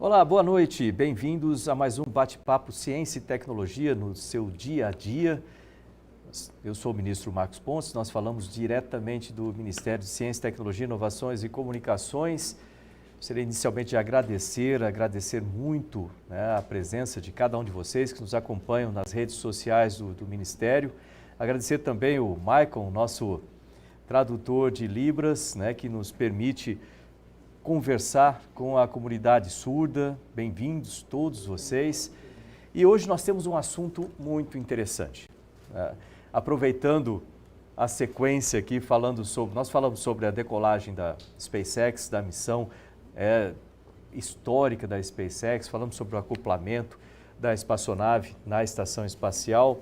Olá, boa noite. Bem-vindos a mais um bate-papo Ciência e Tecnologia no seu dia a dia. Eu sou o ministro Marcos Pontes, nós falamos diretamente do Ministério de Ciência, Tecnologia, Inovações e Comunicações. Gostaria inicialmente de agradecer muito, a presença de cada um de vocês que nos acompanham nas redes sociais do Ministério. Agradecer também o Maicon, nosso tradutor de Libras, que nos permite conversar com a comunidade surda. Bem-vindos todos vocês. E hoje nós temos um assunto muito interessante. Aproveitando a sequência aqui, nós falamos sobre a decolagem da SpaceX, da missão histórica da SpaceX, falamos sobre o acoplamento da espaçonave na estação espacial.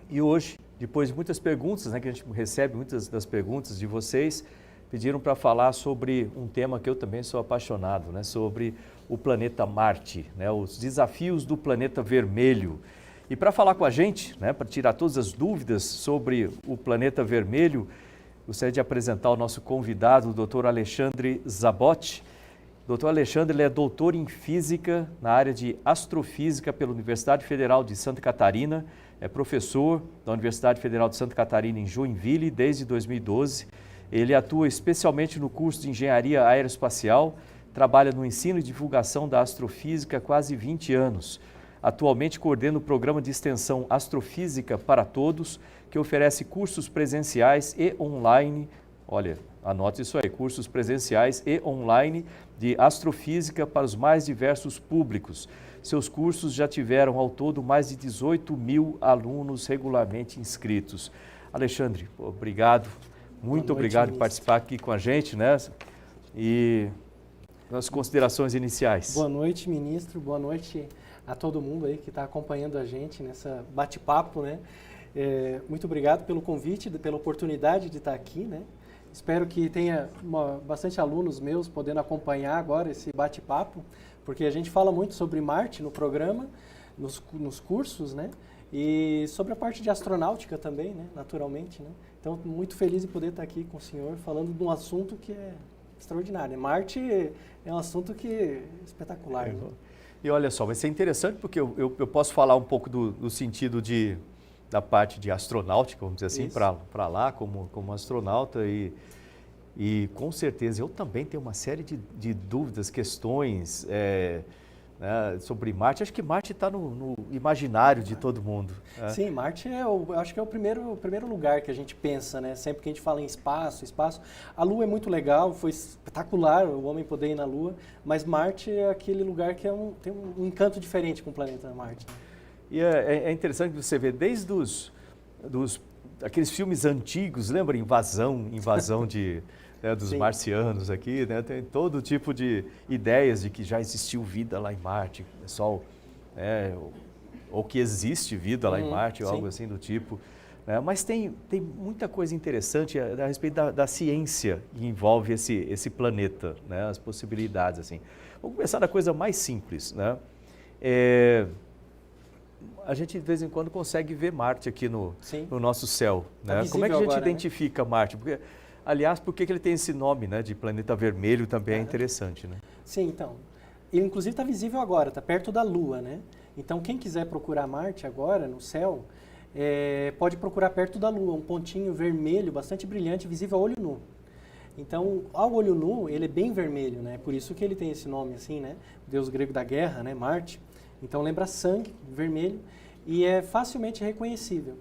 E hoje, depois de muitas perguntas, que a gente recebe muitas das perguntas de vocês, pediram para falar sobre um tema que eu também sou apaixonado, sobre o planeta Marte, os desafios do planeta vermelho. E para falar com a gente, para tirar todas as dúvidas sobre o planeta vermelho, gostaria de apresentar o nosso convidado, o Dr. Alexandre Zabot. O Dr. Alexandre ele é doutor em Física na área de Astrofísica pela Universidade Federal de Santa Catarina, é professor da Universidade Federal de Santa Catarina em Joinville desde 2012. Ele atua especialmente no curso de Engenharia Aeroespacial, trabalha no ensino e divulgação da astrofísica há quase 20 anos. Atualmente coordena o programa de extensão Astrofísica para Todos, que oferece cursos presenciais e online, olha, anote isso aí, cursos presenciais e online de astrofísica para os mais diversos públicos. Seus cursos já tiveram ao todo mais de 18 mil alunos regularmente inscritos. Alexandre, obrigado. Muito obrigado por participar aqui com a gente, E as considerações iniciais. Boa noite, ministro. Boa noite a todo mundo aí que está acompanhando a gente nessa bate-papo, Muito obrigado pelo convite, pela oportunidade de estar aqui, Espero que tenha bastante alunos meus podendo acompanhar agora esse bate-papo, porque a gente fala muito sobre Marte no programa, nos cursos, E sobre a parte de astronáutica também, naturalmente, Então, muito feliz de poder estar aqui com o senhor falando de um assunto que é extraordinário. Marte é um assunto que é espetacular. E olha só, vai ser interessante porque eu posso falar um pouco do sentido da parte de astronáutica, vamos dizer assim, para lá como astronauta e com certeza eu também tenho uma série de dúvidas, questões sobre Marte. Acho que Marte está no imaginário de todo mundo. Sim, Marte acho que é o primeiro lugar que a gente pensa, Sempre que a gente fala em espaço. A Lua é muito legal, foi espetacular o homem poder ir na Lua, mas Marte é aquele lugar que tem um encanto diferente com o planeta Marte. E é interessante você ver desde aqueles filmes antigos, lembra? Invasão dos Sim. marcianos aqui, tem todo tipo de ideias de que já existiu vida lá em Marte, pessoal, ou que existe vida lá em Marte, ou algo assim do tipo. Mas tem muita coisa interessante a respeito da ciência que envolve esse planeta, as possibilidades. Assim. Vamos começar da coisa mais simples. A gente, de vez em quando, consegue ver Marte aqui no nosso céu. Como é que a gente agora, identifica Marte? Porque, aliás, por que ele tem esse nome de planeta vermelho também é interessante, Sim, então. Ele, inclusive, está visível agora, está perto da Lua, Então, quem quiser procurar Marte agora no céu, pode procurar perto da Lua, um pontinho vermelho, bastante brilhante, visível a olho nu. Então, ao olho nu, ele é bem vermelho, né? Por isso que ele tem esse nome assim, né? O deus grego da guerra, né? Marte. Então, lembra sangue, vermelho, e é facilmente reconhecível.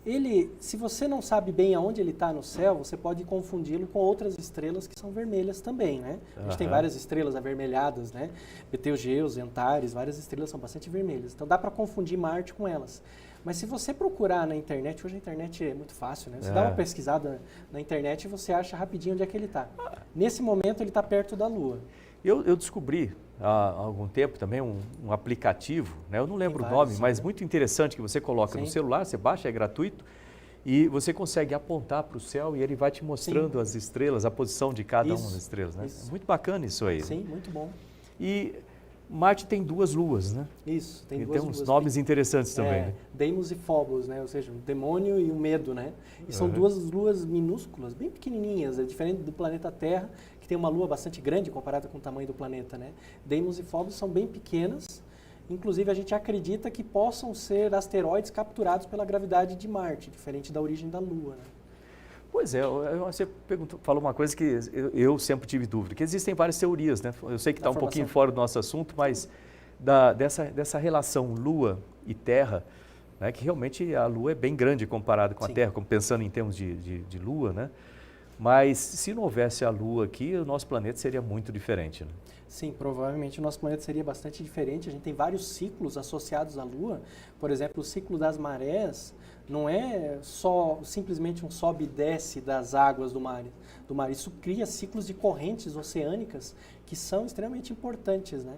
Ele, se você não sabe bem aonde ele está no céu, você pode confundi-lo com outras estrelas que são vermelhas também, né? A gente tem várias estrelas avermelhadas, né? Betelgeuse, Antares, várias estrelas são bastante vermelhas. Então, dá para confundir Marte com elas. Mas se você procurar na internet, hoje a internet é muito fácil, né? Você dá uma pesquisada na internet e você acha rapidinho onde é que ele está. Nesse momento, ele está perto da Lua. Eu descobri há algum tempo também um aplicativo, né? Eu não lembro o nome, mas muito interessante, que você coloca no celular, você baixa, é gratuito, e você consegue apontar para o céu e ele vai te mostrando as estrelas, a posição de cada uma das estrelas, né? É muito bacana isso aí. Sim, muito bom. E Marte tem 2 luas, né? Isso, tem e duas tem uns luas. nomes interessantes também, né? Deimos e Phobos, né? Ou seja, o demônio e o medo, né? E são 2 luas minúsculas, bem pequenininhas, é diferente do planeta Terra, que tem uma lua bastante grande comparada com o tamanho do planeta, né? Deimos e Phobos são bem pequenas, inclusive a gente acredita que possam ser asteroides capturados pela gravidade de Marte, diferente da origem da Lua, né? Pois é, você falou uma coisa que eu sempre tive dúvida, que existem várias teorias, né? Eu sei que está um pouquinho fora do nosso assunto, mas dessa relação Lua e Terra, né, que realmente a Lua é bem grande comparada com a Terra, pensando em termos de Lua, né? Mas se não houvesse a Lua aqui, o nosso planeta seria muito diferente, né? Sim, provavelmente o nosso planeta seria bastante diferente. A gente tem vários ciclos associados à Lua. Por exemplo, o ciclo das marés não é só simplesmente um sobe e desce das águas do mar. Isso cria ciclos de correntes oceânicas que são extremamente importantes, né?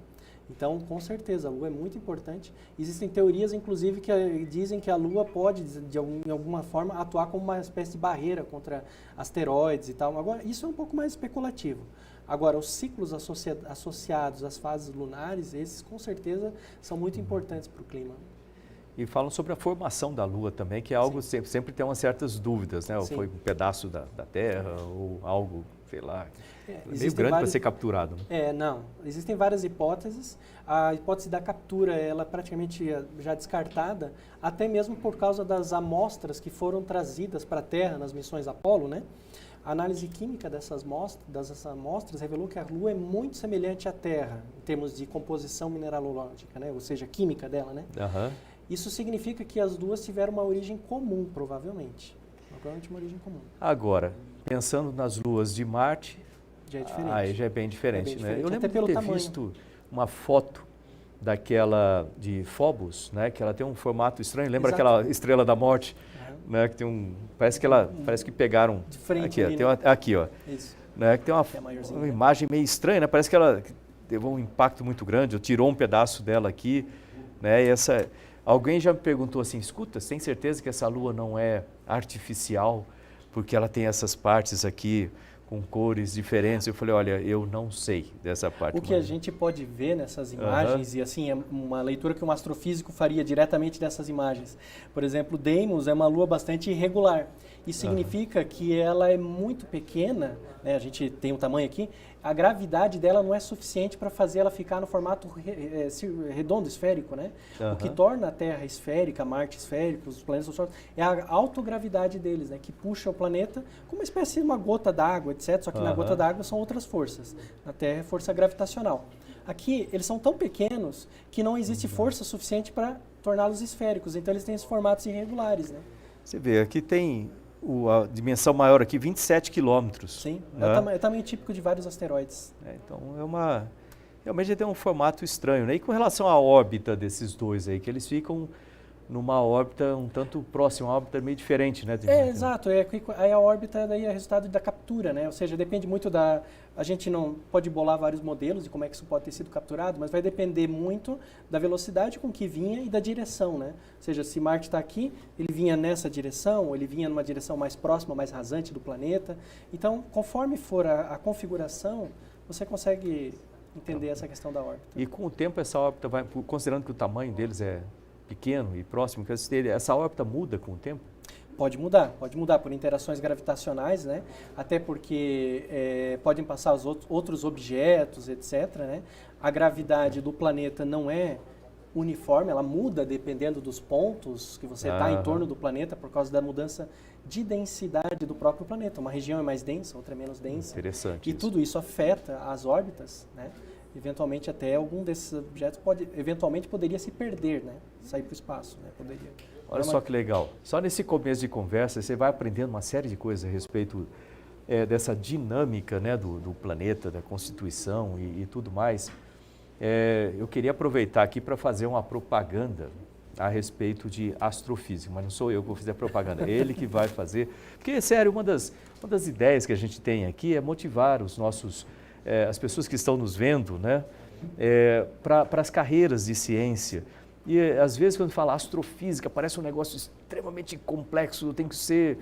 Então, com certeza, a Lua é muito importante. Existem teorias, inclusive, que dizem que a Lua pode, de alguma forma, atuar como uma espécie de barreira contra asteroides e tal. Agora, isso é um pouco mais especulativo. Agora, os ciclos associados às fases lunares, esses, com certeza, são muito importantes para o clima. E falam sobre a formação da Lua também, que é algo que sempre tem umas certas dúvidas, né? Ou foi um pedaço da Terra, ou algo, sei lá, meio grande para ser capturado. Né? Não. Existem várias hipóteses. A hipótese da captura, ela é praticamente já descartada, até mesmo por causa das amostras que foram trazidas para a Terra nas missões Apollo, né? A análise química dessas amostras revelou que a Lua é muito semelhante à Terra, em termos de composição mineralógica, né? Ou seja, química dela, né? Isso significa que as duas tiveram uma origem comum, provavelmente. Provavelmente uma origem comum. Agora, pensando nas luas de Marte, já é diferente. Aí já é bem diferente, né? Eu lembro de ter visto uma foto daquela de Phobos, né? Que ela tem um formato estranho. Lembra aquela estrela da morte, né? Que tem parece que pegaram de frente aqui, ali, aqui, ó. Isso. Né? Que tem uma imagem meio estranha, né? Parece que ela teve um impacto muito grande, tirou um pedaço dela aqui, né? E alguém já me perguntou assim, escuta, você tem certeza que essa lua não é artificial, porque ela tem essas partes aqui com cores diferentes? Eu falei, olha, eu não sei dessa parte. O que a gente pode ver nessas imagens, e assim, é uma leitura que um astrofísico faria diretamente dessas imagens. Por exemplo, Deimos é uma lua bastante irregular. Isso significa que ela é muito pequena, né? A gente tem um tamanho aqui, a gravidade dela não é suficiente para fazer ela ficar no formato redondo, esférico, né? O que torna a Terra esférica, Marte esférico, os planetas é a autogravidade deles, né? Que puxa o planeta como uma espécie de uma gota d'água, etc. Só que na gota d'água são outras forças. Na Terra é força gravitacional. Aqui, eles são tão pequenos que não existe força suficiente para torná-los esféricos. Então, eles têm esses formatos irregulares, né? Você vê, aqui tem a dimensão maior aqui, 27 quilômetros. Sim, é o tamanho típico de vários asteroides. Então, realmente tem um formato estranho, né? E com relação à órbita desses dois aí, que eles ficam numa órbita um tanto próxima, uma órbita meio diferente, né? Exato. Aí a órbita daí é resultado da captura, né? Ou seja, depende muito a gente não pode bolar vários modelos de como é que isso pode ter sido capturado, mas vai depender muito da velocidade com que vinha e da direção, né? Ou seja, se Marte está aqui, ele vinha nessa direção, ou ele vinha numa direção mais próxima, mais rasante do planeta. Então, conforme for a configuração, você consegue entender essa questão da órbita. E com o tempo essa órbita vai, considerando que o tamanho deles é pequeno e próximo, essa órbita muda com o tempo? Pode mudar por interações gravitacionais, né? Até porque podem passar os outros objetos, etc., né? A gravidade do planeta não é uniforme, ela muda dependendo dos pontos que você está em torno do planeta por causa da mudança de densidade do próprio planeta. Uma região é mais densa, outra é menos densa. Interessante. E tudo isso afeta as órbitas, né? Eventualmente até algum desses objetos eventualmente poderia se perder, né? Sair para o espaço, né? Poderia. Olha só que legal. Só nesse começo de conversa você vai aprendendo uma série de coisas a respeito dessa dinâmica, né, do planeta, da constituição e tudo mais. Eu queria aproveitar aqui para fazer uma propaganda a respeito de astrofísica, mas não sou eu que vou fazer a propaganda, é ele que vai fazer. Porque, sério, uma das ideias que a gente tem aqui é motivar as pessoas que estão nos vendo, né, para as carreiras de ciência. E às vezes quando fala astrofísica parece um negócio extremamente complexo, tem que ser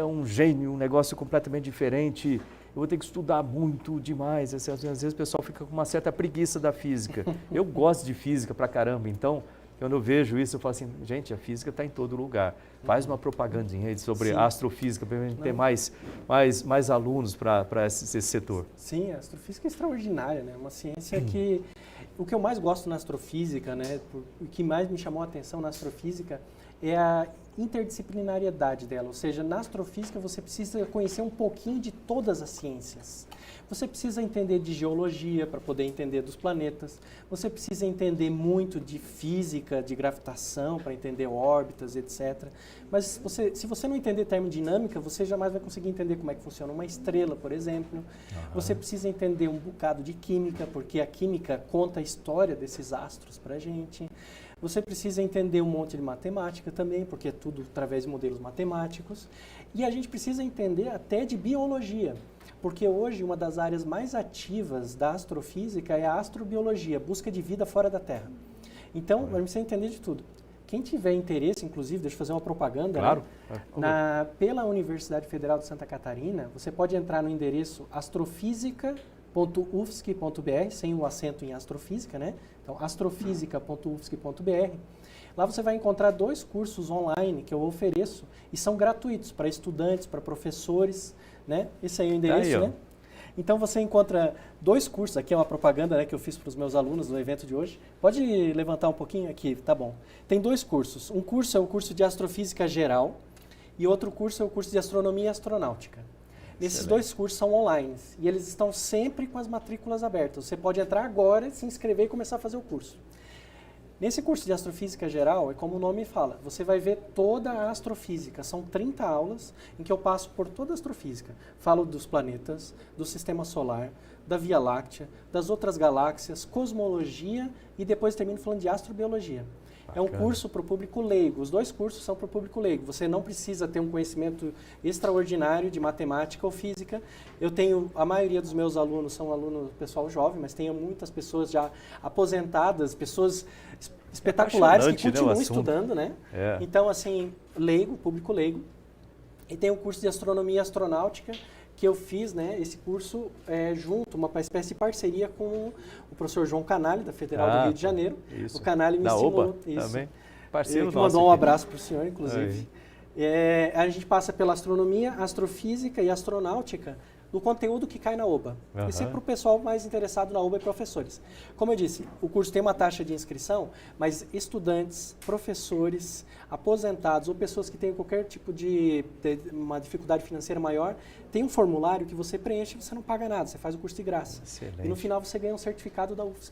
um gênio, um negócio completamente diferente, eu vou ter que estudar muito demais. Às vezes o pessoal fica com uma certa preguiça da física. Eu gosto de física pra caramba, então quando eu vejo isso eu falo assim, gente, a física está em todo lugar. Faz uma propagandinha aí sobre astrofísica para a gente ter mais alunos para esse setor. Sim, a astrofísica é extraordinária, né? Uma ciência que... O que eu mais gosto na astrofísica, né? O que mais me chamou a atenção na astrofísica é a interdisciplinariedade dela. Ou seja, na astrofísica você precisa conhecer um pouquinho de todas as ciências. Você precisa entender de geologia para poder entender dos planetas. Você precisa entender muito de física, de gravitação para entender órbitas, etc. Mas se você não entender termodinâmica, você jamais vai conseguir entender como é que funciona uma estrela, por exemplo. Você precisa entender um bocado de química, porque a química conta a história desses astros para a gente. Você precisa entender um monte de matemática também, porque é tudo através de modelos matemáticos. E a gente precisa entender até de biologia. Porque hoje uma das áreas mais ativas da astrofísica é a astrobiologia, busca de vida fora da Terra. Então, a gente precisa entender de tudo. Quem tiver interesse, inclusive, deixa eu fazer uma propaganda, claro, né? Pela Universidade Federal de Santa Catarina, você pode entrar no endereço astrofísica.ufsc.br, sem o acento em astrofísica, né? Então, astrofísica.ufsc.br. Lá você vai encontrar 2 cursos online que eu ofereço e são gratuitos para estudantes, para professores, né? Esse aí é o endereço, né? Então você encontra 2 cursos, aqui é uma propaganda, né, que eu fiz para os meus alunos no evento de hoje. Pode levantar um pouquinho aqui, tá bom. Tem 2 cursos. Um curso é o curso de Astrofísica Geral e outro curso é o curso de Astronomia e Astronáutica. Esses 2 cursos são online e eles estão sempre com as matrículas abertas. Você pode entrar agora, se inscrever e começar a fazer o curso. Nesse curso de Astrofísica Geral, é como o nome fala, você vai ver toda a astrofísica. São 30 aulas em que eu passo por toda a astrofísica. Falo dos planetas, do Sistema Solar, da Via Láctea, das outras galáxias, cosmologia e depois termino falando de astrobiologia. É um curso para o público leigo. Os 2 cursos são para o público leigo. Você não precisa ter um conhecimento extraordinário de matemática ou física. A maioria dos meus alunos são alunos pessoal jovem, mas tenho muitas pessoas já aposentadas, pessoas espetaculares que continuam estudando, né? Então, assim, leigo, público leigo. E tem o curso de Astronomia e Astronáutica, que eu fiz, né, esse curso junto, uma espécie de parceria com o professor João Canali, da Federal do Rio de Janeiro. Isso. O Canali me ensinou isso. Também. Parceiro Ele nosso. Mandou um abraço para o senhor, inclusive. A gente passa pela astronomia, astrofísica e astronáutica do conteúdo que cai na OBA. Esse é para o pessoal mais interessado na OBA e professores. Como eu disse, o curso tem uma taxa de inscrição, mas estudantes, professores, aposentados ou pessoas que têm qualquer tipo de uma dificuldade financeira maior, tem um formulário que você preenche e você não paga nada, você faz o curso de graça. Excelente. E no final você ganha um certificado da UFSC.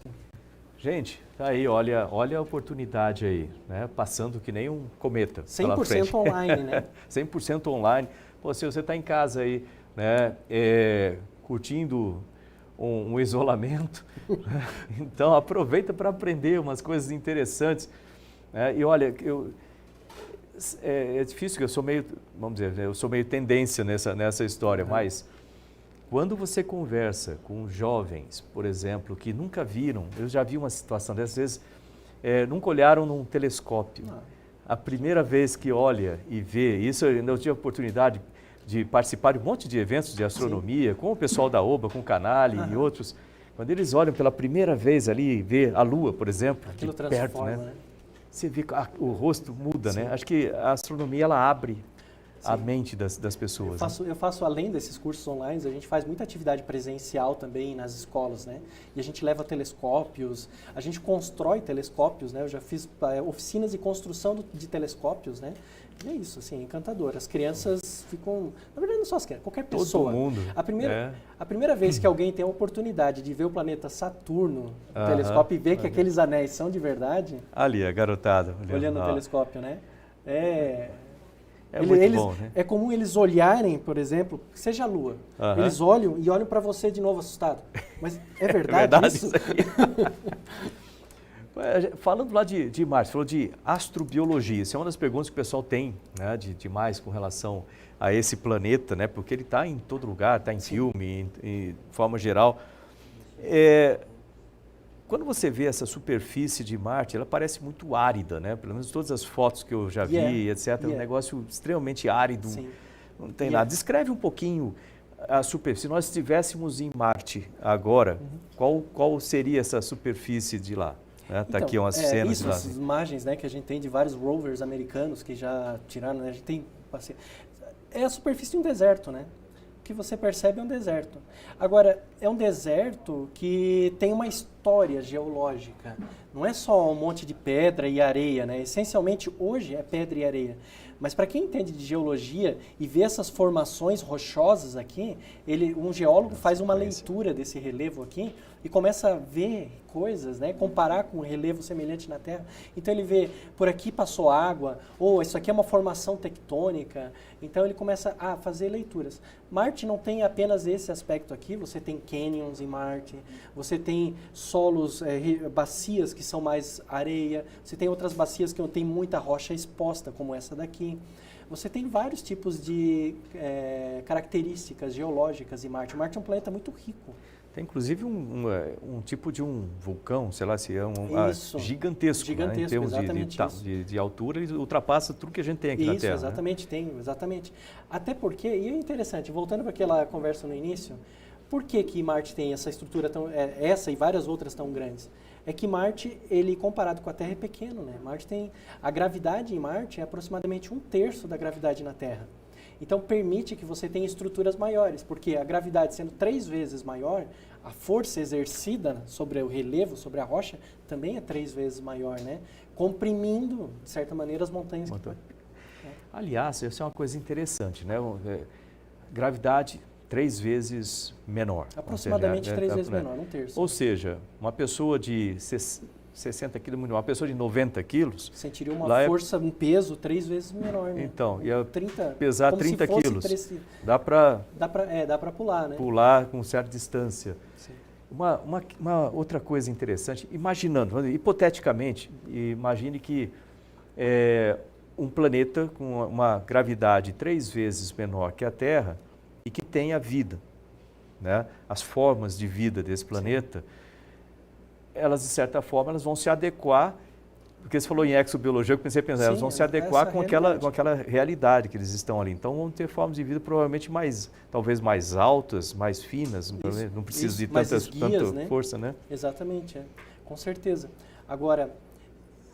Gente, tá aí, olha a oportunidade aí, né? Passando que nem um cometa. 100% online, né? 100% online. Pô, se você está em casa aí, né, curtindo um isolamento, então aproveita para aprender umas coisas interessantes. Né? E olha, é difícil, que eu sou meio, vamos dizer, eu sou meio tendência nessa história, mas quando você conversa com jovens, por exemplo, que nunca viram, eu já vi uma situação dessas vezes, nunca olharam num telescópio. A primeira vez que olha e vê, isso eu tive a oportunidade de participar de um monte de eventos de astronomia, com o pessoal da OBA, com o Canali e outros. Quando eles olham pela primeira vez ali e vê a Lua, por exemplo, de perto, né? Você vê que o rosto muda, né? Acho que a astronomia, ela abre a mente das pessoas. Eu faço, além desses cursos online, a gente faz muita atividade presencial também nas escolas, né? E a gente leva telescópios, a gente constrói telescópios, né? Eu já fiz oficinas de construção de telescópios, né? E é isso, assim, encantador. As crianças ficam... Na verdade, não só as crianças, qualquer pessoa. Todo mundo. A primeira vez que alguém tem a oportunidade de ver o planeta Saturno no telescópio e ver que aqueles anéis são de verdade... Ali, a garotada. Olhando o telescópio, né? Muito bom, né? É comum eles olharem, por exemplo, que seja a Lua. Eles olham e olham para você de novo assustado. Mas é verdade, isso? Falando lá de Marte, falou de astrobiologia. Isso é uma das perguntas que o pessoal tem, né, de mais com relação a esse planeta, né? Porque ele está em todo lugar, está em filme, em forma geral. Quando você vê essa superfície de Marte, ela parece muito árida, né? Pelo menos todas as fotos que eu já vi, etc. É um negócio extremamente árido, não tem nada. Descreve um pouquinho a superfície. Se nós estivéssemos em Marte agora, qual seria essa superfície de lá? Tá então, aqui umas cenas de lá. Essas imagens, né, que a gente tem de vários rovers americanos que já tiraram, né? A gente tem... É a superfície de um deserto, né? O que você percebe é um deserto. Agora, é um deserto que tem uma história geológica. Não é só um monte de pedra e areia, né? Essencialmente, hoje é pedra e areia. Mas para quem entende de geologia e vê essas formações rochosas aqui, um geólogo faz uma leitura desse relevo aqui e começa a ver coisas, né? Comparar com um relevo semelhante na Terra. Então ele vê, por aqui passou água, ou isso aqui é uma formação tectônica. Então ele começa a fazer leituras. Marte não tem apenas esse aspecto aqui, você tem canyons em Marte, você tem solos, bacias que são mais areia, você tem outras bacias que tem muita rocha exposta, como essa daqui. Você tem vários tipos de características geológicas em Marte. Marte é um planeta muito rico. Tem inclusive um tipo de um vulcão, sei lá se é gigantesco, né? Em termos de altura, ele ultrapassa tudo que a gente tem aqui na Terra. Exatamente, né? Exatamente. Até porque, e é interessante, voltando para aquela conversa no início, por que Marte tem essa estrutura essa e várias outras tão grandes? É que Marte, ele comparado com a Terra, é pequeno, né? A gravidade em Marte é aproximadamente 1/3 da gravidade na Terra. Então, permite que você tenha estruturas maiores, porque a gravidade sendo 3 vezes maior, a força exercida sobre o relevo, sobre a rocha, também é 3 vezes maior, né? Comprimindo, de certa maneira, as montanhas. Aliás, isso é uma coisa interessante, né? Gravidade 3 vezes menor. Aproximadamente 3 vezes menor, 1/3. Ou seja, uma pessoa de 60 quilos, uma pessoa de 90 quilos... Sentiria uma força, um peso 3 vezes menor, né? Então, ia pesar 30 quilos. Dá para pular, né? Pular com certa distância. Sim. Uma outra coisa interessante, imaginando, hipoteticamente, imagine que um planeta com uma gravidade 3 vezes menor que a Terra e que tenha vida, né? As formas de vida desse planeta... elas, de certa forma, elas vão se adequar, porque você falou em exobiologia, eu pensei, elas vão se adequar com aquela realidade que eles estão ali. Então, vão ter formas de vida provavelmente talvez mais altas, mais finas, não precisa de tanta força, né? Exatamente, com certeza. Agora,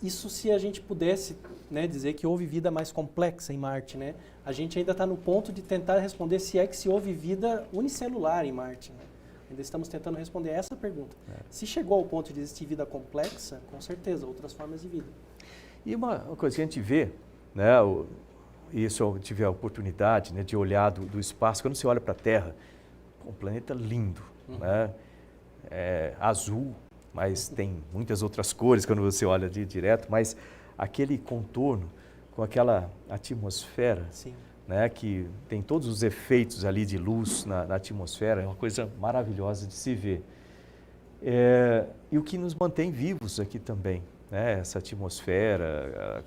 isso se a gente pudesse, né, dizer que houve vida mais complexa em Marte, né? A gente ainda está no ponto de tentar responder se houve vida unicelular em Marte, né? Ainda estamos tentando responder essa pergunta. Se chegou ao ponto de existir vida complexa, com certeza, outras formas de vida. E uma coisa que a gente vê, né, isso eu tive a oportunidade, né, de olhar do espaço, quando você olha para a Terra, um planeta lindo, né, azul, mas tem muitas outras cores quando você olha direto, mas aquele contorno com aquela atmosfera... Sim. Né, que tem todos os efeitos ali de luz na atmosfera, é uma coisa maravilhosa de se ver. E o que nos mantém vivos aqui também, né, essa atmosfera,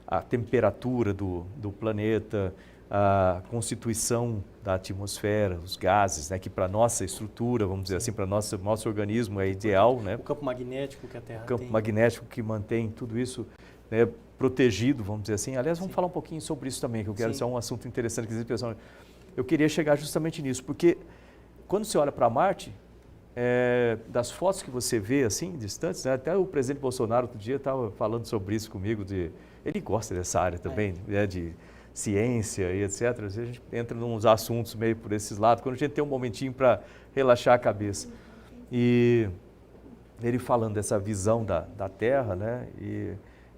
a temperatura do planeta, a constituição da atmosfera, os gases, né, que para a nossa estrutura, vamos dizer assim, para o nosso organismo é ideal. Né? O campo magnético que a Terra tem. O campo magnético que mantém tudo isso, né, protegido, vamos dizer assim. Aliás, vamos falar um pouquinho sobre isso também, que eu quero, isso é um assunto interessante. Eu queria chegar justamente nisso, porque quando você olha para Marte, das fotos que você vê, assim, distantes, né, até o presidente Bolsonaro outro dia estava falando sobre isso comigo, ele gosta dessa área também, né, ciência e etc. Às vezes a gente entra nos assuntos meio por esses lados, quando a gente tem um momentinho para relaxar a cabeça. E ele falando dessa visão da Terra, né? E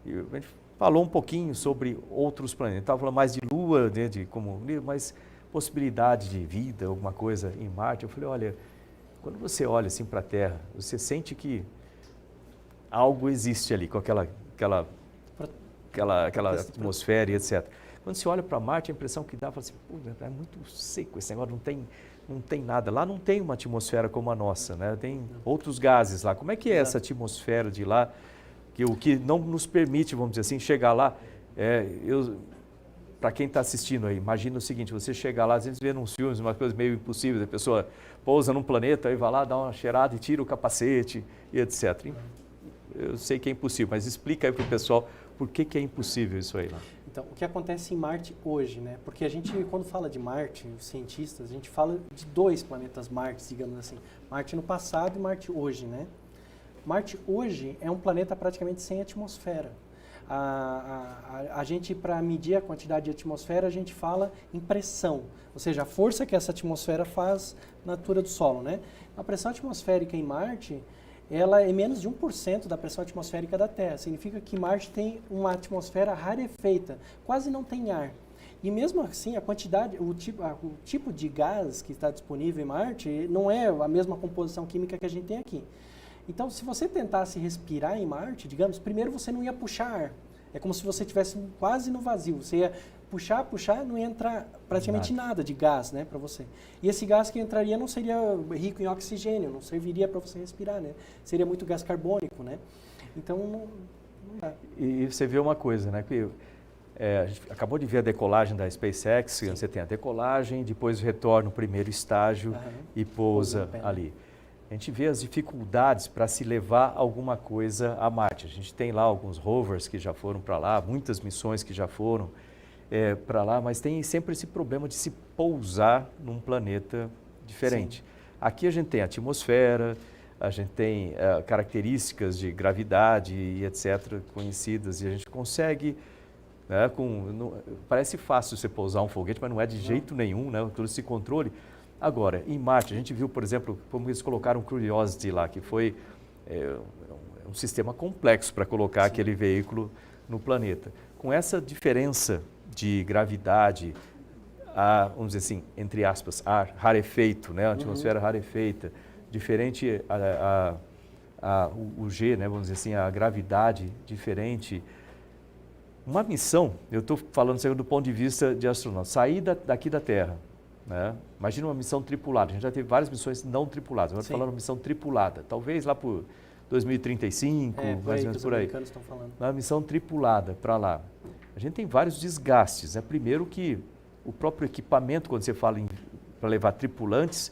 a gente falou um pouquinho sobre outros planetas. Estava falando mais de Lua, né? Mas possibilidade de vida, alguma coisa em Marte. Eu falei, olha, quando você olha assim para a Terra, você sente que algo existe ali, com aquela atmosfera e etc. Quando você olha para Marte, a impressão que dá, fala assim, pô, é muito seco esse negócio, não tem nada. Lá não tem uma atmosfera como a nossa, né? Tem outros gases lá. Como é que é essa atmosfera de lá, o que não nos permite, vamos dizer assim, chegar lá? Para quem está assistindo aí, imagina o seguinte, você chegar lá, às vezes vê nos filmes umas coisas meio impossíveis, a pessoa pousa num planeta, aí vai lá, dá uma cheirada e tira o capacete e etc. Eu sei que é impossível, mas explica aí para o pessoal por que é impossível isso aí lá. Então, o que acontece em Marte hoje, né? Porque a gente, quando fala de Marte, os cientistas, a gente fala de dois planetas Marte, digamos assim. Marte no passado e Marte hoje, né? Marte hoje é um planeta praticamente sem atmosfera. A gente, para medir a quantidade de atmosfera, a gente fala em pressão, ou seja, a força que essa atmosfera faz na altura do solo, né? A pressão atmosférica em Marte, ela é menos de 1% da pressão atmosférica da Terra. Significa que Marte tem uma atmosfera rarefeita, quase não tem ar. E mesmo assim, a quantidade, o tipo de gás que está disponível em Marte não é a mesma composição química que a gente tem aqui. Então, se você tentasse respirar em Marte, digamos, primeiro você não ia puxar ar. É como se você estivesse quase no vazio. Você ia puxar, não ia entrar praticamente nada de gás, né, para você. E esse gás que entraria não seria rico em oxigênio, não serviria para você respirar, né? Seria muito gás carbônico, né? Então, não dá. E você vê uma coisa, né? Que a gente acabou de ver a decolagem da SpaceX, sim. Você tem a decolagem, depois retorna o primeiro estágio e pousa ali. A gente vê as dificuldades para se levar alguma coisa a Marte. A gente tem lá alguns rovers que já foram para lá, muitas missões que já foram para lá, mas tem sempre esse problema de se pousar num planeta diferente. Sim. Aqui a gente tem atmosfera, a gente tem características de gravidade e etc. conhecidas e a gente consegue... parece fácil você pousar um foguete, mas não é de jeito nenhum, né? Todo esse controle. Agora, em Marte, a gente viu, por exemplo, como eles colocaram o Curiosity lá, que foi um sistema complexo para colocar Sim. aquele veículo no planeta. Com essa diferença de gravidade, vamos dizer assim, entre aspas, ar rarefeito, né? A atmosfera rarefeita, diferente o G, né? Vamos dizer assim, a gravidade diferente. Uma missão, eu estou falando do ponto de vista de astronauta, sair daqui da Terra, né? Imagina uma missão tripulada, a gente já teve várias missões não tripuladas, agora falando missão tripulada, talvez lá por 2035, mais ou menos por aí. Uma missão tripulada para lá. A gente tem vários desgastes, né? Primeiro que o próprio equipamento, quando você fala para levar tripulantes,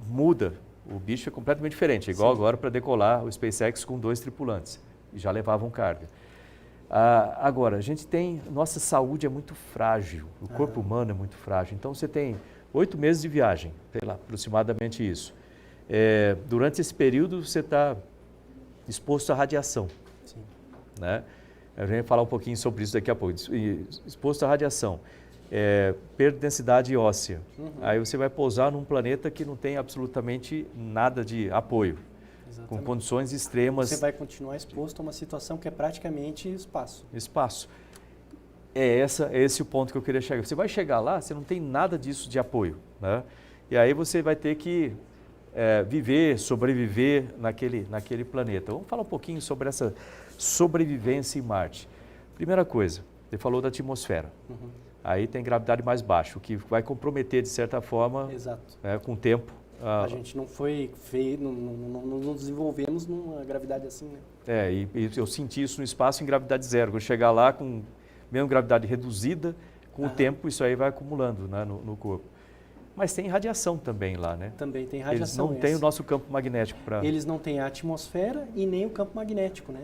muda, o bicho é completamente diferente, é igual Sim. agora para decolar o SpaceX com 2 tripulantes, e já levavam carga. Agora, a gente tem, nossa saúde é muito frágil, o corpo humano é muito frágil, então você tem 8 meses de viagem, sei lá, aproximadamente isso. Durante esse período você está exposto à radiação, Sim. né? A gente vai falar um pouquinho sobre isso daqui a pouco, exposto à radiação, perda de densidade óssea, aí você vai pousar num planeta que não tem absolutamente nada de apoio. Exatamente. Com condições extremas. Você vai continuar exposto a uma situação que é praticamente espaço. Espaço. É esse o ponto que eu queria chegar. Você vai chegar lá, você não tem nada disso de apoio, né? E aí você vai ter que sobreviver naquele planeta. Vamos falar um pouquinho sobre essa sobrevivência em Marte. Primeira coisa, você falou da atmosfera. Aí tem gravidade mais baixa, o que vai comprometer, de certa forma, com o tempo. A gente não foi feio, não desenvolvemos numa gravidade assim, né? E eu senti isso no espaço em gravidade zero. Quando chegar lá com mesmo gravidade reduzida, com o tempo isso aí vai acumulando, né, no corpo. Mas tem radiação também lá, né? Também tem radiação. Eles não têm o nosso campo magnético para... Eles não têm a atmosfera e nem o campo magnético, né?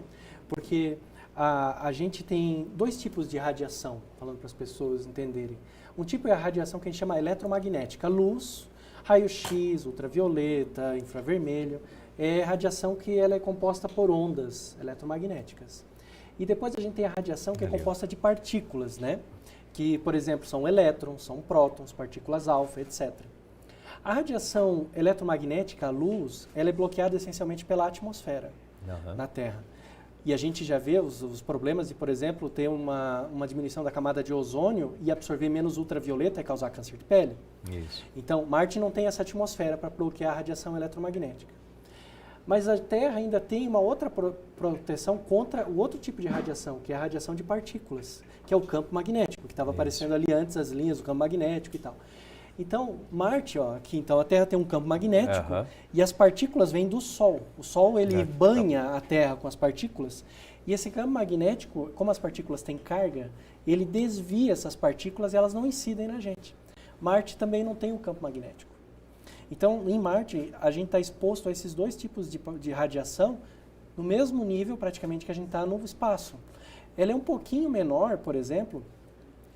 Porque a gente tem 2 tipos de radiação, falando para as pessoas entenderem. Um tipo é a radiação que a gente chama eletromagnética, luz, raio-x, ultravioleta, infravermelho, é radiação que ela é composta por ondas eletromagnéticas. E depois a gente tem a radiação que é composta de partículas, né? que, por exemplo, são elétrons, são prótons, partículas alfa, etc. A radiação eletromagnética, a luz, ela é bloqueada essencialmente pela atmosfera na Terra. E a gente já vê os problemas de, por exemplo, ter uma diminuição da camada de ozônio e absorver menos ultravioleta e causar câncer de pele. Isso. Então, Marte não tem essa atmosfera para bloquear a radiação eletromagnética. Mas a Terra ainda tem uma outra proteção contra o outro tipo de radiação, que é a radiação de partículas, que é o campo magnético, que estava aparecendo ali antes, as linhas do campo magnético e tal. Então, Marte, ó, aqui, então a Terra tem um campo magnético e as partículas vêm do Sol. O Sol, ele banha a Terra com as partículas e esse campo magnético, como as partículas têm carga, ele desvia essas partículas e elas não incidem na gente. Marte também não tem um campo magnético. Então, em Marte, a gente está exposto a esses dois tipos de radiação no mesmo nível, praticamente, que a gente está no espaço. Ela é um pouquinho menor, por exemplo,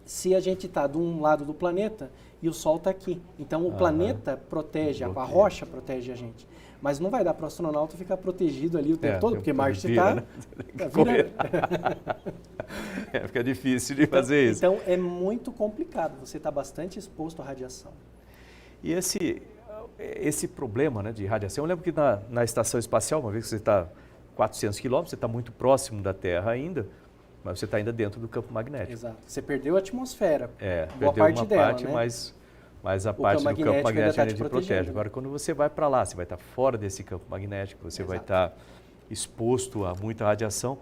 se a gente está de um lado do planeta e o Sol está aqui. Então, o planeta protege, a rocha protege a gente. Mas não vai dar para o astronauta ficar protegido ali o tempo todo, porque Marte está... Né? Fica difícil de fazer isso. Então, é muito complicado. Você está bastante exposto à radiação. E esse problema, né, de radiação, eu lembro que na estação espacial, uma vez que você está 400 quilômetros, você está muito próximo da Terra ainda, mas você está ainda dentro do campo magnético. Exato. Você perdeu a atmosfera, perdeu boa parte uma dela, parte, né? mas a parte do campo magnético ainda te protege. Né? Agora, quando você vai para lá, você vai estar fora desse campo magnético, você vai estar exposto a muita radiação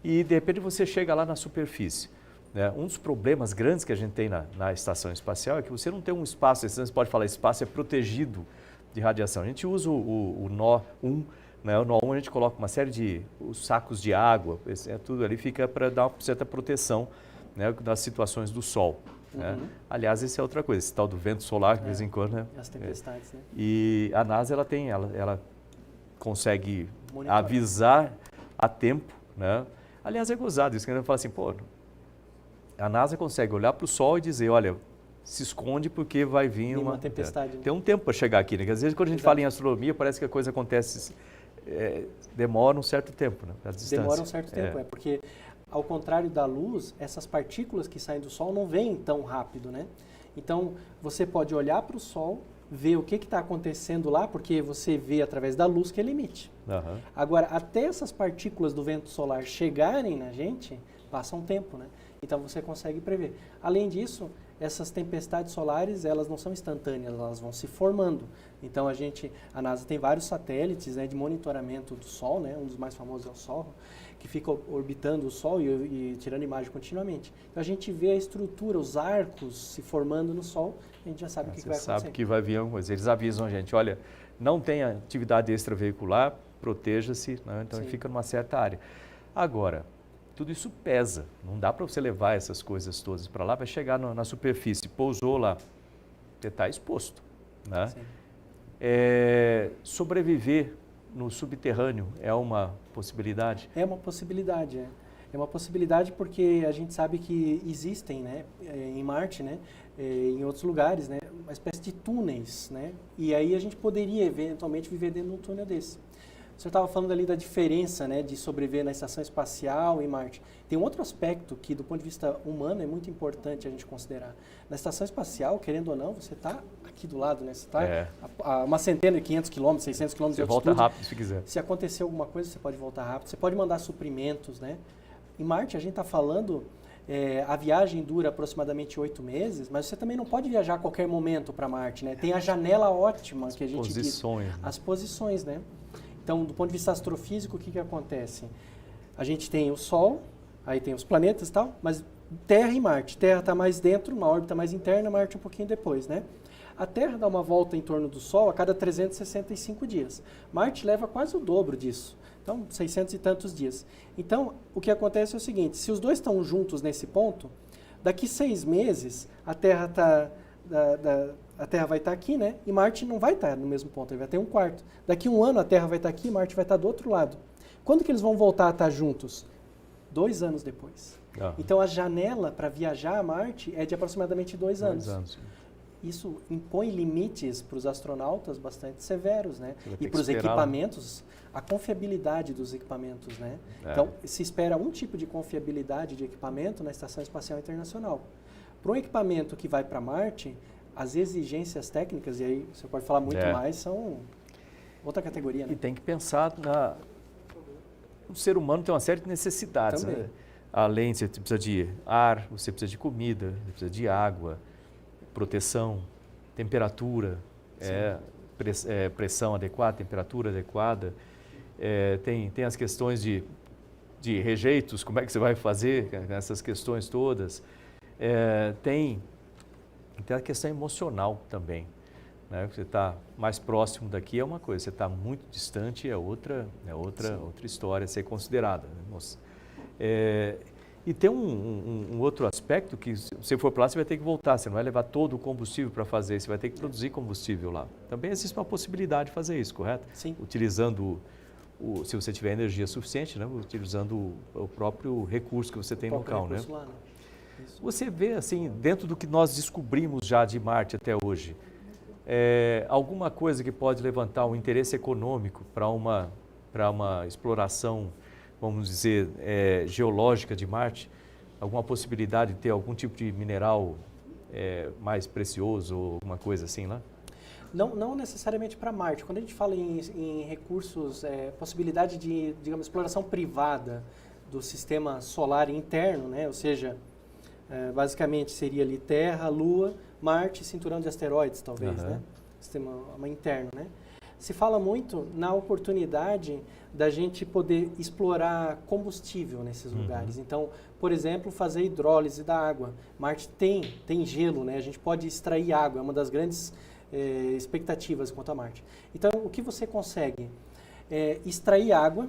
e, de repente, você chega lá na superfície. Né? Um dos problemas grandes que a gente tem na estação espacial é que você não tem um espaço, você pode falar, espaço é protegido de radiação. A gente usa o nó 1, né? O nó 1 a gente coloca uma série de sacos de água, tudo ali fica para dar uma certa proteção, né, das situações do Sol. Né? Aliás, isso é outra coisa, esse tal do vento solar, de vez em quando, né? As tempestades, né? E a NASA, ela consegue avisar a tempo, né? Aliás, é gozado isso, que a gente fala assim, pô, a NASA consegue olhar para o Sol e dizer, olha, se esconde porque vai vir uma tempestade. Né? Tem um tempo para chegar aqui, né? Porque às vezes quando a gente fala em astronomia, parece que a coisa acontece, demora um certo tempo, né? A distância. Demora um certo tempo, porque ao contrário da luz, essas partículas que saem do Sol não vêm tão rápido, né? Então, você pode olhar para o Sol, ver o que está acontecendo lá, porque você vê através da luz que ele emite. Agora, até essas partículas do vento solar chegarem na gente, passa um tempo, né? Então, você consegue prever. Além disso, essas tempestades solares, elas não são instantâneas, elas vão se formando. Então, a NASA tem vários satélites, né, de monitoramento do Sol, né? Um dos mais famosos é o Sol, que fica orbitando o Sol e tirando imagem continuamente. Então, a gente vê a estrutura, os arcos se formando no Sol, a gente já sabe o que vai acontecer. Você sabe que vai vir alguma coisa. Eles avisam a gente, olha, não tem atividade extraveicular, proteja-se, né? Então fica numa certa área. Agora, tudo isso pesa, não dá para você levar essas coisas todas para lá, vai chegar na superfície, pousou lá, você está exposto. Né? Sobreviver no subterrâneo é uma possibilidade? É uma possibilidade, É uma possibilidade porque a gente sabe que existem, né, em Marte, né, em outros lugares, né, uma espécie de túneis, né, e aí a gente poderia eventualmente viver dentro de um túnel desse. O senhor estava falando ali da diferença, né, de sobreviver na estação espacial e Marte. Tem um outro aspecto que, do ponto de vista humano, é muito importante a gente considerar. Na estação espacial, querendo ou não, você está aqui do lado, né? Você está a uma centena de 500 quilômetros, 600 quilômetros de altitude. Você volta rápido se quiser. Se acontecer alguma coisa, você pode voltar rápido. Você pode mandar suprimentos, né? Em Marte, a gente está falando, a viagem dura aproximadamente 8 meses, mas você também não pode viajar a qualquer momento para Marte, né? Tem a janela ótima que a gente diz. As posições, né? Então, do ponto de vista astrofísico, o que acontece? A gente tem o Sol, aí tem os planetas e tal, mas Terra e Marte. Terra está mais dentro, uma órbita mais interna, Marte um pouquinho depois, né? A Terra dá uma volta em torno do Sol a cada 365 dias. Marte leva quase o dobro disso. Então, 600 e tantos dias. Então, o que acontece é o seguinte, se os dois estão juntos nesse ponto, daqui 6 meses, a Terra vai estar aqui, né? E Marte não vai estar no mesmo ponto, ele vai ter um quarto. Daqui 1 ano, a Terra vai estar aqui e Marte vai estar do outro lado. Quando que eles vão voltar a estar juntos? 2 anos depois. Então, a janela para viajar a Marte é de aproximadamente 2 anos. 2 anos. Isso impõe limites para os astronautas bastante severos, né? E para os equipamentos, a confiabilidade dos equipamentos, né? Então, se espera um tipo de confiabilidade de equipamento na Estação Espacial Internacional. Para um equipamento que vai para Marte, as exigências técnicas, e aí você pode falar muito mais, são outra categoria. Né? E tem que pensar o ser humano tem uma série de necessidades. Né? Além, você precisa de ar, você precisa de comida, você precisa de água, proteção, temperatura, pressão adequada, temperatura adequada. Tem as questões de rejeitos, como é que você vai fazer essas questões todas. Tem a questão emocional também. Né? Você está mais próximo daqui é uma coisa, você está muito distante é outra história a ser considerada. Né? E tem um outro aspecto que, se você for para lá, você vai ter que voltar, você não vai levar todo o combustível para fazer, você vai ter que produzir combustível lá. Também existe uma possibilidade de fazer isso, correto? Sim. Utilizando, se você tiver energia suficiente, né? Utilizando o próprio recurso que você tem no local. Né? Lá, né? Você vê, assim, dentro do que nós descobrimos já de Marte até hoje, alguma coisa que pode levantar um interesse econômico para uma exploração, vamos dizer, geológica de Marte? Alguma possibilidade de ter algum tipo de mineral mais precioso ou alguma coisa assim lá? Não necessariamente para Marte. Quando a gente fala em recursos, possibilidade de, digamos, exploração privada do sistema solar interno, né? Ou seja, basicamente seria ali Terra, Lua, Marte, cinturão de asteroides, talvez, né? Sistema interno, né? Se fala muito na oportunidade da gente poder explorar combustível nesses lugares. Então, por exemplo, fazer hidrólise da água. Marte tem gelo, né? A gente pode extrair água, é uma das grandes expectativas quanto a Marte. Então, o que você consegue? Extrair água,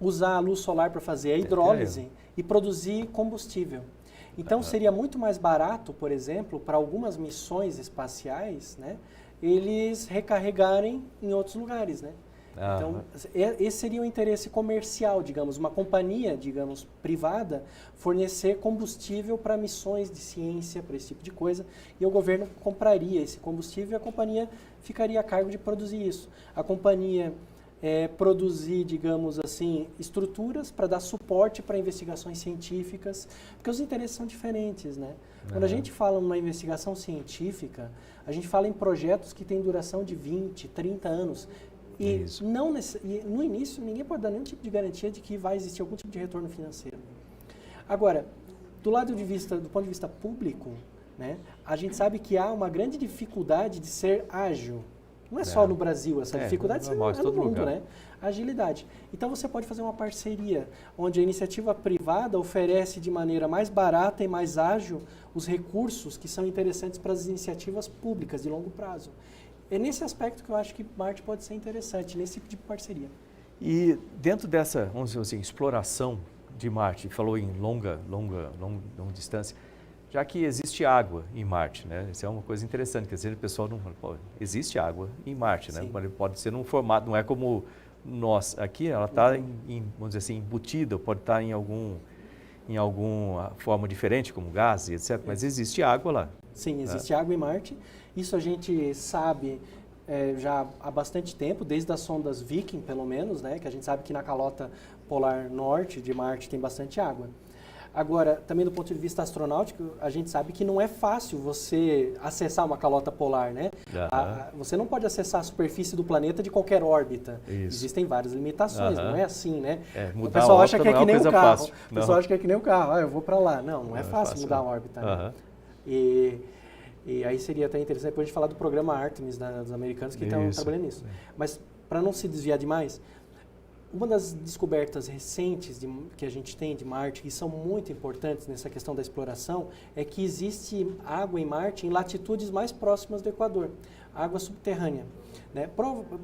usar a luz solar para fazer a hidrólise e produzir combustível. Então, seria muito mais barato, por exemplo, para algumas missões espaciais, né, eles recarregarem em outros lugares, né? Então, esse seria o interesse comercial, digamos, uma companhia, digamos, privada, fornecer combustível para missões de ciência, para esse tipo de coisa, e o governo compraria esse combustível e a companhia ficaria a cargo de produzir isso. A companhia produzir, digamos assim, estruturas para dar suporte para investigações científicas, porque os interesses são diferentes, né? Quando a gente fala numa investigação científica, a gente fala em projetos que têm duração de 20, 30 anos. E no início, ninguém pode dar nenhum tipo de garantia de que vai existir algum tipo de retorno financeiro. Agora, do ponto de vista público, né, a gente sabe que há uma grande dificuldade de ser ágil. Não é só no Brasil, essa dificuldade é no mundo, né? Agilidade. Então você pode fazer uma parceria, onde a iniciativa privada oferece de maneira mais barata e mais ágil os recursos que são interessantes para as iniciativas públicas de longo prazo. É nesse aspecto que eu acho que Marte pode ser interessante, nesse tipo de parceria. E dentro dessa, vamos dizer assim, exploração de Marte, falou em longa distância, já que existe água em Marte, né? Isso é uma coisa interessante, quer dizer, o pessoal não fala, existe água em Marte, né? Pode ser num formato, não é como nós aqui, ela está, vamos dizer assim, embutida, pode estar em alguma forma diferente, como gás, etc. Mas existe água lá. Sim, existe água em Marte. Isso a gente sabe já há bastante tempo, desde as sondas Viking, pelo menos, né? Que a gente sabe que na calota polar norte de Marte tem bastante água. Agora, também do ponto de vista astronáutico, a gente sabe que não é fácil você acessar uma calota polar, né? Você não pode acessar a superfície do planeta de qualquer órbita. Existem várias limitações, não é assim, né? O pessoal acha que é que nem o carro. O pessoal acha que é que nem o carro. Eu vou para lá. Não é fácil mudar a órbita. Né? E aí seria até interessante depois a gente falar do programa Artemis dos americanos que estão trabalhando nisso. Mas, para não se desviar demais, uma das descobertas recentes que a gente tem de Marte, que são muito importantes nessa questão da exploração, é que existe água em Marte em latitudes mais próximas do Equador, água subterrânea. Né?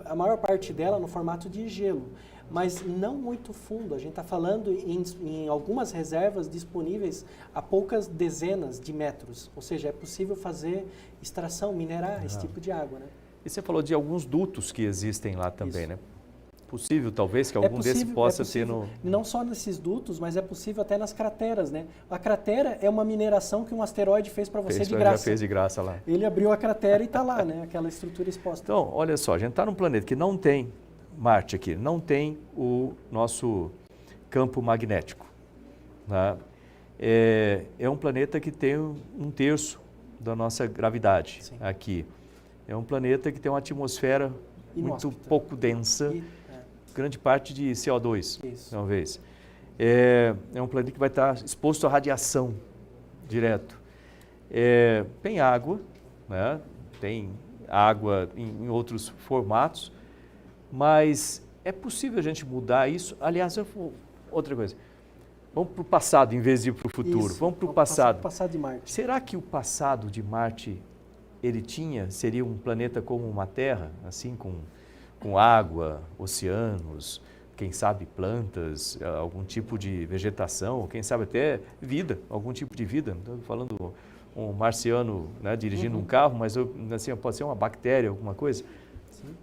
A maior parte dela no formato de gelo, mas não muito fundo. A gente está falando em algumas reservas disponíveis a poucas dezenas de metros, ou seja, é possível fazer extração, minerar esse tipo de água. Né? E você falou de alguns dutos que existem lá também, né? Possível, talvez, que algum desses possa ter no... Não só nesses dutos, mas é possível até nas crateras, né? A cratera é uma mineração que um asteroide fez para você de graça. Já fez de graça lá. Ele abriu a cratera e está lá, né? Aquela estrutura exposta. Então, olha só, a gente está num planeta que não tem Marte aqui, não tem o nosso campo magnético, né? é um planeta que tem 1/3 da nossa gravidade. Sim. Aqui. É um planeta que tem uma atmosfera muito pouco densa, grande parte de CO2, talvez. É um planeta que vai estar exposto à radiação direto. Tem água, né? Tem água em outros formatos, mas é possível a gente mudar isso? Aliás, outra coisa, vamos para o passado em vez de ir para o futuro. Isso, vamos para o passado. Passado de Marte. Será que o passado de Marte seria um planeta como uma Terra, assim, com água, oceanos, quem sabe plantas, algum tipo de vegetação, quem sabe até vida, algum tipo de vida? Estou falando um marciano, né, dirigindo um carro, mas assim, pode ser uma bactéria, alguma coisa? Sim.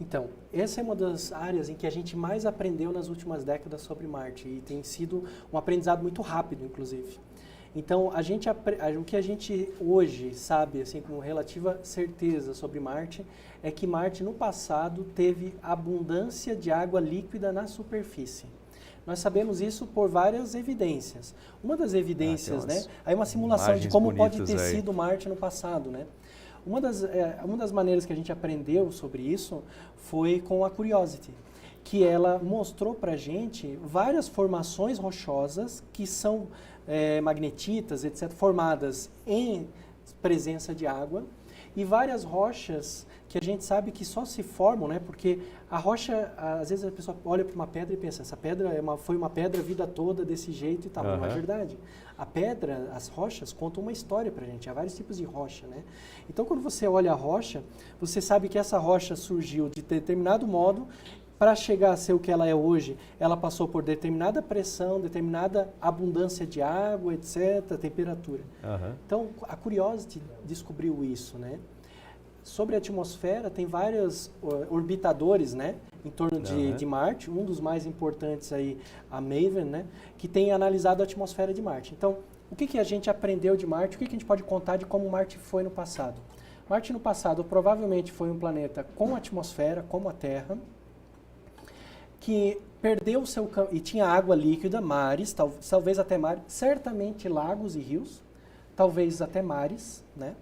Então, essa é uma das áreas em que a gente mais aprendeu nas últimas décadas sobre Marte e tem sido um aprendizado muito rápido, inclusive. Então, o que a gente hoje sabe, assim, com relativa certeza sobre Marte, é que Marte, no passado, teve abundância de água líquida na superfície. Nós sabemos isso por várias evidências. Uma das evidências, né? Aí uma simulação de como pode ter sido Marte no passado, né? Uma das maneiras que a gente aprendeu sobre isso foi com a Curiosity, que ela mostrou para a gente várias formações rochosas que são magnetitas, etc., formadas em presença de água, e várias rochas que a gente sabe que só se formam, né? Porque a rocha, às vezes a pessoa olha para uma pedra e pensa, essa pedra foi uma pedra a vida toda desse jeito e tal, não é verdade. A pedra, as rochas contam uma história para a gente, há vários tipos de rocha, né? Então, quando você olha a rocha, você sabe que essa rocha surgiu de determinado modo. Para chegar a ser o que ela é hoje, ela passou por determinada pressão, determinada abundância de água, etc., temperatura. Então, a Curiosity descobriu isso, né? Sobre a atmosfera, tem vários orbitadores, né, em torno de Marte. Um dos mais importantes aí, a MAVEN, né, que tem analisado a atmosfera de Marte. Então, o que a gente aprendeu de Marte? O que a gente pode contar de como Marte foi no passado? Marte no passado provavelmente foi um planeta com atmosfera, como a Terra, que perdeu o seu campo, e tinha água líquida, mares, talvez até mares, certamente lagos e rios, talvez até mares, né?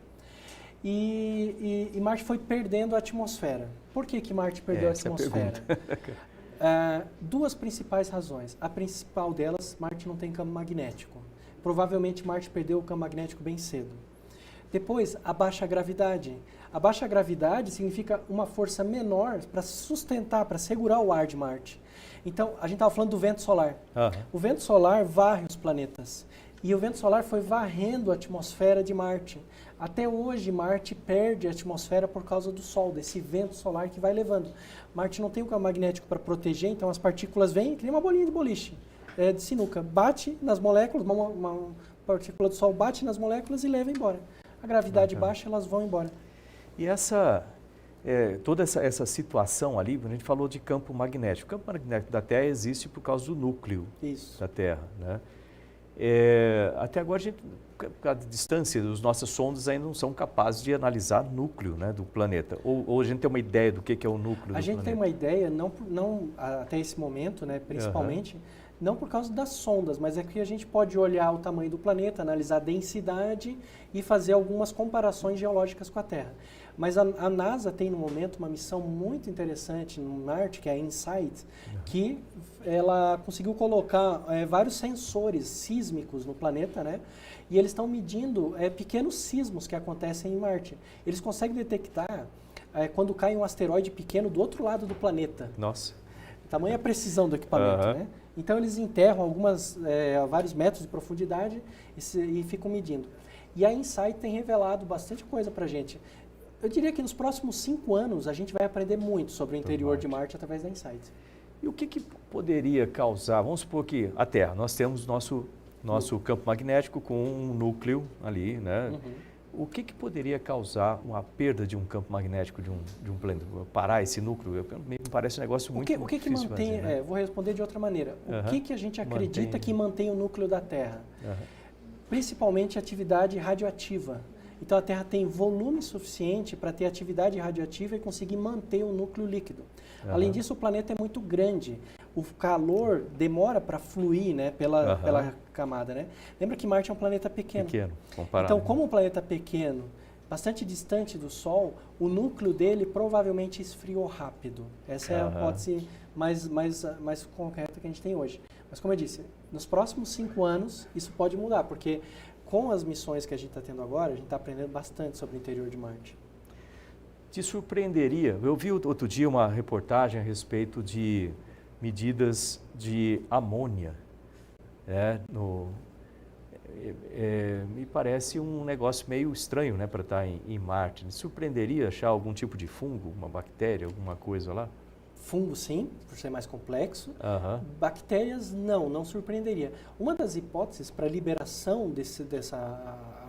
E Marte foi perdendo a atmosfera. Por que Marte perdeu a atmosfera? Duas principais razões. A principal delas, Marte não tem campo magnético. Provavelmente Marte perdeu o campo magnético bem cedo. Depois, a baixa gravidade. A baixa gravidade significa uma força menor para sustentar, para segurar o ar de Marte. Então, a gente estava falando do vento solar. O vento solar varre os planetas. E o vento solar foi varrendo a atmosfera de Marte. Até hoje, Marte perde a atmosfera por causa do Sol, desse vento solar que vai levando. Marte não tem um campo magnético para proteger, então as partículas vêm, que nem uma bolinha de boliche, de sinuca. Bate nas moléculas, uma partícula do Sol bate nas moléculas e leva embora. A gravidade baixa, elas vão embora. E toda essa situação ali, a gente falou de campo magnético. O campo magnético da Terra existe por causa do núcleo da Terra, né? Até agora, por causa da distância, as nossas sondas ainda não são capazes de analisar o núcleo, né, do planeta. Ou a gente tem uma ideia do que é o núcleo do planeta? A gente tem uma ideia, não até esse momento, né, principalmente, não por causa das sondas, mas é que a gente pode olhar o tamanho do planeta, analisar a densidade e fazer algumas comparações geológicas com a Terra. Mas a NASA tem no momento uma missão muito interessante no Marte, que é a InSight, que ela conseguiu colocar vários sensores sísmicos no planeta, né? E eles estão medindo pequenos sismos que acontecem em Marte. Eles conseguem detectar quando cai um asteroide pequeno do outro lado do planeta. Nossa! Tamanha precisão do equipamento, né? Então eles enterram vários metros de profundidade e ficam medindo. E a InSight tem revelado bastante coisa para a gente. Eu diria que nos próximos 5 anos a gente vai aprender muito sobre o interior de Marte através da InSight. E o que poderia causar? Vamos supor que a Terra, nós temos nosso campo magnético com um núcleo ali, né? O que poderia causar uma perda de um campo magnético de um planeta? Parar esse núcleo? Me parece um negócio muito difícil mantém, de fazer, né? Vou responder de outra maneira. O que a gente acredita que mantém o núcleo da Terra? Principalmente atividade radioativa. Então a Terra tem volume suficiente para ter atividade radioativa e conseguir manter o núcleo líquido. Além disso, o planeta é muito grande. O calor demora para fluir, né, pela camada, né? Lembra que Marte é um planeta pequeno. Comparado. Então, como um planeta pequeno, bastante distante do Sol, o núcleo dele provavelmente esfriou rápido. Essa é a hipótese mais concreta que a gente tem hoje. Mas como eu disse, nos próximos 5 anos isso pode mudar, porque com as missões que a gente está tendo agora, a gente está aprendendo bastante sobre o interior de Marte. Te surpreenderia, eu vi outro dia uma reportagem a respeito de medidas de amônia, me parece um negócio meio estranho, né, para estar em Marte. Me surpreenderia achar algum tipo de fungo, uma bactéria, alguma coisa lá? Fungo sim, por ser mais complexo. Bactérias não surpreenderia. Uma das hipóteses para a liberação dessas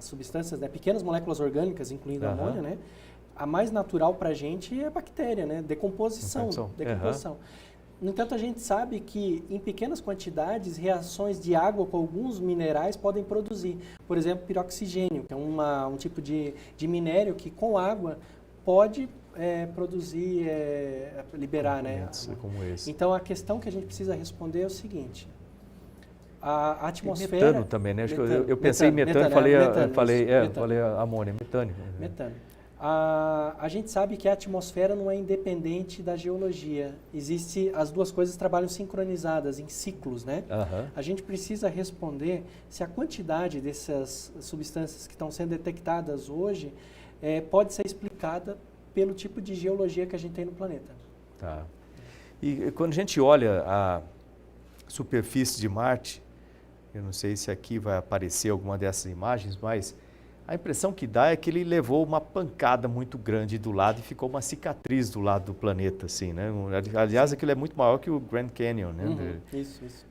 substâncias, né, pequenas moléculas orgânicas, incluindo a amônia, né, a mais natural para a gente é a bactéria, né, decomposição. No entanto, a gente sabe que em pequenas quantidades, reações de água com alguns minerais podem produzir. Por exemplo, piroxigênio, que é um tipo de minério que com água pode produzir, liberar, né? Como esse. Então, a questão que a gente precisa responder é o seguinte. A atmosfera... E metano também, né? Acho que eu pensei em metano, falei amônia, metano. Metano. A gente sabe que a atmosfera não é independente da geologia. As duas coisas trabalham sincronizadas, em ciclos, né? A gente precisa responder se a quantidade dessas substâncias que estão sendo detectadas hoje pode ser explicada pelo tipo de geologia que a gente tem no planeta. Tá. E quando a gente olha a superfície de Marte, eu não sei se aqui vai aparecer alguma dessas imagens, mas a impressão que dá é que ele levou uma pancada muito grande do lado e ficou uma cicatriz do lado do planeta, assim, né? Aliás, aquilo é muito maior que o Grand Canyon, né? Isso.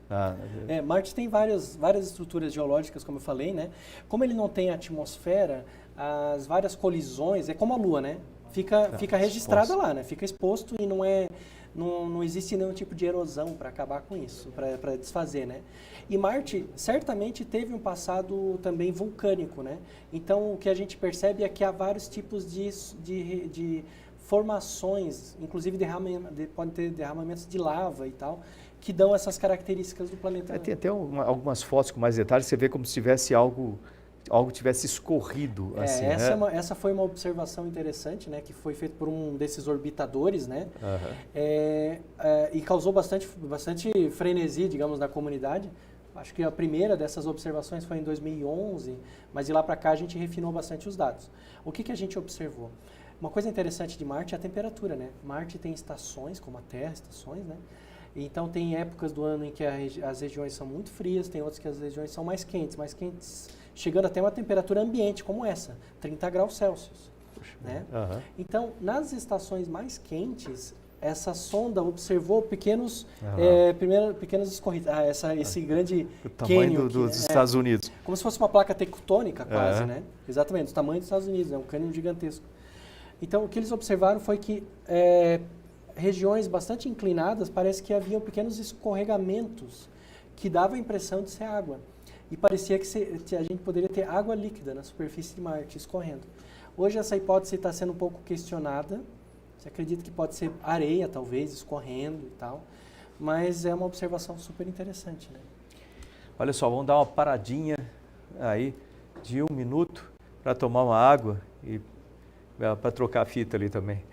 Marte tem várias estruturas geológicas, como eu falei, né? Como ele não tem atmosfera, as várias colisões, é como a Lua, né? Fica registrada lá, né? Fica exposto e não existe nenhum tipo de erosão para acabar com isso, para desfazer, né? E Marte certamente teve um passado também vulcânico, né? Então, o que a gente percebe é que há vários tipos de formações, inclusive pode ter derramamentos de lava e tal, que dão essas características do planeta. Tem até algumas fotos com mais detalhes, você vê como se tivesse algo tivesse escorrido. Assim, essa foi uma observação interessante, né, que foi feita por um desses orbitadores, né, e causou bastante frenesi, digamos, na comunidade. Acho que a primeira dessas observações foi em 2011, mas de lá para cá a gente refinou bastante os dados. O que a gente observou? Uma coisa interessante de Marte é a temperatura, né? Marte tem estações, como a Terra, estações, né? Então tem épocas do ano em que as regiões são muito frias, tem outras que as regiões são mais quentes, chegando até uma temperatura ambiente como essa, 30 graus Celsius. Né? Então, nas estações mais quentes, essa sonda observou pequenos escorridos. Esse grande o tamanho cânion dos Estados Unidos. Como se fosse uma placa tectônica quase, né? Exatamente, do tamanho dos Estados Unidos, é um cânion gigantesco. Então, o que eles observaram foi que regiões bastante inclinadas, parece que haviam pequenos escorregamentos que davam a impressão de ser água. E parecia que a gente poderia ter água líquida na superfície de Marte escorrendo. Hoje essa hipótese está sendo um pouco questionada. Você acredita que pode ser areia, talvez, escorrendo e tal. Mas é uma observação super interessante, né? Olha só, vamos dar uma paradinha aí de 1 minuto para tomar uma água e para trocar a fita ali também.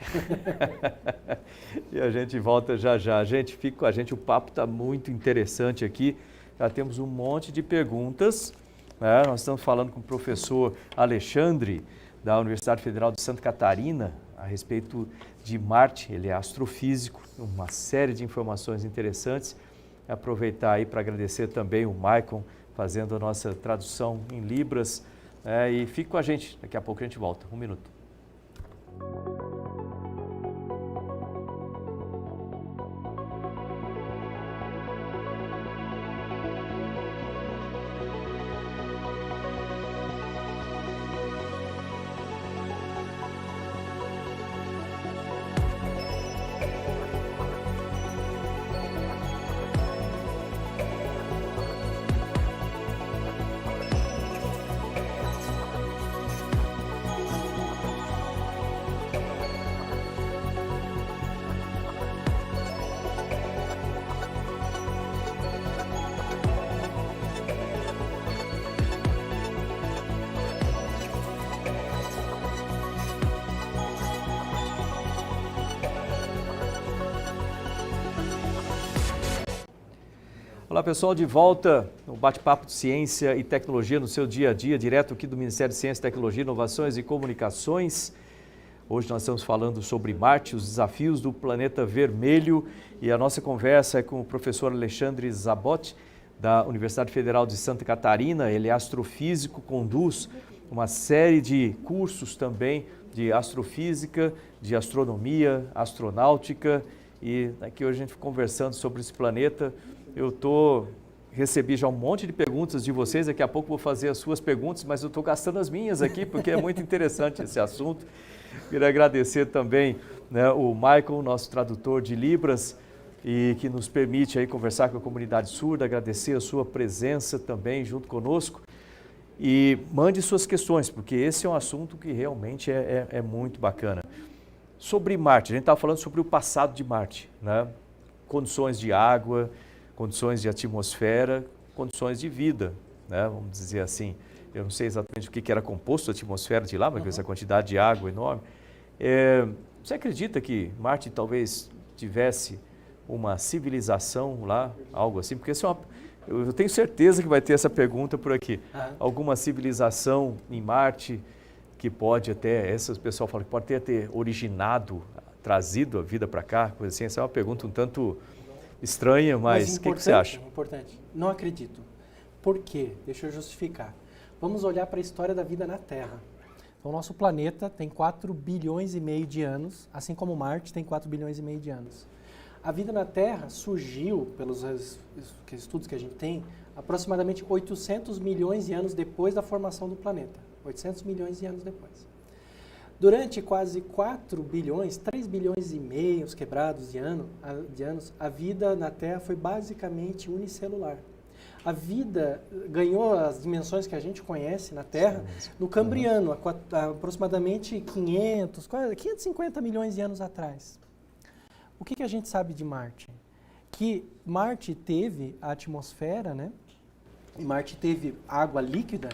E a gente volta já já. Gente, fica com a gente, o papo está muito interessante aqui. Já temos um monte de perguntas. Né? Nós estamos falando com o professor Alexandre, da Universidade Federal de Santa Catarina, a respeito de Marte. Ele é astrofísico, uma série de informações interessantes. Aproveitar aí para agradecer também o Maicon, fazendo a nossa tradução em Libras. E fique com a gente, daqui a pouco a gente volta. 1 minuto. Olá pessoal, de volta no bate-papo de ciência e tecnologia no seu dia a dia, direto aqui do Ministério de Ciência, Tecnologia, Inovações e Comunicações. Hoje nós estamos falando sobre Marte, os desafios do planeta vermelho, e a nossa conversa é com o professor Alexandre Zabot, da Universidade Federal de Santa Catarina. Ele é astrofísico, conduz uma série de cursos também de astrofísica, de astronomia, astronáutica, e aqui hoje a gente conversando sobre esse planeta. Recebi já um monte de perguntas de vocês, daqui a pouco vou fazer as suas perguntas, mas eu estou gastando as minhas aqui, porque é muito interessante esse assunto. Queria agradecer também, né, o Michael, nosso tradutor de Libras, e que nos permite aí conversar com a comunidade surda, agradecer a sua presença também junto conosco. E mande suas questões, porque esse é um assunto que realmente é muito bacana. Sobre Marte, a gente estava falando sobre o passado de Marte, né? Condições de água, condições de atmosfera, condições de vida, né? Vamos dizer assim. Eu não sei exatamente o que era composto a atmosfera de lá, mas essa quantidade de água enorme. Você acredita que Marte talvez tivesse uma civilização lá, algo assim? Porque eu tenho certeza que vai ter essa pergunta por aqui. Alguma civilização em Marte que pode até, o pessoal fala que pode ter originado, trazido a vida para cá, coisa assim. Essa é uma pergunta um tanto estranha, mas o que você acha? Importante. Não acredito. Por quê? Deixa eu justificar. Vamos olhar para a história da vida na Terra. Então, o nosso planeta tem 4 bilhões e meio de anos, assim como Marte tem 4 bilhões e meio de anos. A vida na Terra surgiu, pelos estudos que a gente tem, aproximadamente 800 milhões de anos depois da formação do planeta. 800 milhões de anos depois. Durante quase 4 bilhões, 3 bilhões e meio quebrados de anos, a vida na Terra foi basicamente unicelular. A vida ganhou as dimensões que a gente conhece na Terra no Cambriano, há aproximadamente 550 milhões de anos atrás. O que a gente sabe de Marte? Que Marte teve a atmosfera, né? E Marte teve água líquida.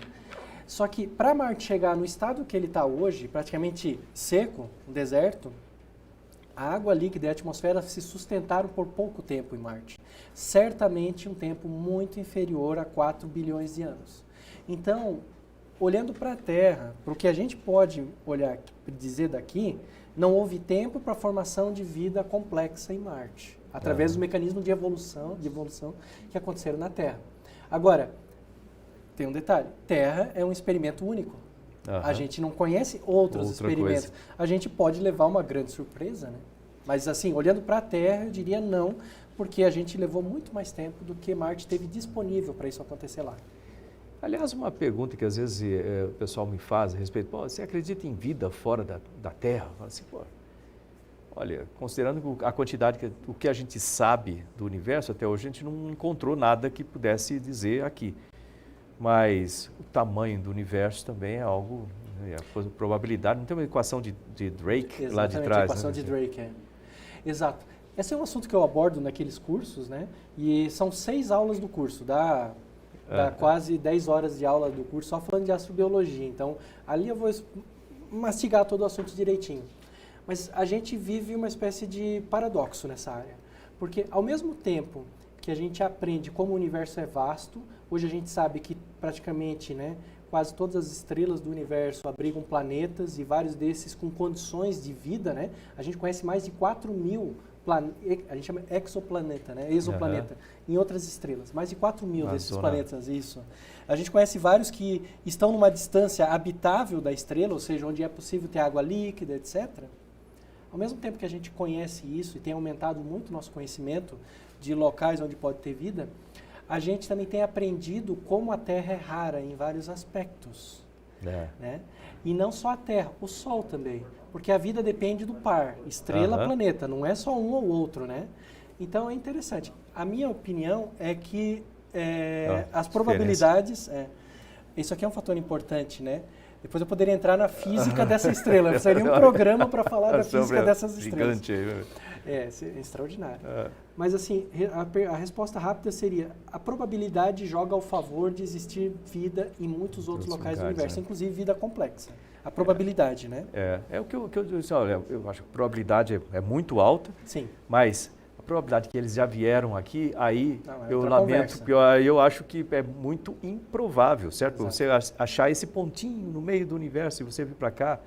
Só que para Marte chegar no estado que ele está hoje, praticamente seco, um deserto, a água líquida e a atmosfera se sustentaram por pouco tempo em Marte. Certamente um tempo muito inferior a 4 bilhões de anos. Então, olhando para a Terra, para o que a gente pode olhar e dizer daqui, não houve tempo para a formação de vida complexa em Marte, através dos mecanismos de evolução que aconteceram na Terra. Agora, tem um detalhe, Terra é um experimento único. A gente não conhece outros experimentos. Coisa. A gente pode levar uma grande surpresa, né? Mas assim, olhando para a Terra, eu diria não, porque a gente levou muito mais tempo do que Marte teve disponível para isso acontecer lá. Aliás, uma pergunta que às vezes o pessoal me faz a respeito, você acredita em vida fora da Terra? Fala assim, olha, considerando a quantidade, o que a gente sabe do universo, até hoje a gente não encontrou nada que pudesse dizer aqui. Mas o tamanho do universo também é algo, a probabilidade, não tem uma equação de Drake lá de trás? A equação de Drake, Exato. Esse é um assunto que eu abordo naqueles cursos, né? E são 6 aulas do curso, dá quase 10 horas de aula do curso só falando de astrobiologia. Então, ali eu vou mastigar todo o assunto direitinho. Mas a gente vive uma espécie de paradoxo nessa área. Porque ao mesmo tempo que a gente aprende como o universo é vasto, hoje a gente sabe que praticamente, né, quase todas as estrelas do universo abrigam planetas e vários desses com condições de vida, né? A gente conhece mais de 4 mil a gente chama exoplaneta, né? Exoplaneta, em outras estrelas. Mais de 4 mil desses planetas, isso. A gente conhece vários que estão numa distância habitável da estrela, ou seja, onde é possível ter água líquida, etc. Ao mesmo tempo que a gente conhece isso e tem aumentado muito o nosso conhecimento de locais onde pode ter vida, a gente também tem aprendido como a Terra é rara em vários aspectos. Né? E não só a Terra, o Sol também. Porque a vida depende do par, estrela-planeta, não é só um ou outro, né? Então é interessante. A minha opinião é que as probabilidades... isso aqui é um fator importante, né? Depois eu poderia entrar na física dessa estrela. Seria um programa para falar da física dessas estrelas. Gigante. É extraordinário. Mas assim, a resposta rápida seria: a probabilidade joga ao favor de existir vida em muitos outros locais do universo, né? Inclusive vida complexa. A probabilidade, né? É o que eu disse, olha, eu acho que a probabilidade é muito alta. Sim. Mas a probabilidade que eles já vieram aqui, aí Não, eu outra lamento, conversa. eu acho que é muito improvável, certo? Exato. Você achar esse pontinho no meio do universo e você vir para cá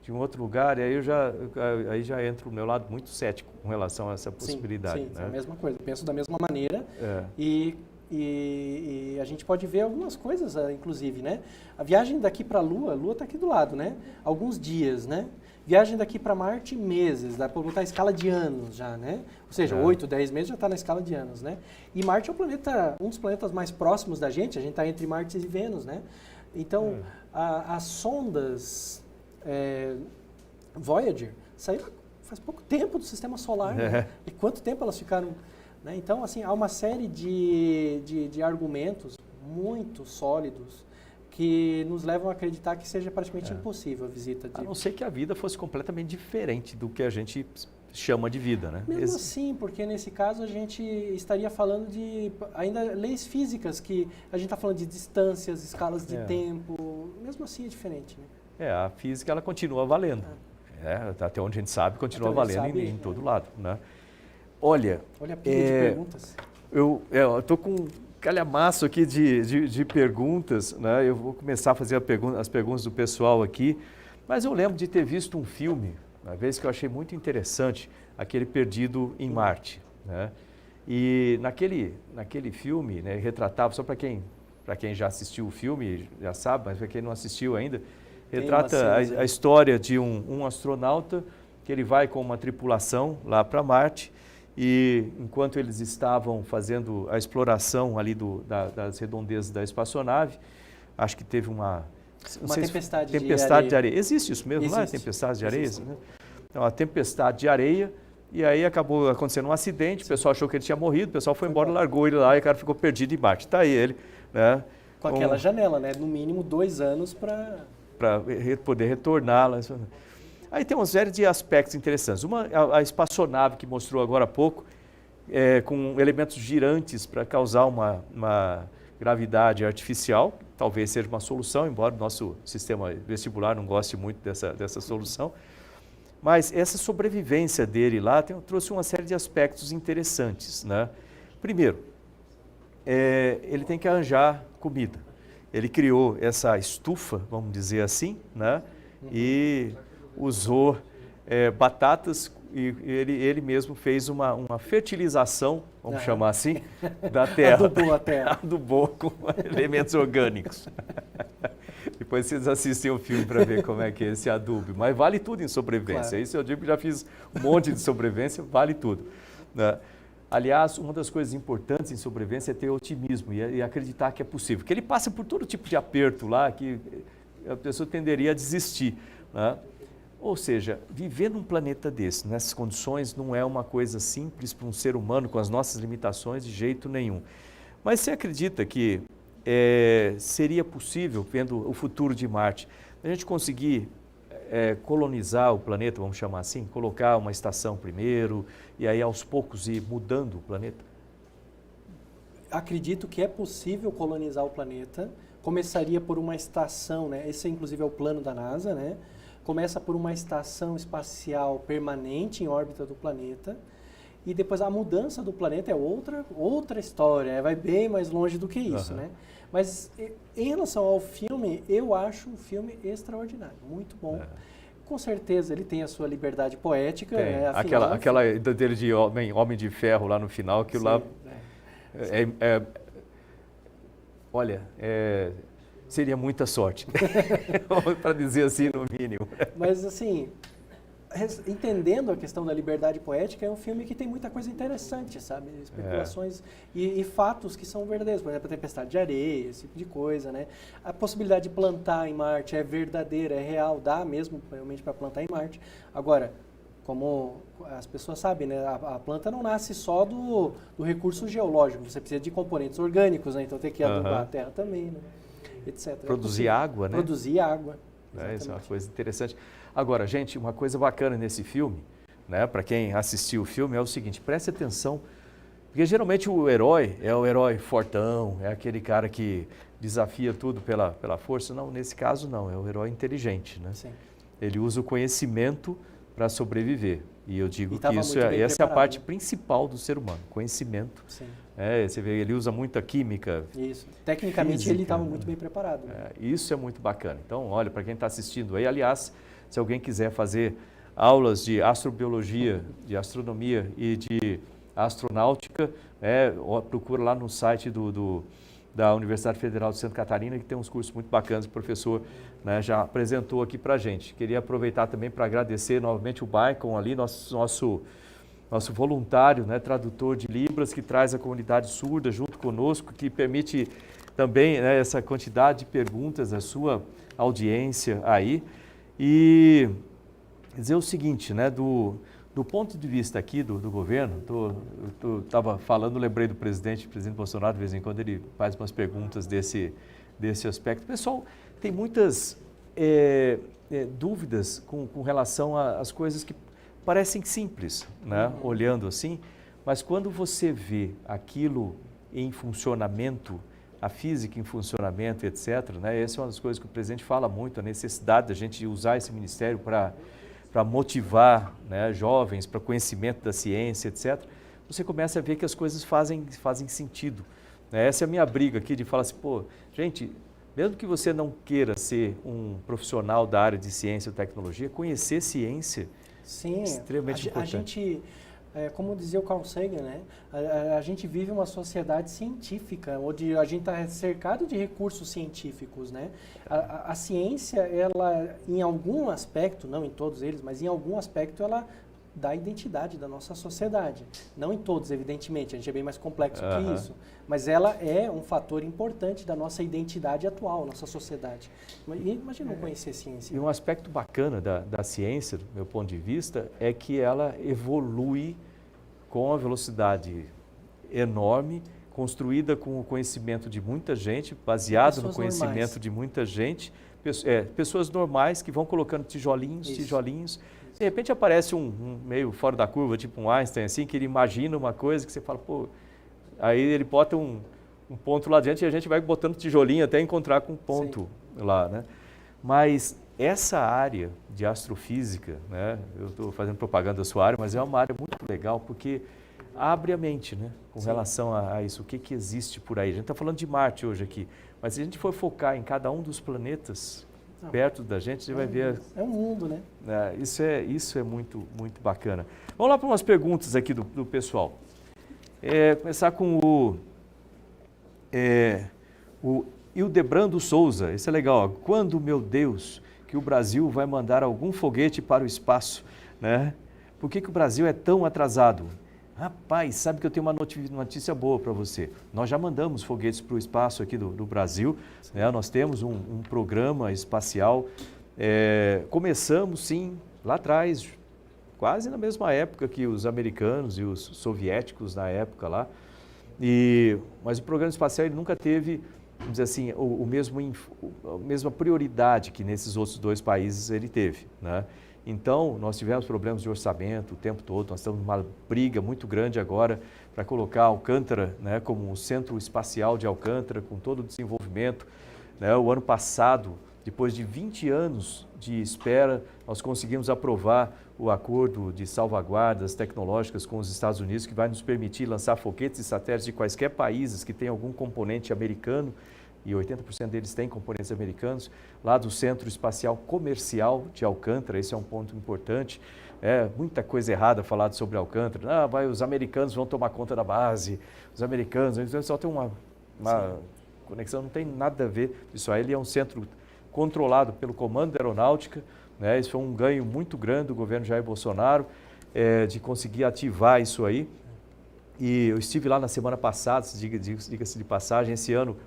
de um outro lugar, e aí já entra o meu lado muito cético com relação a essa possibilidade. Sim, né? é a mesma coisa. Penso da mesma maneira É. e a gente pode ver algumas coisas, inclusive, né? A viagem daqui para a Lua está aqui do lado, né? Alguns dias, né? Viagem daqui para Marte, meses, dá para botar a escala de anos já, né? Ou seja, 8, 10 meses já está na escala de anos, né? E Marte é o planeta, um dos planetas mais próximos da gente, a gente está entre Marte e Vênus, né? Então, as sondas Voyager saíram faz pouco tempo do Sistema Solar, né? E quanto tempo elas ficaram... Né? Então, assim, há uma série de argumentos muito sólidos que nos levam a acreditar que seja praticamente impossível a visita de... A não ser que a vida fosse completamente diferente do que a gente chama de vida, né? Mesmo assim, porque nesse caso a gente estaria falando de ainda leis físicas, que a gente está falando de distâncias, escalas de tempo, mesmo assim é diferente, né? A física ela continua valendo. Até onde a gente sabe, continua valendo em todo lado, né? Olha a pilha de perguntas. Eu estou com um calhamaço aqui de perguntas, né? Eu vou começar a fazer as perguntas do pessoal aqui, mas eu lembro de ter visto um filme, uma vez que eu achei muito interessante, aquele Perdido em Marte, né? E naquele filme, né, retratava, só para quem já assistiu o filme, já sabe, mas para quem não assistiu ainda, retrata a história de um astronauta que ele vai com uma tripulação lá para Marte. E enquanto eles estavam fazendo a exploração ali das redondezas da espaçonave, acho que teve uma tempestade de areia. Existe isso mesmo lá? Tempestade de areia? Né? Então, uma tempestade de areia, e aí acabou acontecendo um acidente, o pessoal achou que ele tinha morrido, o pessoal foi embora, largou ele lá e o cara ficou perdido em Marte. Está aí ele, né? Com aquela janela, né? No mínimo 2 anos para poder retorná-la. Aí tem uma série de aspectos interessantes. A espaçonave que mostrou agora há pouco, com elementos girantes para causar uma gravidade artificial, talvez seja uma solução, embora o nosso sistema vestibular não goste muito dessa solução. Mas essa sobrevivência dele lá trouxe uma série de aspectos interessantes, né? Primeiro, ele tem que arranjar comida. Ele criou essa estufa, vamos dizer assim, né? E usou batatas e ele mesmo fez uma fertilização, vamos chamar assim, da terra. Adubou a terra. Adubou com elementos orgânicos. Depois vocês assistem o filme para ver como é que é esse adubo. Mas vale tudo em sobrevivência. Claro. Isso eu digo que já fiz um monte de sobrevivência, vale tudo. Né? Aliás, uma das coisas importantes em sobrevivência é ter otimismo e acreditar que é possível. Porque ele passa por todo tipo de aperto lá que a pessoa tenderia a desistir. Né? Ou seja, viver num planeta desse, nessas condições, não é uma coisa simples para um ser humano com as nossas limitações de jeito nenhum. Mas você acredita que seria possível, vendo o futuro de Marte, a gente conseguir colonizar o planeta, vamos chamar assim, colocar uma estação primeiro e aí aos poucos ir mudando o planeta? Acredito que é possível colonizar o planeta. Começaria por uma estação, né? Esse inclusive é o plano da NASA, né? Começa por uma estação espacial permanente em órbita do planeta e depois a mudança do planeta é outra história, vai bem mais longe do que isso, né? Mas em relação ao filme, eu acho um filme extraordinário, muito bom. Com certeza ele tem a sua liberdade poética. Né? Afinal, aquela dele de Homem de Ferro lá no final, aquilo lá olha, seria muita sorte, para dizer assim no mínimo. Mas assim, entendendo a questão da liberdade poética, é um filme que tem muita coisa interessante, sabe? Especulações e fatos que são verdadeiros. Por exemplo, a tempestade de areia, esse tipo de coisa, né? A possibilidade de plantar em Marte é verdadeira, é real, dá mesmo realmente para plantar em Marte. Agora, como as pessoas sabem, né? A planta não nasce só do recurso geológico, você precisa de componentes orgânicos, né? Então tem que adubar a terra também, né? Etc. Produzir água, né? Produzir água. Isso é uma coisa interessante. Agora, gente, uma coisa bacana nesse filme, né, para quem assistiu o filme, é o seguinte, preste atenção, porque geralmente o herói é o herói fortão, é aquele cara que desafia tudo pela força. Não, nesse caso não, é o herói inteligente, né? Sim. Ele usa o conhecimento para sobreviver. E eu digo E que estava isso muito bem essa é a preparado, parte né? principal do ser humano, conhecimento. Sim. Você vê, ele usa muita química. Isso. Tecnicamente Física, ele estava muito bem preparado. Né? Isso é muito bacana. Então, olha, para quem está assistindo aí, aliás, se alguém quiser fazer aulas de astrobiologia, de astronomia e de astronáutica, procura lá no site da Universidade Federal de Santa Catarina, que tem uns cursos muito bacanas, o professor já apresentou aqui para a gente. Queria aproveitar também para agradecer novamente o Baicon ali, nosso voluntário, tradutor de Libras, que traz a comunidade surda junto conosco, que permite também essa quantidade de perguntas da sua audiência aí. E dizer o seguinte, do ponto de vista aqui do governo, estava falando, lembrei do presidente Bolsonaro, de vez em quando ele faz umas perguntas desse aspecto. O pessoal tem muitas dúvidas com relação às coisas que parecem simples, olhando assim, mas quando você vê aquilo em funcionamento, a física em funcionamento, etc., essa é uma das coisas que o presidente fala muito, a necessidade da gente usar esse ministério para motivar jovens para conhecimento da ciência, etc., você começa a ver que as coisas fazem sentido. Essa é a minha briga aqui de falar assim, gente, mesmo que você não queira ser um profissional da área de ciência ou tecnologia, conhecer ciência Sim, é extremamente importante. A gente, como dizia o Carl Sagan, a gente vive uma sociedade científica, onde a gente está cercado de recursos científicos. A ciência, ela, em algum aspecto, não em todos eles, mas em algum aspecto, ela dá a identidade da nossa sociedade. Não em todos, evidentemente, a gente é bem mais complexo que isso, mas ela é um fator importante da nossa identidade atual, nossa sociedade. Imagina não conhecer ciência. E um aspecto bacana da ciência, do meu ponto de vista, é que ela evolui com uma velocidade enorme, construída com o conhecimento de muita gente, baseado no conhecimento normais. De muita gente, pessoas normais que vão colocando tijolinhos. De repente aparece um meio fora da curva, tipo um Einstein, assim, que ele imagina uma coisa que você fala, aí ele bota um ponto lá adiante e a gente vai botando tijolinho até encontrar com um ponto lá, Mas essa área de astrofísica, eu estou fazendo propaganda da sua área, mas é uma área muito legal porque abre a mente, com relação a isso, o que existe por aí. A gente está falando de Marte hoje aqui, mas se a gente for focar em cada um dos planetas perto da gente, você vai ver... É um mundo, Isso é muito, muito bacana. Vamos lá para umas perguntas aqui do pessoal. Começar com o Hildebrando Souza. Esse é legal. Quando, meu Deus, que o Brasil vai mandar algum foguete para o espaço? Por que o Brasil é tão atrasado? Rapaz, sabe que eu tenho uma notícia boa para você. Nós já mandamos foguetes para o espaço aqui do Brasil. Nós temos um programa espacial. Começamos, sim, lá atrás, quase na mesma época que os americanos e os soviéticos na época lá. Mas o programa espacial ele nunca teve, vamos dizer assim, a mesma prioridade que nesses outros dois países ele teve, Então, nós tivemos problemas de orçamento o tempo todo, nós estamos numa briga muito grande agora para colocar Alcântara como um centro espacial de Alcântara, com todo o desenvolvimento. O ano passado, depois de 20 anos de espera, nós conseguimos aprovar o acordo de salvaguardas tecnológicas com os Estados Unidos, que vai nos permitir lançar foguetes e satélites de quaisquer países que tenham algum componente americano, e 80% deles têm componentes americanos, lá do Centro Espacial Comercial de Alcântara. Esse é um ponto importante. Muita coisa errada falada sobre Alcântara. Os americanos vão tomar conta da base, os americanos, só tem uma conexão, não tem nada a ver. Isso aí ele é um centro controlado pelo Comando da Aeronáutica. Isso foi um ganho muito grande do governo Jair Bolsonaro, de conseguir ativar isso aí. E eu estive lá na semana passada, diga-se de passagem,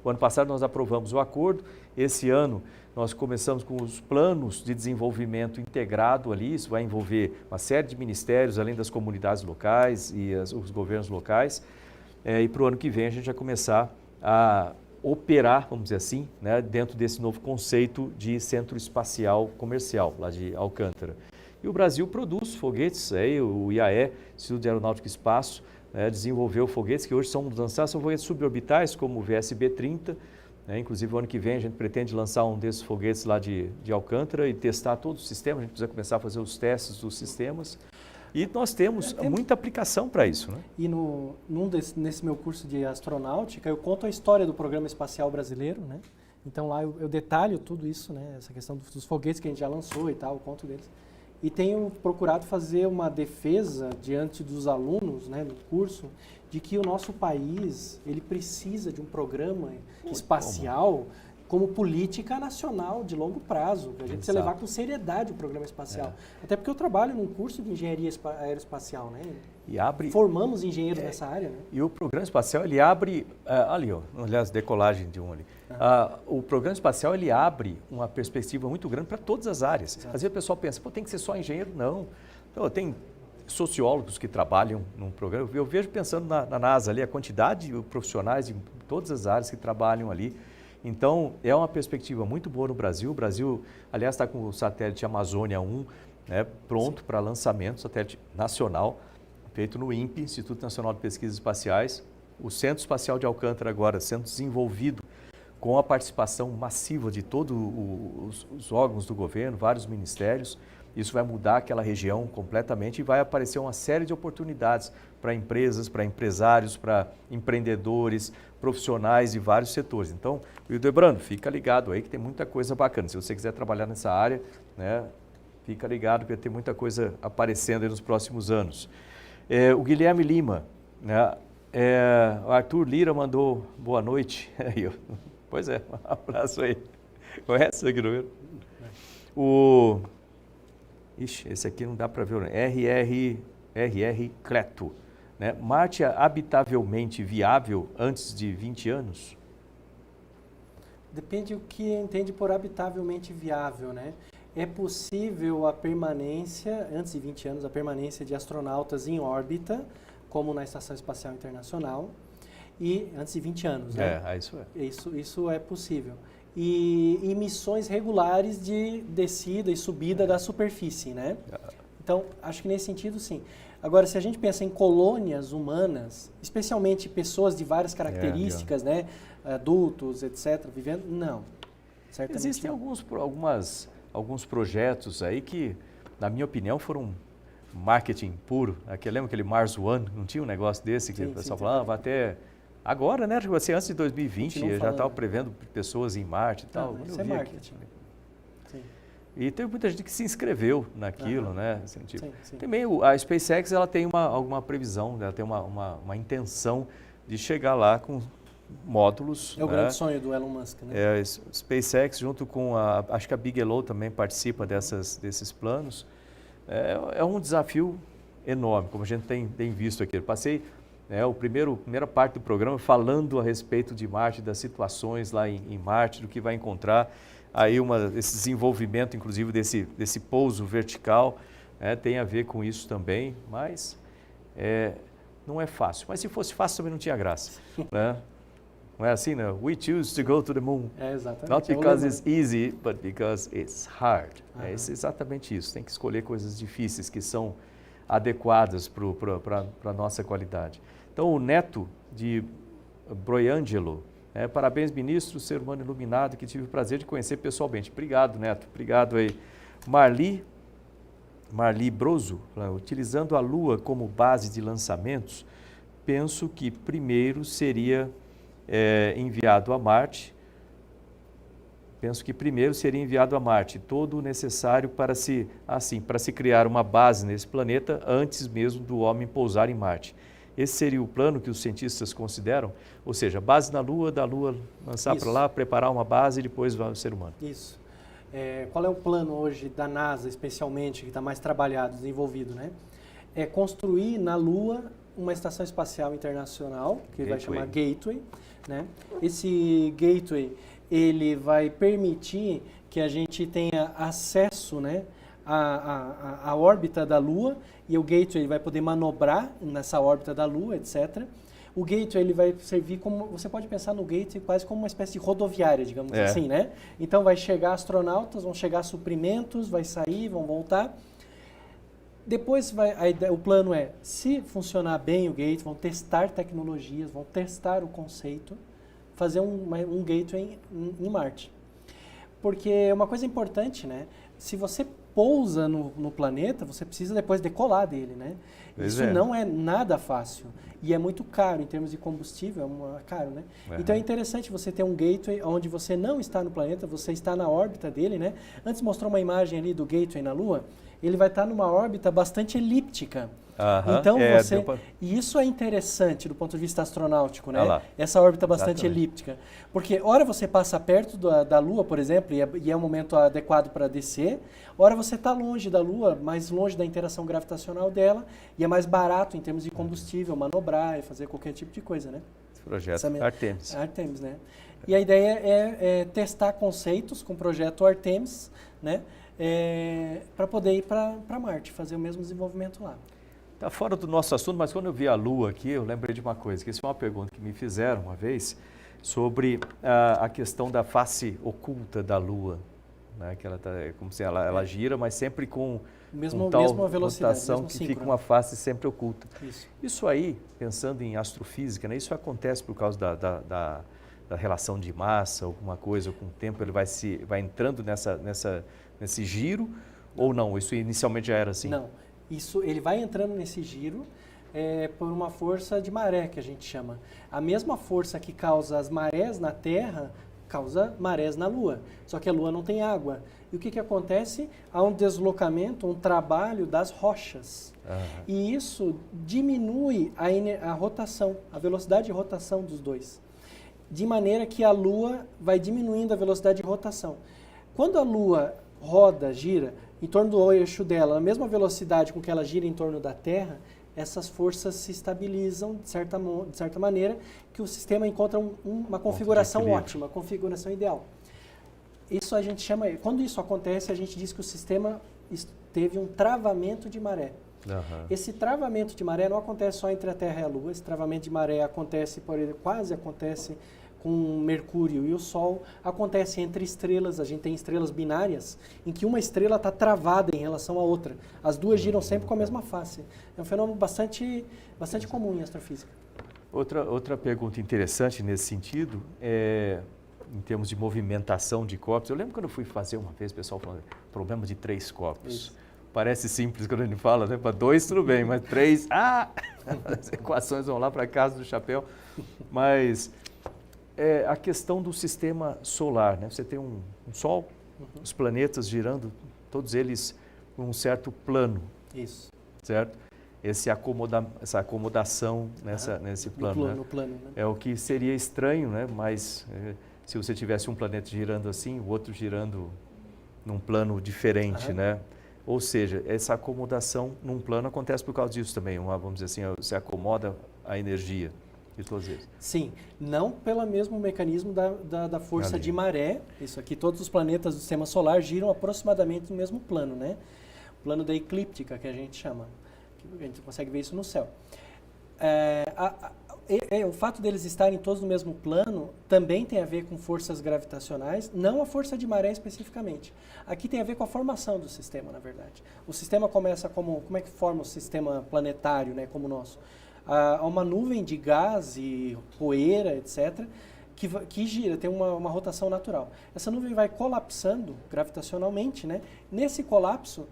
o ano passado nós aprovamos o acordo, esse ano nós começamos com os planos de desenvolvimento integrado ali, isso vai envolver uma série de ministérios, além das comunidades locais e os governos locais, e para o ano que vem a gente vai começar a operar, vamos dizer assim, dentro desse novo conceito de centro espacial comercial, lá de Alcântara. E o Brasil produz foguetes, o IAE, Instituto de Aeronáutica e Espaço, desenvolveu foguetes que hoje são lançados, são foguetes suborbitais, como o VSB-30. Inclusive, o ano que vem a gente pretende lançar um desses foguetes lá de Alcântara e testar todo o sistema. A gente precisa começar a fazer os testes dos sistemas. E nós temos muita aplicação para isso, né? E nesse meu curso de astronáutica, eu conto a história do Programa Espacial Brasileiro, né? Então lá eu detalho tudo isso, né? Essa questão dos foguetes que a gente já lançou e tal, eu conto deles. E tenho procurado fazer uma defesa diante dos alunos, né, no curso, de que o nosso país, ele precisa de um programa espacial como política nacional de longo prazo. A gente precisa levar com seriedade o programa espacial. Até porque eu trabalho num curso de engenharia aeroespacial, né? E formamos engenheiros nessa área, né? E o programa espacial, ele abre, ali, ó, aliás, decolagem de um ali. O programa espacial, ele abre uma perspectiva muito grande para todas as áreas. Exato. Às vezes o pessoal pensa, pô, tem que ser só engenheiro? Não. Então, tem sociólogos que trabalham num programa. Eu vejo pensando na NASA ali, a quantidade de profissionais de todas as áreas que trabalham ali. Então, é uma perspectiva muito boa no Brasil. O Brasil, aliás, está com o satélite Amazônia 1, né, pronto para lançamento, satélite nacional, feito no INPE, Instituto Nacional de Pesquisas Espaciais. O Centro Espacial de Alcântara agora sendo desenvolvido com a participação massiva de todos os órgãos do governo, vários ministérios. Isso vai mudar aquela região completamente e vai aparecer uma série de oportunidades para empresas, para empresários, para empreendedores, profissionais de vários setores. Então, Hildebrando, fica ligado aí que tem muita coisa bacana. Se você quiser trabalhar nessa área, né, fica ligado que vai ter muita coisa aparecendo aí nos próximos anos. O Guilherme Lima, né, o Arthur Lira mandou boa noite. Pois é, um abraço aí. Conhece aqui no meio? Ixi, esse aqui não dá para ver, né? RR Creto. Né? Marte é habitavelmente viável antes de 20 anos? Depende do que entende por habitavelmente viável, né? É possível a permanência, antes de 20 anos, a permanência de astronautas em órbita, como na Estação Espacial Internacional, e antes de 20 anos, né? Isso é possível. E missões regulares de descida e subida da superfície, né? Então, acho que nesse sentido, sim. Agora, se a gente pensa em colônias humanas, especialmente pessoas de várias características, né? Adultos, etc., vivendo, não. Certamente existem não. alguns projetos aí que, na minha opinião, foram marketing puro. Lembra aquele Mars One? Não tinha um negócio desse que o pessoal falava até... Agora, né? Acho que você antes de 2020 já estava prevendo pessoas em Marte e tal. Isso é marketing. Sim. E teve muita gente que se inscreveu naquilo, né? Assim, tipo. Sim. Também a SpaceX ela tem alguma previsão, ela tem uma intenção de chegar lá com módulos. É o grande sonho do Elon Musk, né? A SpaceX junto com acho que a Bigelow também participa desses planos. É um desafio enorme, como a gente tem visto aqui. Eu passei a primeira parte do programa falando a respeito de Marte, das situações lá em Marte, do que vai encontrar. Aí esse desenvolvimento, inclusive, desse pouso vertical, tem a ver com isso também, mas não é fácil. Mas se fosse fácil também não tinha graça. Né? Não é assim, né? We choose to go to the moon. Exatamente. Not because it's easy, but because it's hard. É exatamente isso. Tem que escolher coisas difíceis que são adequadas para a nossa qualidade. Então, o neto de Broiangelo, parabéns, ministro, ser humano iluminado, que tive o prazer de conhecer pessoalmente. Obrigado, neto. Obrigado aí. Marli Broso, utilizando a Lua como base de lançamentos, penso que primeiro seria enviado a Marte. Penso que primeiro seria enviado a Marte todo o necessário para se criar uma base nesse planeta antes mesmo do homem pousar em Marte. Esse seria o plano que os cientistas consideram? Ou seja, base na Lua, da Lua lançar para lá, preparar uma base e depois vai o ser humano. Isso. Qual é o plano hoje da NASA, especialmente, que está mais trabalhado, desenvolvido, né? É construir na Lua uma estação espacial internacional, que vai chamar Gateway, né? Esse Gateway, ele vai permitir que a gente tenha acesso, né, à órbita da Lua, e o Gateway vai poder manobrar nessa órbita da Lua, etc. O Gateway ele vai servir como, você pode pensar no Gateway quase como uma espécie de rodoviária, digamos assim, né? Então vai chegar astronautas, vão chegar suprimentos, vai sair, vão voltar. Depois o plano é, se funcionar bem o Gateway, vão testar tecnologias, vão testar o conceito, fazer um Gateway em Marte. Porque uma coisa importante, né? se você pousa no planeta, você precisa depois decolar dele, né? Isso não é nada fácil e é muito caro em termos de combustível, é caro, né? Então é interessante você ter um gateway onde você não está no planeta, você está na órbita dele, né? Antes mostrou uma imagem ali do gateway na Lua, ele vai estar numa órbita bastante elíptica. Então e isso é interessante do ponto de vista astronáutico, né? Essa órbita bastante elíptica. Porque ora você passa perto da Lua, por exemplo, e é um momento adequado para descer, ora você está longe da Lua, mais longe da interação gravitacional dela, e é mais barato em termos de combustível, manobrar e fazer qualquer tipo de coisa, né? Esse projeto Artemis. Artemis, né? E a ideia é testar conceitos com o projeto Artemis, né? Para poder ir para Marte, fazer o mesmo desenvolvimento lá. Está fora do nosso assunto, mas quando eu vi a Lua aqui, eu lembrei de uma coisa, que isso foi uma pergunta que me fizeram uma vez, sobre a questão da face oculta da Lua, né? Que ela tá, como se ela gira, mas sempre com mesma velocidade, rotação que fica uma face sempre oculta. Isso aí, pensando em astrofísica, né? Isso acontece por causa da relação de massa, alguma coisa, com o tempo ele vai entrando nesse giro, ou não? Isso inicialmente já era assim? Não. Ele vai entrando nesse giro por uma força de maré, que a gente chama. A mesma força que causa as marés na Terra, causa marés na Lua. Só que a Lua não tem água. E o que acontece? Há um deslocamento, um trabalho das rochas. E isso diminui a rotação, a velocidade de rotação dos dois. De maneira que a Lua vai diminuindo a velocidade de rotação. Quando a Lua roda, gira, em torno do eixo dela, na mesma velocidade com que ela gira em torno da Terra, essas forças se estabilizam de certa maneira, que o sistema encontra uma configuração ótima, uma configuração ideal. Isso a gente chama, quando isso acontece, a gente diz que o sistema teve um travamento de maré. Esse travamento de maré não acontece só entre a Terra e a Lua, esse travamento de maré quase acontece com Mercúrio e o Sol, acontece entre estrelas. A gente tem estrelas binárias, em que uma estrela está travada em relação à outra. As duas giram sempre com a mesma face. É um fenômeno bastante comum em astrofísica. Outra pergunta interessante nesse sentido é, em termos de movimentação de corpos. Eu lembro quando eu fui fazer uma vez, o pessoal falando, problema de 3 corpos. Isso. Parece simples quando a gente fala, né? Para 2 tudo bem, mas 3, as equações vão lá para casa do chapéu. Mas a questão do sistema solar, né? Você tem um Sol, os planetas girando, todos eles com um certo plano. Isso. Certo? Essa acomodação nesse plano. No plano, né? É o que seria estranho, né? Mas se você tivesse um planeta girando assim, o outro girando num plano diferente, né? Ou seja, essa acomodação num plano acontece por causa disso também. Vamos dizer assim, se acomoda a energia de todos eles. Sim, não pelo mesmo mecanismo da força de maré. Isso aqui, todos os planetas do sistema solar giram aproximadamente no mesmo plano, né? O plano da eclíptica, que a gente chama. A gente consegue ver isso no céu. O fato deles estarem todos no mesmo plano também tem a ver com forças gravitacionais, não a força de maré especificamente. Aqui tem a ver com a formação do sistema, na verdade. O sistema começa como é que forma o sistema planetário, né, como o nosso? Há uma nuvem de gás e poeira, etc., que gira, tem uma rotação natural. Essa nuvem vai colapsando gravitacionalmente, né? Nesse colapso,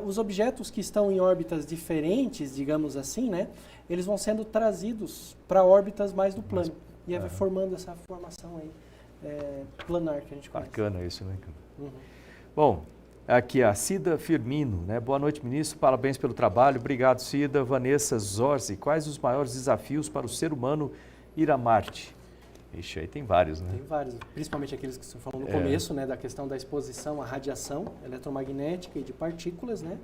os objetos que estão em órbitas diferentes, digamos assim, né, eles vão sendo trazidos para órbitas mais do plano. E vai formando essa formação aí, planar que a gente conhece. Bacana isso, né? Bom, aqui a Cida Firmino, né? Boa noite, ministro, parabéns pelo trabalho. Obrigado, Cida. Vanessa Zorzi, quais os maiores desafios para o ser humano ir a Marte? Ixi, aí tem vários, né? Tem vários, principalmente aqueles que você falou no começo, né, da questão da exposição à radiação eletromagnética e de partículas, né?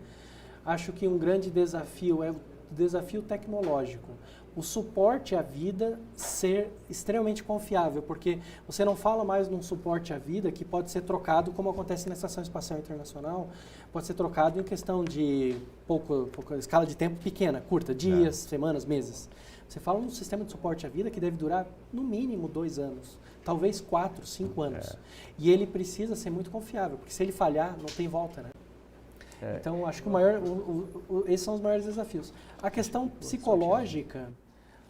Acho que um grande desafio é o desafio tecnológico. O suporte à vida ser extremamente confiável, porque você não fala mais num suporte à vida que pode ser trocado, como acontece na Estação Espacial Internacional, pode ser trocado em questão de pouca escala de tempo pequena, curta, dias, semanas, meses. Você fala num sistema de suporte à vida que deve durar no mínimo 2 anos, talvez 4, 5 anos. E ele precisa ser muito confiável, porque se ele falhar, não tem volta, né? Então, acho que esses são os maiores desafios. A questão psicológica,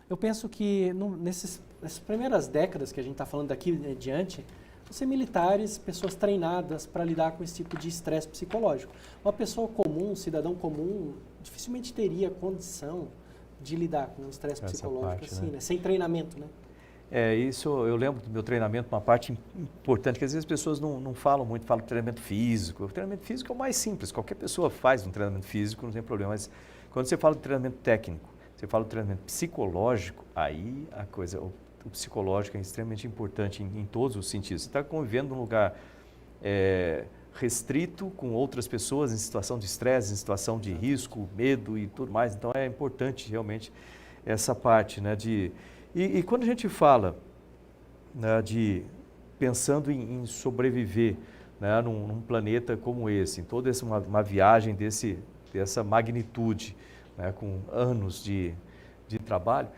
eu penso que nessas primeiras décadas que a gente está falando daqui em diante, ser militares, pessoas treinadas para lidar com esse tipo de estresse psicológico. Uma pessoa comum, um cidadão comum, dificilmente teria condição de lidar com um estresse psicológico assim, né? Sem treinamento, né? Isso eu lembro do meu treinamento, uma parte importante, que às vezes as pessoas não falam muito, falam treinamento físico. O treinamento físico é o mais simples, qualquer pessoa faz um treinamento físico, não tem problema, mas quando você fala de treinamento técnico, você fala de treinamento psicológico, aí a coisa, o psicológico é extremamente importante em todos os sentidos. Você está convivendo num lugar restrito com outras pessoas em situação de estresse, em situação de risco, medo e tudo mais, então é importante realmente essa parte, né, E quando a gente fala, né, pensando em sobreviver, né, num planeta como esse, em toda uma viagem dessa magnitude, né, com anos de trabalho,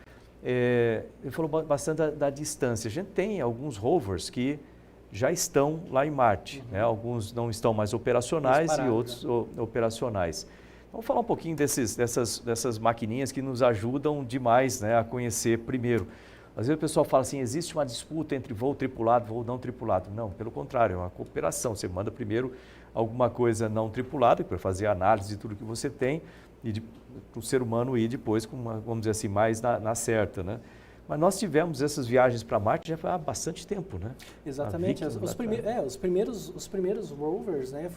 ele falou bastante da distância. A gente tem alguns rovers que já estão lá em Marte, né, alguns não estão mais operacionais e outros operacionais. Vamos falar um pouquinho dessas maquininhas que nos ajudam demais, né, a conhecer primeiro. Às vezes o pessoal fala assim, existe uma disputa entre voo tripulado e voo não tripulado. Não, pelo contrário, é uma cooperação. Você manda primeiro alguma coisa não tripulada, para fazer análise de tudo que você tem, e o ser humano ir depois, vamos dizer assim, mais na certa, né? Mas nós tivemos essas viagens para Marte já há bastante tempo, né? Exatamente. Os primeiros rovers, né,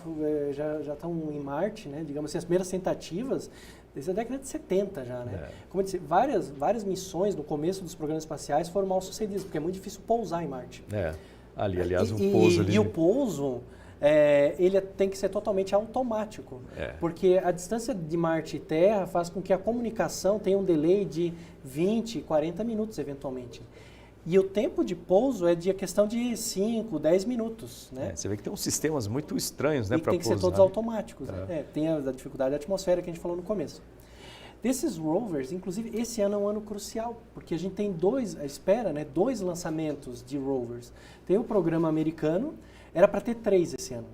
já estão em Marte, né? Digamos assim, as primeiras tentativas desde a década de 70 já, né? Como eu disse, várias missões no começo dos programas espaciais foram mal sucedidas, porque é muito difícil pousar em Marte. Aliás, um pouso ali. E o pouso, ele tem que ser totalmente automático, porque a distância de Marte e Terra faz com que a comunicação tenha um delay de 20, 40 minutos, eventualmente. E o tempo de pouso é de questão de 5, 10 minutos, né? Você vê que tem uns sistemas muito estranhos, né, para tem pousar. que ser todos automáticos. Tem a dificuldade da atmosfera que a gente falou no começo. Desses rovers, inclusive, esse ano é um ano crucial, porque a gente tem dois lançamentos de rovers. Tem o programa americano, era para ter 3 esse ano.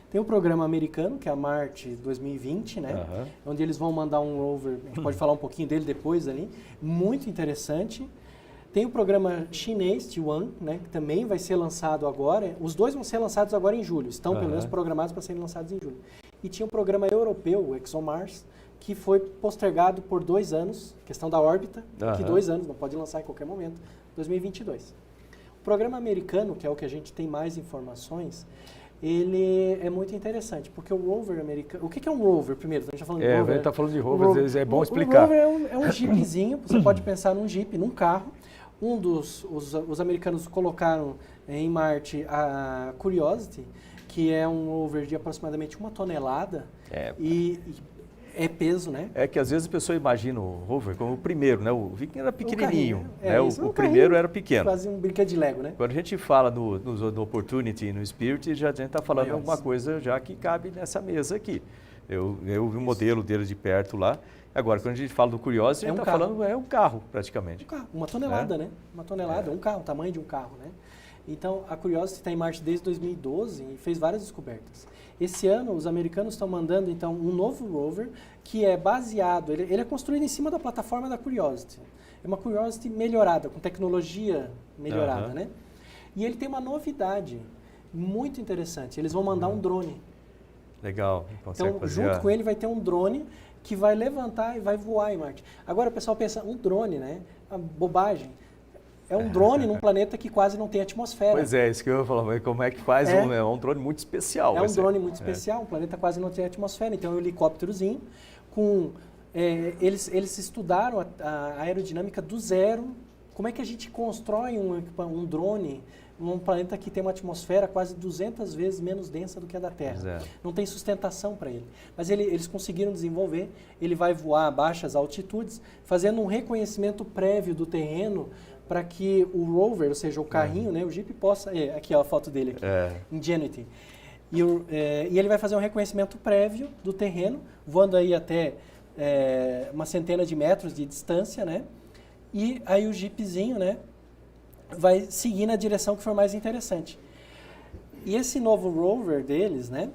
Tem o programa americano, que é a Marte 2020, né? Onde eles vão mandar um rover, a gente pode falar um pouquinho dele depois ali, muito interessante. Tem o programa chinês, T1, né, que também vai ser lançado agora. Os dois vão ser lançados agora em julho, estão pelo menos programados para serem lançados em julho. E tinha o programa europeu, o ExoMars, que foi postergado por 2 anos, questão da órbita, que 2 anos, não pode lançar em qualquer momento, 2022. O programa americano, que é o que a gente tem mais informações, ele é muito interessante, porque o rover americano... O que é um rover, primeiro? A gente está falando de rover. A gente está falando de rover, às vezes é bom explicar. O rover é um jeepzinho, você pode pensar num jeep, num carro. Os americanos colocaram em Marte a Curiosity, que é um rover de aproximadamente 1 tonelada, e é peso, né? É que às vezes a pessoa imagina o rover como o primeiro, né? O Viking era pequenininho, o um primeiro era pequeno. Quase um brinquedo de Lego, né? Quando a gente fala no Opportunity e no Spirit, a gente está falando alguma coisa já que cabe nessa mesa aqui. Eu vi o modelo dele de perto lá. Agora, quando a gente fala do Curiosity, a gente está falando, um carro praticamente. Um carro, 1 tonelada, né? 1 tonelada, um carro, o tamanho de um carro, né? Então, a Curiosity está em Marte desde 2012 e fez várias descobertas. Esse ano, os americanos estão mandando, então, um novo rover que é baseado, ele é construído em cima da plataforma da Curiosity. É uma Curiosity melhorada, com tecnologia melhorada, né? E ele tem uma novidade muito interessante. Eles vão mandar um drone. Legal. Então, junto com ele vai ter um drone que vai levantar e vai voar em Marte. Agora o pessoal pensa, um drone, né? Uma bobagem. É um drone num planeta que quase não tem atmosfera. Pois é, isso que eu ia falar. Mas como é que faz? É um drone muito especial. É um drone muito especial, um planeta quase não tem atmosfera. Então é um helicópterozinho com... eles estudaram a aerodinâmica do zero. Como é que a gente constrói um drone num planeta que tem uma atmosfera quase 200 vezes menos densa do que a da Terra. Não tem sustentação para ele. Mas eles conseguiram desenvolver, ele vai voar a baixas altitudes, fazendo um reconhecimento prévio do terreno para que o rover, ou seja, o carrinho, né, o Jeep possa... aqui ó, a foto dele, aqui, Ingenuity. E ele vai fazer um reconhecimento prévio do terreno, voando aí até uma centena de metros de distância, né? E aí o Jeepzinho, né, vai seguir na direção que for mais interessante. E esse novo rover deles, né,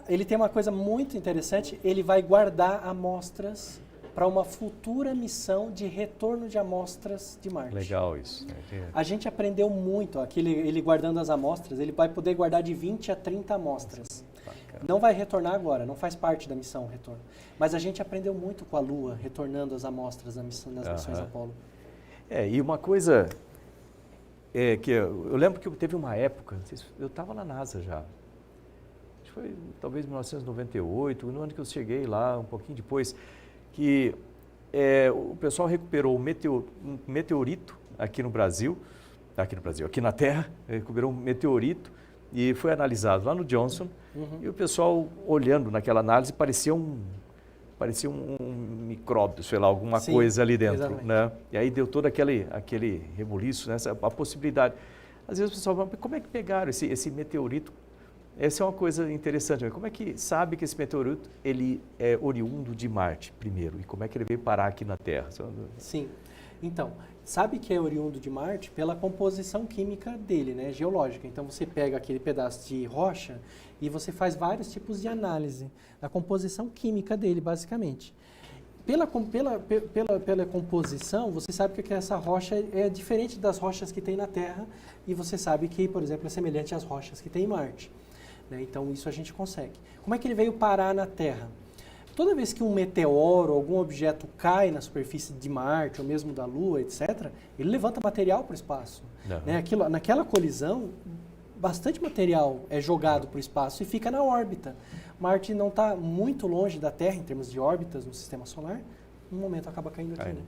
ele tem uma coisa muito interessante, ele vai guardar amostras para uma futura missão de retorno de amostras de Marte. Legal isso. A gente aprendeu muito, aqui ele guardando as amostras, ele vai poder guardar de 20 a 30 amostras. Bacana. Não vai retornar agora, não faz parte da missão retorno. Mas a gente aprendeu muito com a Lua, retornando as amostras nas missões Apollo. E uma coisa que eu lembro que teve uma época, não sei se eu estava na NASA já, acho que foi talvez 1998, no ano que eu cheguei lá, um pouquinho depois, que o pessoal recuperou um meteorito aqui na Terra, recuperou um meteorito e foi analisado lá no Johnson, e o pessoal olhando naquela análise parecia um micróbio, sei lá, alguma coisa ali dentro, né? E aí deu todo aquele rebuliço, né? A possibilidade. Às vezes o pessoal fala, como é que pegaram esse meteorito? Essa é uma coisa interessante. Como é que sabe que esse meteorito ele é oriundo de Marte, primeiro? E como é que ele veio parar aqui na Terra? Sim. Então, sabe que é oriundo de Marte pela composição química dele, né? Geológica. Então, você pega aquele pedaço de rocha e você faz vários tipos de análise da composição química dele, basicamente. Pela composição, você sabe que essa rocha é diferente das rochas que tem na Terra e você sabe que, por exemplo, é semelhante às rochas que tem em Marte. Né? Então, isso a gente consegue. Como é que ele veio parar na Terra? Toda vez que um meteoro, algum objeto cai na superfície de Marte, ou mesmo da Lua, etc., ele levanta material para o espaço. Né? Naquela colisão, bastante material é jogado para o espaço e fica na órbita. Marte não está muito longe da Terra em termos de órbitas no sistema solar, no momento acaba caindo aqui. Né?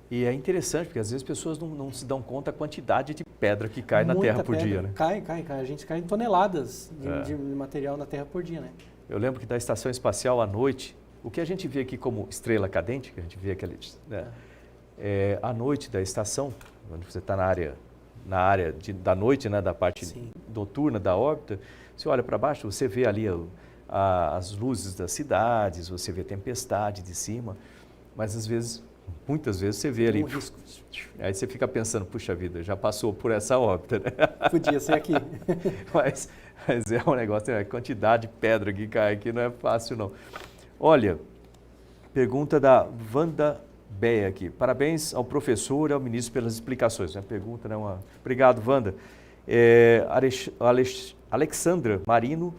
E é interessante, porque às vezes as pessoas não se dão conta da quantidade de pedra que cai na Terra por dia. Né? Cai. A gente cai em toneladas de material na Terra por dia. Né? Eu lembro que da estação espacial à noite, o que a gente vê aqui como estrela cadente, que a gente vê aquele, né, à noite da estação, onde você está na área da noite, né, da parte noturna da órbita, você olha para baixo, você vê ali as luzes das cidades, você vê a tempestade de cima, mas às vezes, muitas vezes você vê ali, aí você fica pensando, puxa vida, já passou por essa órbita, né? Podia ser aqui. mas é um negócio, a quantidade de pedra que cai aqui não é fácil não. Olha, pergunta da Wanda Bea aqui. Parabéns ao professor e ao ministro pelas explicações. Pergunta, né? Obrigado, Wanda. Alexandra Marino,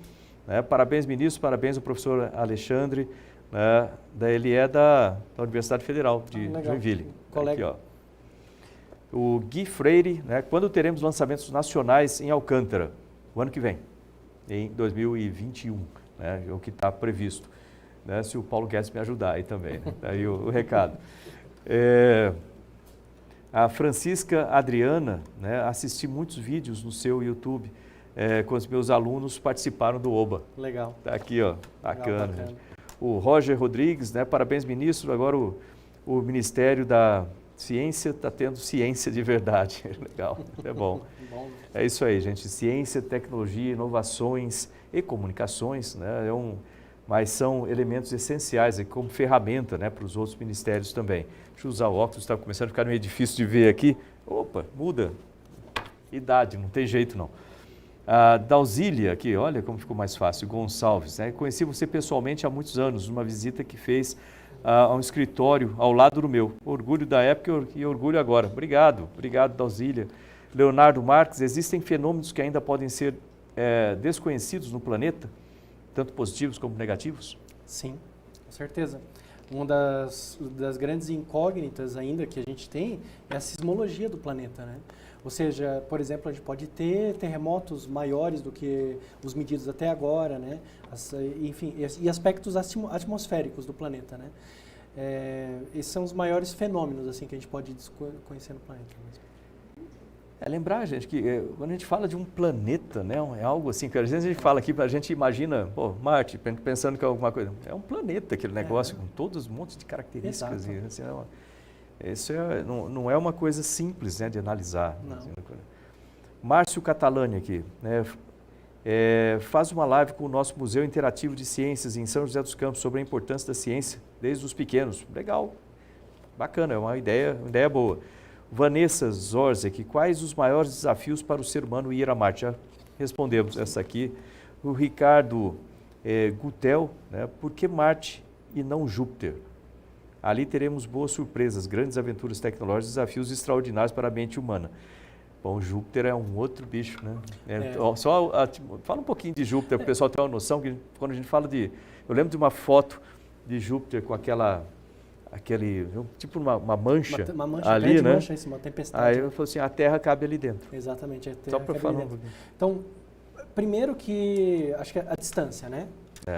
né? Parabéns, ministro, parabéns ao professor Alexandre. Né? Ele é da Universidade Federal de Joinville. Colega. Aqui, ó. O Gui Freire, né? Quando teremos lançamentos nacionais em Alcântara? O ano que vem, em 2021, né? É o que está previsto. Né, se o Paulo Guedes me ajudar aí também, né? Aí o recado. A Francisca Adriana, né, assisti muitos vídeos no seu YouTube, com os meus alunos participaram do OBA. Legal. Tá aqui, ó, bacana. Gente. O Roger Rodrigues, né, parabéns, ministro. Agora o Ministério da Ciência está tendo ciência de verdade. Legal, é bom. É isso aí, gente. Ciência, tecnologia, inovações e comunicações, né, mas são elementos essenciais como ferramenta, né, para os outros ministérios também. Deixa eu usar o óculos, está começando a ficar meio difícil de ver aqui. Opa, muda. Idade, não tem jeito não. A Dalzília aqui, olha como ficou mais fácil, Gonçalves. Né? Conheci você pessoalmente há muitos anos, numa visita que fez a um escritório ao lado do meu. Orgulho da época e orgulho agora. Obrigado, Dalzília. Leonardo Marques, existem fenômenos que ainda podem ser desconhecidos no planeta? Tanto positivos como negativos? Sim, com certeza. Uma das grandes incógnitas ainda que a gente tem é a sismologia do planeta, né? Ou seja, por exemplo, a gente pode ter terremotos maiores do que os medidos até agora, né? Enfim, e aspectos atmosféricos do planeta, né? Esses são os maiores fenômenos assim que a gente pode conhecer no planeta mesmo. Lembrar, gente, que quando a gente fala de um planeta, né, é algo assim, que às vezes a gente fala aqui, a gente imagina, Marte, pensando que é alguma coisa. É um planeta aquele negócio, com todos um monte de características. E, assim, isso não é uma coisa simples, né, de analisar. Não. Assim, Márcio Catalani aqui, né, faz uma live com o nosso Museu Interativo de Ciências em São José dos Campos sobre a importância da ciência desde os pequenos. Legal, bacana, é uma ideia boa. Vanessa Zorzek, quais os maiores desafios para o ser humano ir a Marte? Já respondemos essa aqui. O Ricardo Gutel, né, por que Marte e não Júpiter? Ali teremos boas surpresas, grandes aventuras tecnológicas, desafios extraordinários para a mente humana. Bom, Júpiter é um outro bicho, né? Fala um pouquinho de Júpiter, para o pessoal ter uma noção, que quando a gente fala de... Eu lembro de uma foto de Júpiter com aquele tipo uma mancha, uma mancha ali, né? Mancha, isso, uma tempestade. Aí eu falei assim, a Terra cabe ali dentro. Exatamente, a Terra só para falar. Então, primeiro que acho que a distância, né?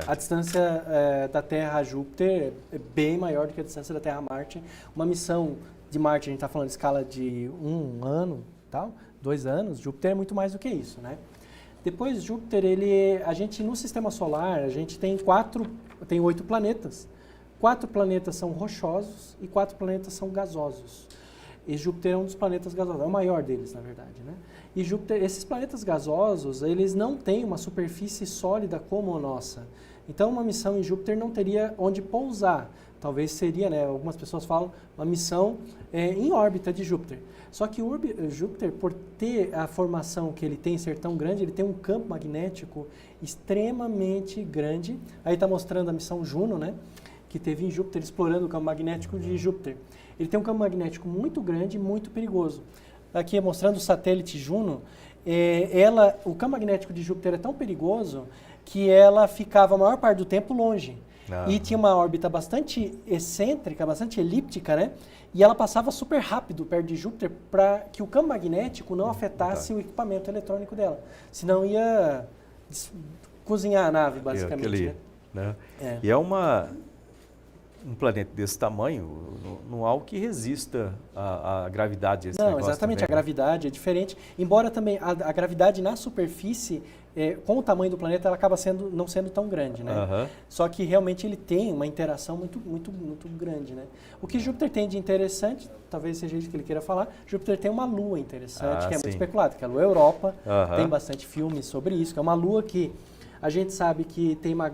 A distância da Terra a Júpiter é bem maior do que a distância da Terra a Marte. Uma missão de Marte, a gente está falando de escala de 1 ano, tal, 2 anos. Júpiter é muito mais do que isso, né? Depois, Júpiter, a gente no Sistema Solar, a gente tem 8 planetas. 4 planetas são rochosos e 4 planetas são gasosos. E Júpiter é um dos planetas gasosos, é o maior deles, na verdade, né? E Júpiter, esses planetas gasosos, eles não têm uma superfície sólida como a nossa. Então, uma missão em Júpiter não teria onde pousar. Talvez seria, né, algumas pessoas falam, uma missão em órbita de Júpiter. Só que Júpiter, por ter a formação que ele tem, ser tão grande, ele tem um campo magnético extremamente grande. Aí está mostrando a missão Juno, né, que teve em Júpiter, explorando o campo magnético de Júpiter. Ele tem um campo magnético muito grande e muito perigoso. Aqui mostrando o satélite Juno, o campo magnético de Júpiter é tão perigoso que ela ficava a maior parte do tempo longe. E tinha uma órbita bastante excêntrica, bastante elíptica, né? E ela passava super rápido perto de Júpiter para que o campo magnético não afetasse o equipamento eletrônico dela. Senão ia cozinhar a nave, basicamente. Né? E é um planeta desse tamanho, não há algo que resista à gravidade. Não, exatamente, também, a gravidade é diferente. Embora também a gravidade na superfície, com o tamanho do planeta, ela acaba não sendo tão grande, né? Só que realmente ele tem uma interação muito, muito, muito grande, né? O que Júpiter tem de interessante, talvez seja isso que ele queira falar, Júpiter tem uma lua interessante, que é muito especulada, que é a Lua Europa, tem bastante filmes sobre isso, que é uma lua que a gente sabe que tem uma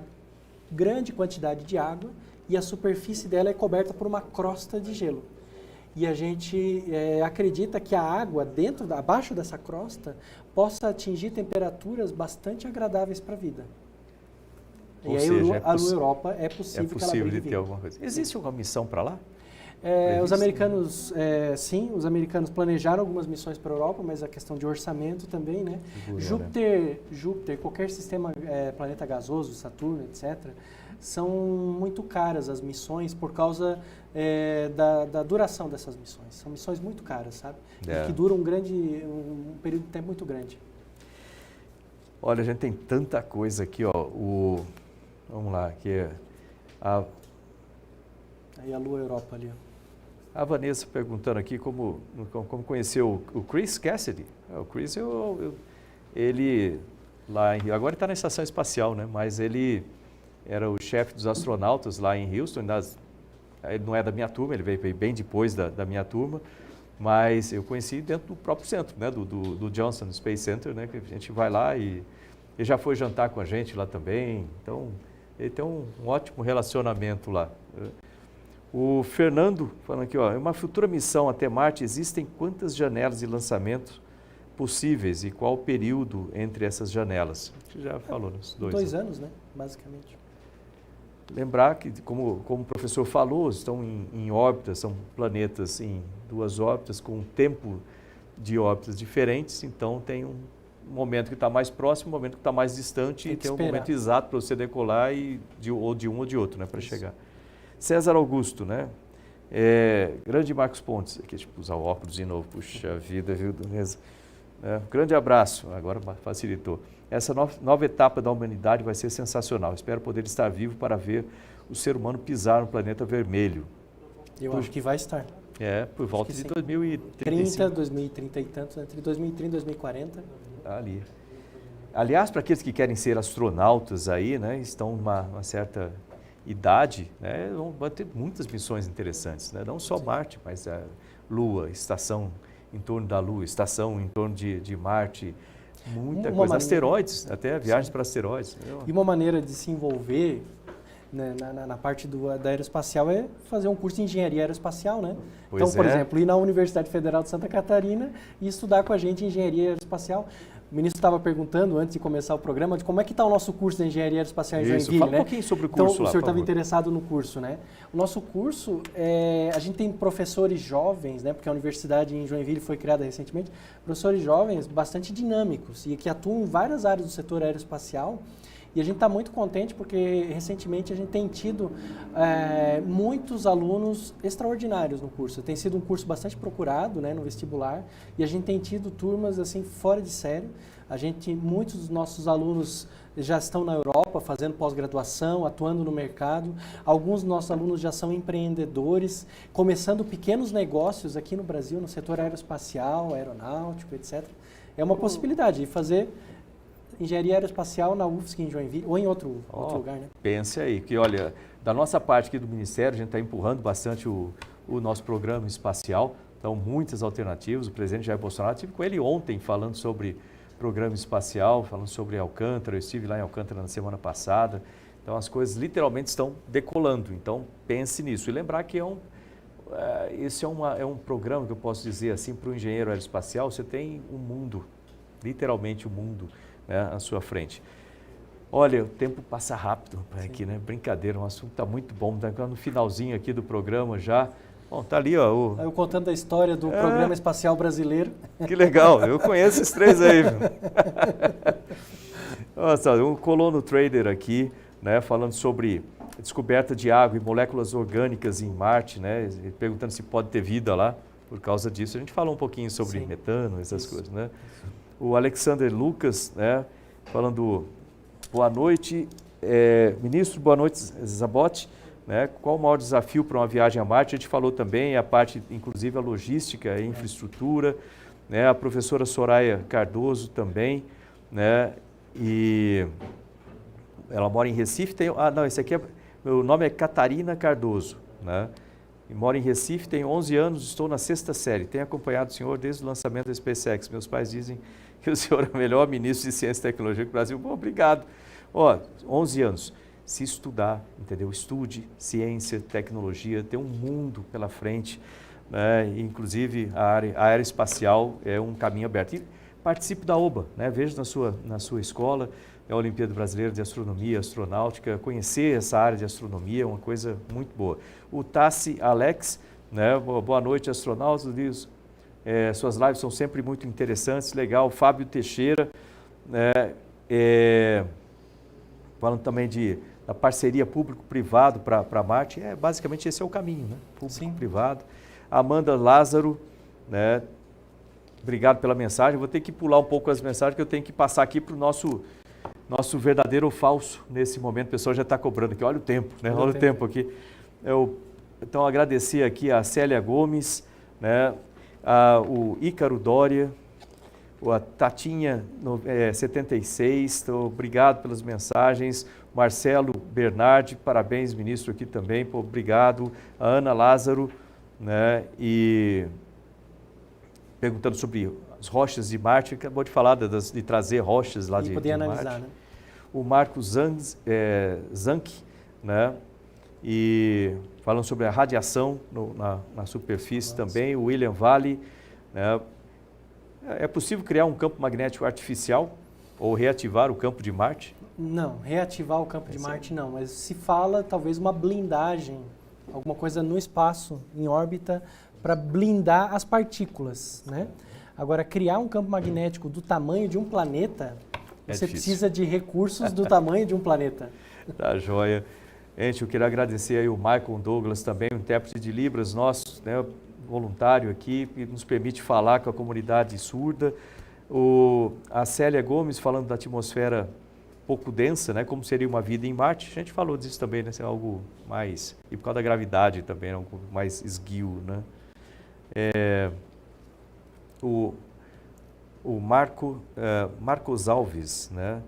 grande quantidade de água, e a superfície dela é coberta por uma crosta de gelo. E a gente acredita que a água abaixo dessa crosta possa atingir temperaturas bastante agradáveis para a vida. Ou seja, a Lua Europa é possível que ela de ter alguma coisa. Existe alguma missão para lá? Os americanos, sim, os americanos planejaram algumas missões para a Europa, mas a questão de orçamento também, né? Júpiter, qualquer sistema, planeta gasoso, Saturno, etc., são muito caras as missões por causa da duração dessas missões. São missões muito caras, sabe? E que duram um período de tempo muito grande. Olha, a gente tem tanta coisa aqui, ó. Vamos lá, aqui Aí a Lua Europa ali, ó. A Vanessa perguntando aqui como conheceu o Chris Cassidy. O Chris, ele lá agora está na estação espacial, né? Mas ele era o chefe dos astronautas lá em Houston. Ele não é da minha turma, ele veio bem depois da minha turma, mas eu conheci dentro do próprio centro, né? Do Johnson Space Center, né? Que a gente vai lá e ele já foi jantar com a gente lá também. Então, ele tem um ótimo relacionamento lá. O Fernando falando aqui, ó, em uma futura missão até Marte, existem quantas janelas de lançamento possíveis e qual o período entre essas janelas? A gente já falou nos 2 anos, né? Basicamente. Lembrar que, como o professor falou, estão em órbita, são planetas em 2 órbitas com um tempo de órbitas diferentes, então tem um momento que está mais próximo, um momento que está mais distante e tem um momento exato para você decolar ou de um ou de outro, né, para chegar. César Augusto, né? Grande Marcos Pontes, aqui, tipo, usar o óculos de novo, puxa vida, viu? Grande abraço, agora facilitou. Essa nova etapa da humanidade vai ser sensacional. Espero poder estar vivo para ver o ser humano pisar no planeta vermelho. Eu acho que vai estar. Por volta de 2030, 2030 e tantos, entre 2030 e 2040. Ali. Aliás, para aqueles que querem ser astronautas aí, né, estão numa certa idade, né, vão ter muitas missões interessantes, né, não só Marte, mas a Lua, estação em torno da Lua, estação em torno de Marte, muita coisa, asteroides, até viagens para asteroides. E uma maneira de se envolver, né, na parte da aeroespacial é fazer um curso de engenharia aeroespacial, né? Então, por exemplo, ir na Universidade Federal de Santa Catarina e estudar com a gente engenharia aeroespacial. O ministro estava perguntando, antes de começar o programa, de como é que está o nosso curso de Engenharia Aeroespacial em Joinville, Fala né? um pouquinho sobre o curso então, lá, o senhor por estava favor. interessado no curso, né? O nosso curso, a gente tem professores jovens, né? Porque a universidade em Joinville foi criada recentemente, professores jovens bastante dinâmicos e que atuam em várias áreas do setor aeroespacial. E a gente está muito contente porque recentemente a gente tem tido muitos alunos extraordinários no curso. Tem sido um curso bastante procurado, né, no vestibular, e a gente tem tido turmas assim fora de série. Muitos dos nossos alunos já estão na Europa fazendo pós-graduação, atuando no mercado. Alguns dos nossos alunos já são empreendedores, começando pequenos negócios aqui no Brasil, no setor aeroespacial, aeronáutico, etc. É uma possibilidade de fazer Engenharia Aeroespacial na UFSC em Joinville ou em outro lugar, né? Pense aí, que olha, da nossa parte aqui do Ministério, a gente está empurrando bastante o nosso programa espacial, então muitas alternativas. O presidente Jair Bolsonaro, estive com ele ontem falando sobre programa espacial, falando sobre Alcântara, eu estive lá em Alcântara na semana passada, então as coisas literalmente estão decolando, então pense nisso. E lembrar que esse é um programa que eu posso dizer assim, para o engenheiro aeroespacial, você tem um mundo, literalmente um mundo, né, à sua frente. Olha, o tempo passa rápido aqui, né? Brincadeira, o assunto está muito bom, está no finalzinho aqui do programa já. Bom, tá ali, ó. Eu contando a história do Programa Espacial Brasileiro. Que legal, eu conheço esses três aí, viu? Nossa, um colono trader aqui, né, falando sobre descoberta de água e moléculas orgânicas em Marte, né, perguntando se pode ter vida lá por causa disso. A gente falou um pouquinho sobre metano, essas coisas, né? O Alexander Lucas, né, falando, boa noite, ministro, boa noite, Zabotti, né, qual o maior desafio para uma viagem a Marte? A gente falou também a parte, inclusive a logística, a infraestrutura, né, a professora Soraya Cardoso também, né, e ela mora em Recife, meu nome é Catarina Cardoso, né, e moro em Recife, tenho 11 anos, estou na 6ª série, tenho acompanhado o senhor desde o lançamento da SpaceX, meus pais dizem que o senhor é o melhor ministro de Ciência e Tecnologia do Brasil. Bom, obrigado. 11 anos. Se estudar, entendeu? Estude ciência, tecnologia, tem um mundo pela frente, né? Inclusive a área aeroespacial é um caminho aberto. E participe da OBA, né? Veja na sua escola, a Olimpíada Brasileira de Astronomia, Astronáutica, conhecer essa área de astronomia é uma coisa muito boa. O Tassi Alex, né? Boa noite, astronautas. Suas lives são sempre muito interessantes, legal. Fábio Teixeira, né, falando também da parceria público-privado para Marte. Basicamente esse é o caminho, né? Público-privado. Amanda Lázaro, né, obrigado pela mensagem. Vou ter que pular um pouco as mensagens, que eu tenho que passar aqui para o nosso verdadeiro ou falso nesse momento. O pessoal já está cobrando aqui, olha o tempo, né? Olha o tempo aqui. Então, agradecer aqui a Célia Gomes, né, o Ícaro Dória, a Tatinha 76, obrigado pelas mensagens. Marcelo Bernardi, parabéns, ministro, aqui também, obrigado. A Ana Lázaro, né, e perguntando sobre as rochas de Marte, acabou de falar de trazer rochas lá de analisar, Marte. Né? O Marco Zanck, né, e falando sobre a radiação na superfície também. O William Vale, né, é possível criar um campo magnético artificial ou reativar o campo de Marte? Não, reativar o campo de Marte não, mas se fala talvez uma blindagem, alguma coisa no espaço, em órbita, para blindar as partículas, né? Agora, criar um campo magnético do tamanho de um planeta, você precisa de recursos do tamanho de um planeta. Tá joia. Gente, eu quero agradecer aí o Michael Douglas também, o intérprete de Libras nosso, né, voluntário aqui, que nos permite falar com a comunidade surda. A Célia Gomes falando da atmosfera pouco densa, né, como seria uma vida em Marte. A gente falou disso também, né, ser algo mais... E por causa da gravidade também, algo mais esguio, né? O Marcos Alves, né,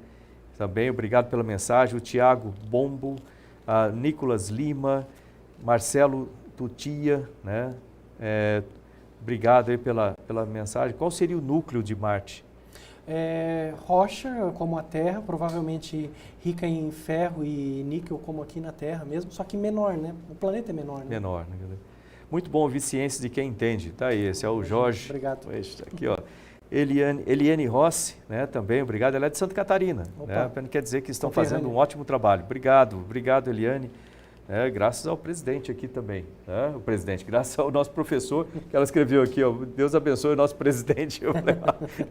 também obrigado pela mensagem. O Tiago Bombo, a Nicolas Lima, Marcelo Tutia, né? Obrigado aí pela mensagem. Qual seria o núcleo de Marte? Rocha, como a Terra, provavelmente rica em ferro e níquel, como aqui na Terra mesmo, só que menor, né? O planeta é menor, né? Menor, né? Muito bom ouvir ciência de quem entende. Tá aí, esse é o Jorge. Obrigado. Aqui, ó. Eliane Rossi, né, também, obrigado. Ela é de Santa Catarina, né, quer dizer que estão fazendo um ótimo trabalho. Obrigado, Eliane. Graças ao presidente aqui também, né? O presidente, graças ao nosso professor, que ela escreveu aqui, ó, Deus abençoe o nosso presidente. Eu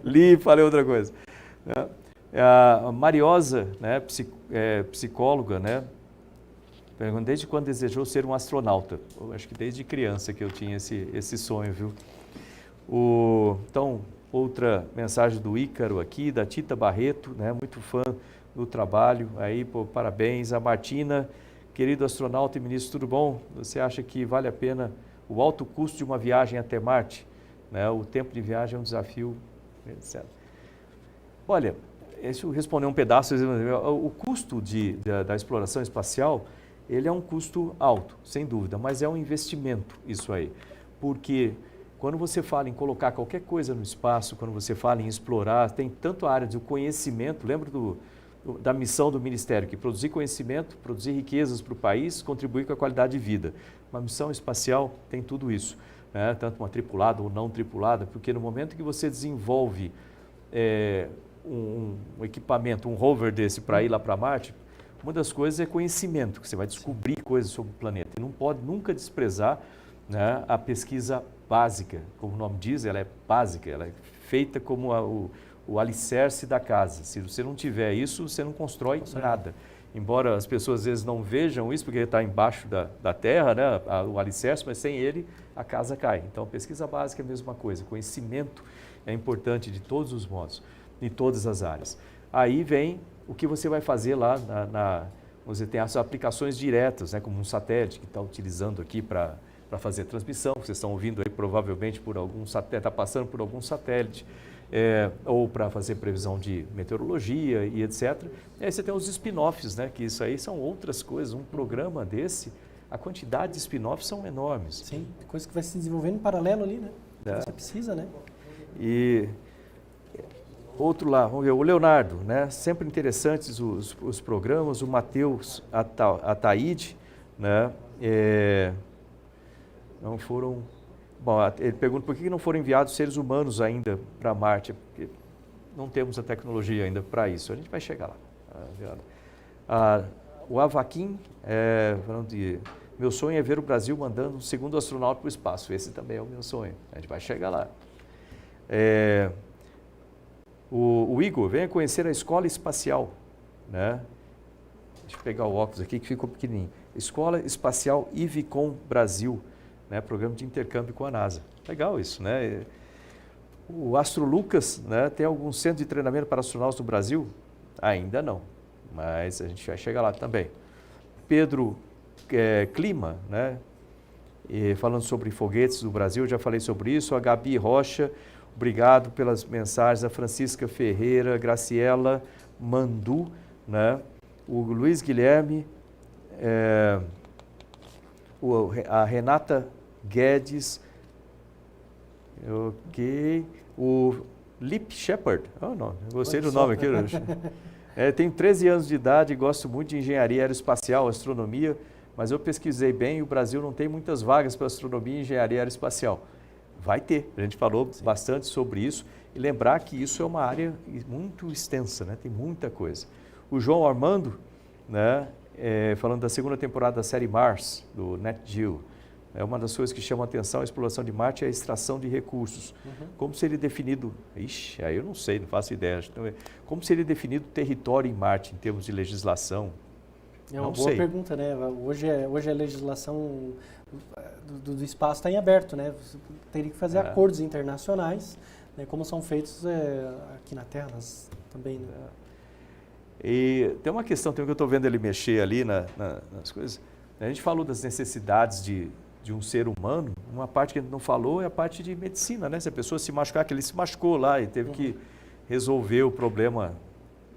li e falei outra coisa. A Mariosa, né, psicóloga, né, pergunta desde quando desejou ser um astronauta. Eu acho que desde criança que eu tinha esse sonho, viu? Então, outra mensagem do Ícaro aqui, da Tita Barreto, né, muito fã do trabalho, aí, pô, parabéns. A Martina, querido astronauta e ministro, tudo bom? Você acha que vale a pena o alto custo de uma viagem até Marte? Né? O tempo de viagem é um desafio, etc. Olha, deixa eu responder um pedaço. O custo da exploração espacial, ele é um custo alto, sem dúvida, mas é um investimento isso aí. Porque quando você fala em colocar qualquer coisa no espaço, quando você fala em explorar, tem tanto a área do conhecimento, lembra da missão do Ministério, que produzir conhecimento, produzir riquezas para o país, contribuir com a qualidade de vida. Uma missão espacial tem tudo isso, né? Tanto uma tripulada ou não tripulada, porque no momento que você desenvolve um equipamento, um rover desse para ir lá para Marte, uma das coisas é conhecimento, que você vai descobrir coisas sobre o planeta. E não pode nunca desprezar, né, a pesquisa básica. Como o nome diz, ela é básica, ela é feita como o alicerce da casa. Se você não tiver isso, você não constrói nada. Embora as pessoas às vezes não vejam isso, porque ele está embaixo da terra, né, o alicerce, mas sem ele a casa cai. Então, a pesquisa básica é a mesma coisa. Conhecimento é importante de todos os modos, em todas as áreas. Aí vem o que você vai fazer lá você tem as aplicações diretas, né, como um satélite que está utilizando aqui para fazer transmissão, vocês estão ouvindo aí provavelmente por algum satélite, está passando por algum satélite, ou para fazer previsão de meteorologia e etc. E aí você tem os spin-offs, né, que isso aí são outras coisas. Um programa desse, a quantidade de spin-offs são enormes. Sim, coisa que vai se desenvolvendo em paralelo ali, né? Você precisa, né? E outro lá, vamos ver, o Leonardo, né? Sempre interessantes os programas, o Matheus Ataíde, né? Não foram... Bom, ele pergunta por que não foram enviados seres humanos ainda para Marte, porque não temos a tecnologia ainda para isso. A gente vai chegar lá. O Avaquim, falando de... Meu sonho é ver o Brasil mandando um segundo astronauta para o espaço. Esse também é o meu sonho. A gente vai chegar lá. O Igor, venha conhecer a Escola Espacial, né? Deixa eu pegar o óculos aqui que ficou pequenininho. Escola Espacial Ivicom Brasil, né? Programa de intercâmbio com a NASA. Legal isso, né? O Astro Lucas, né? Tem algum centro de treinamento para astronautas do Brasil? Ainda não, mas a gente vai chegar lá também. Pedro Clima, né? Falando sobre foguetes do Brasil, já falei sobre isso. A Gabi Rocha, obrigado pelas mensagens. A Francisca Ferreira, Graciela Mandu, né? O Luiz Guilherme, a Renata Guedes, ok. O Lip Shepard, gostei do nome aqui. Tenho 13 anos de idade e gosto muito de engenharia aeroespacial, astronomia, mas eu pesquisei bem e o Brasil não tem muitas vagas para astronomia e engenharia aeroespacial. Vai ter, a gente falou bastante sobre isso e lembrar que isso é uma área muito extensa, né? Tem muita coisa. O João Armando, né, falando da segunda temporada da série Mars, do Nat Geo, uma das coisas que chama a atenção a exploração de Marte é a extração de recursos. Como seria definido, aí eu não sei, não faço ideia, como seria definido o território em Marte em termos de legislação? É uma boa pergunta, né? Hoje a legislação do espaço está em aberto, né? Você teria que fazer acordos internacionais, né? Como são feitos aqui na Terra também, né? E tem uma questão também que eu estou vendo ele mexer ali nas coisas. A gente falou das necessidades de um ser humano, uma parte que a gente não falou é a parte de medicina, né? Se a pessoa se machucar, que ele se machucou lá e teve que resolver o problema,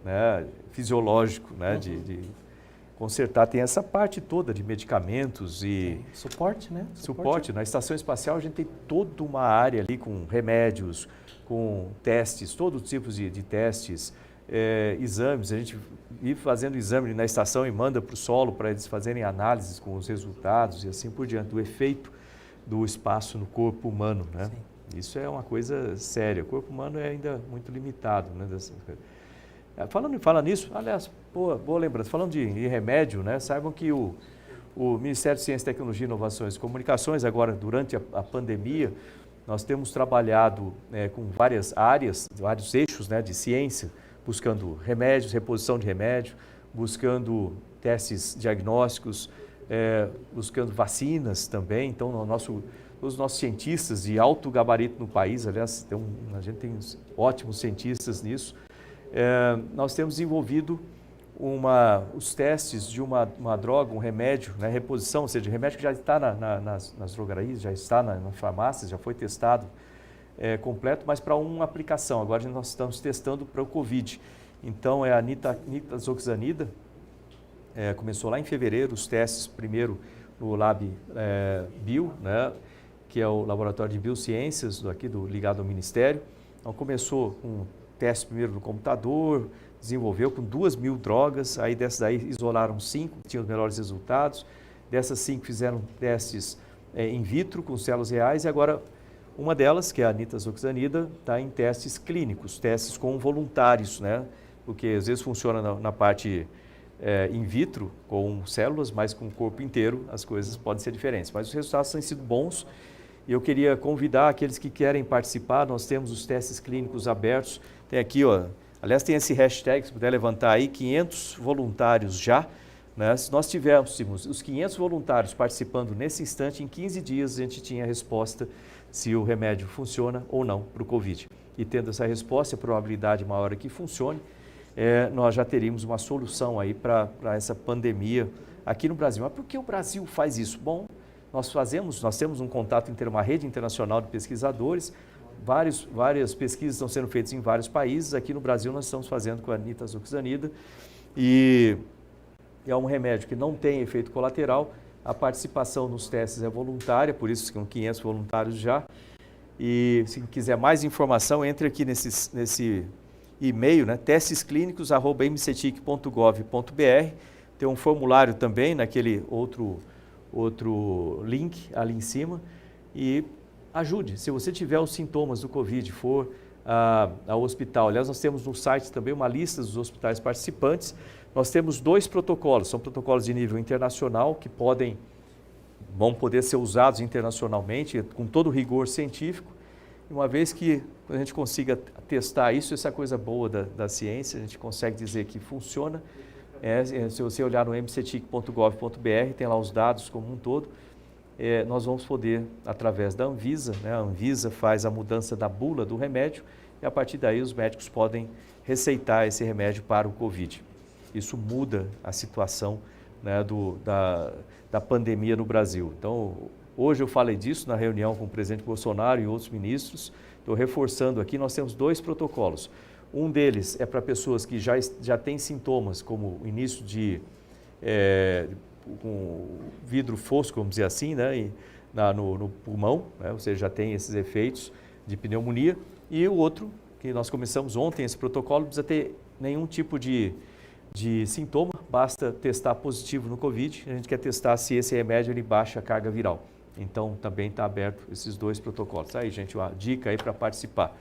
né, fisiológico, né, de consertar. Tem essa parte toda de medicamentos e... Suporte, né? Suporte. Na estação espacial a gente tem toda uma área ali com remédios, com testes, todos os tipos de testes, exames. A gente ir fazendo exame na estação e manda para o solo para eles fazerem análises com os resultados e assim por diante, do efeito do espaço no corpo humano, né? Isso é uma coisa séria. O corpo humano é ainda muito limitado, né? Fala nisso, aliás, boa lembrança. Falando de remédio, né? Saibam que o Ministério de Ciência, Tecnologia, Inovações e Comunicações, agora durante a pandemia, nós temos trabalhado com várias áreas, vários eixos, né, de ciência, buscando remédios, reposição de remédio, buscando testes diagnósticos, buscando vacinas também. Então, os nossos cientistas de alto gabarito no país, aliás, a gente tem ótimos cientistas nisso, nós temos desenvolvido os testes de uma droga, um remédio, né, reposição, ou seja, remédio que já está nas drogarias, já está nas farmácias, já foi testado completo, mas para uma aplicação. Agora nós estamos testando para o Covid. Então, é a nitazoxanida, começou lá em fevereiro, os testes primeiro no Lab Bio, né, que é o laboratório de biociências ligado ao Ministério. Então, começou com teste primeiro no computador, desenvolveu com 2.000 drogas, aí dessas daí isolaram 5, que tinham os melhores resultados. Dessas 5 fizeram testes in vitro com células reais e agora uma delas, que é a nitazoxanida, está em testes clínicos, testes com voluntários, né? Porque às vezes funciona na parte in vitro com células, mas com o corpo inteiro as coisas podem ser diferentes. Mas os resultados têm sido bons e eu queria convidar aqueles que querem participar. Nós temos os testes clínicos abertos, tem aqui, aliás, tem esse hashtag, se puder levantar aí, 500 voluntários já, né? Se nós tivéssemos os 500 voluntários participando nesse instante, em 15 dias a gente tinha a resposta se o remédio funciona ou não para o Covid. E tendo essa resposta, a probabilidade maior é que funcione, nós já teríamos uma solução aí para essa pandemia aqui no Brasil. Mas por que o Brasil faz isso? Bom, nós temos um contato uma rede internacional de pesquisadores, várias pesquisas estão sendo feitas em vários países. Aqui no Brasil nós estamos fazendo com a nitazoxanida e é um remédio que não tem efeito colateral. A participação nos testes é voluntária, por isso são 500 voluntários já. E se quiser mais informação, entre aqui nesse e-mail, né, testesclinicos@mcetic.gov.br. Tem um formulário também naquele outro link ali em cima e ajude. Se você tiver os sintomas do Covid, for ao hospital, aliás, nós temos no site também uma lista dos hospitais participantes. Nós temos 2 protocolos, são protocolos de nível internacional que vão poder ser usados internacionalmente com todo o rigor científico. E uma vez que a gente consiga testar isso, essa coisa boa da ciência, a gente consegue dizer que funciona. Se você olhar no mcetic.gov.br, tem lá os dados como um todo. Nós vamos poder, através da Anvisa, né, a Anvisa faz a mudança da bula do remédio e a partir daí os médicos podem receitar esse remédio para o Covid. Isso muda a situação, né, da pandemia no Brasil. Então, hoje eu falei disso na reunião com o presidente Bolsonaro e outros ministros. Estou reforçando aqui, nós temos 2 protocolos. Um deles é para pessoas que já têm sintomas, como início com vidro fosco, vamos dizer assim, né, no pulmão, né, ou seja, já tem esses efeitos de pneumonia. E o outro, que nós começamos ontem, esse protocolo, não precisa ter nenhum tipo de sintoma, basta testar positivo no Covid. A gente quer testar se esse remédio ele baixa a carga viral. Então, também está aberto esses 2 protocolos. Aí, gente, uma dica aí para participar.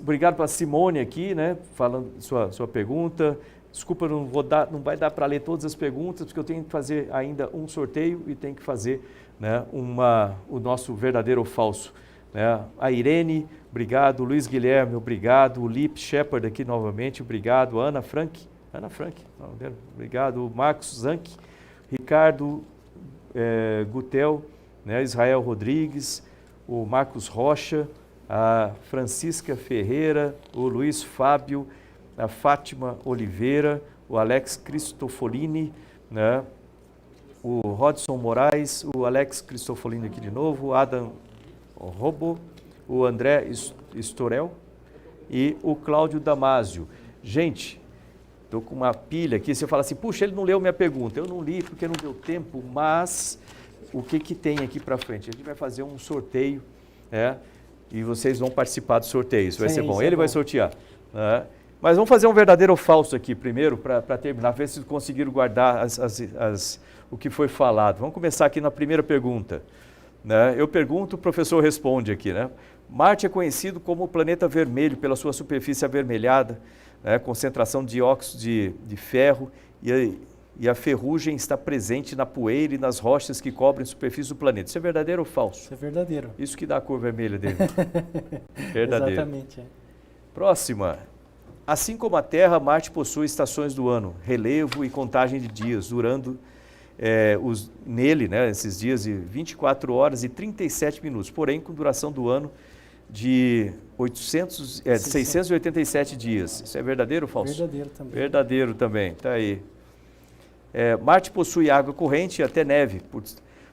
Obrigado para a Simone aqui, né, falando sua pergunta. Desculpa, não vai dar para ler todas as perguntas, porque eu tenho que fazer ainda um sorteio e tenho que fazer, né, o nosso verdadeiro ou falso. Né? A Irene, obrigado. Luiz Guilherme, obrigado. O Lip Shepard aqui novamente, obrigado. Ana Frank, obrigado. Marcos Zanck, Ricardo Gutel, né? Israel Rodrigues, o Marcos Rocha, a Francisca Ferreira, o Luiz Fábio, a Fátima Oliveira, o Alex Cristofolini, né? O Rodson Moraes, o Alex Cristofolini aqui de novo, o Adam Robo, o André Storel e o Cláudio Damasio. Gente, estou com uma pilha aqui, você fala assim, puxa, ele não leu minha pergunta. Eu não li porque não deu tempo, mas o que tem aqui para frente? A gente vai fazer um sorteio, né? E vocês vão participar do sorteio, isso vai ser bom. Ele vai sortear, né? Mas vamos fazer um verdadeiro ou falso aqui primeiro, para terminar, ver se conseguiram guardar o que foi falado. Vamos começar aqui na primeira pergunta. Né? Eu pergunto, o professor responde aqui, né? Marte é conhecido como o planeta vermelho pela sua superfície avermelhada, né? Concentração de dióxido de ferro e a ferrugem está presente na poeira e nas rochas que cobrem a superfície do planeta. Isso é verdadeiro ou falso? Isso é verdadeiro. Isso que dá a cor vermelha dele. Verdadeiro. Exatamente. Próxima. Assim como a Terra, Marte possui estações do ano, relevo e contagem de dias, durando nele, né, esses dias, de 24 horas e 37 minutos, porém com duração do ano de 687 dias. Isso é verdadeiro ou falso? Verdadeiro também. Verdadeiro também, está aí. Marte possui água corrente e até neve.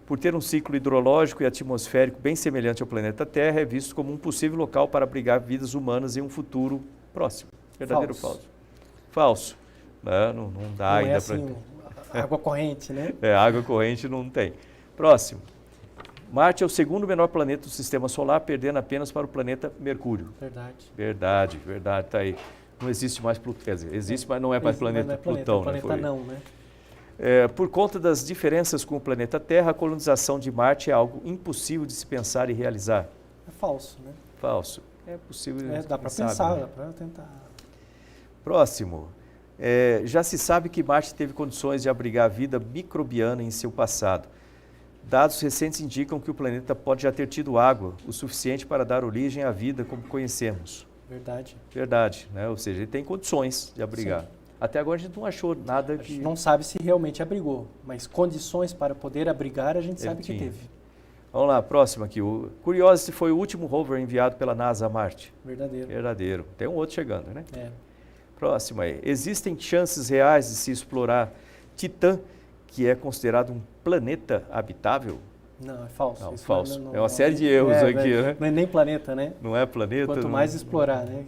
Por ter um ciclo hidrológico e atmosférico bem semelhante ao planeta Terra, é visto como um possível local para abrigar vidas humanas em um futuro próximo. Verdadeiro ou falso? Falso. Não dá não ainda é assim, água corrente, né? Água corrente não tem. Próximo. Marte é o segundo menor planeta do Sistema Solar, perdendo apenas para o planeta Mercúrio. Verdade. Verdade, está aí. Não existe mais Plutão, quer dizer, existe, mas não é mais planeta Plutão. Planeta não, né? Por conta das diferenças com o planeta Terra, a colonização de Marte é algo impossível de se pensar e realizar. É falso, né? Falso. É possível. Dá para pensar, dá para tentar. Próximo. Já se sabe que Marte teve condições de abrigar a vida microbiana em seu passado. Dados recentes indicam que o planeta pode já ter tido água o suficiente para dar origem à vida como conhecemos. Verdade, né? Ou seja, ele tem condições de abrigar. Sim. Até agora a gente não achou nada que... A gente não sabe se realmente abrigou, mas condições para poder abrigar a gente sabe que teve. Vamos lá, próximo aqui. O Curiosity foi o último rover enviado pela NASA a Marte. Verdadeiro. Tem um outro chegando, né? Próximo aí. Existem chances reais de se explorar Titã, que é considerado um planeta habitável? Não, é falso. Não, falso. É uma série de erros aqui, né? Não é nem planeta, né? Não é planeta. Quanto mais explorar, né?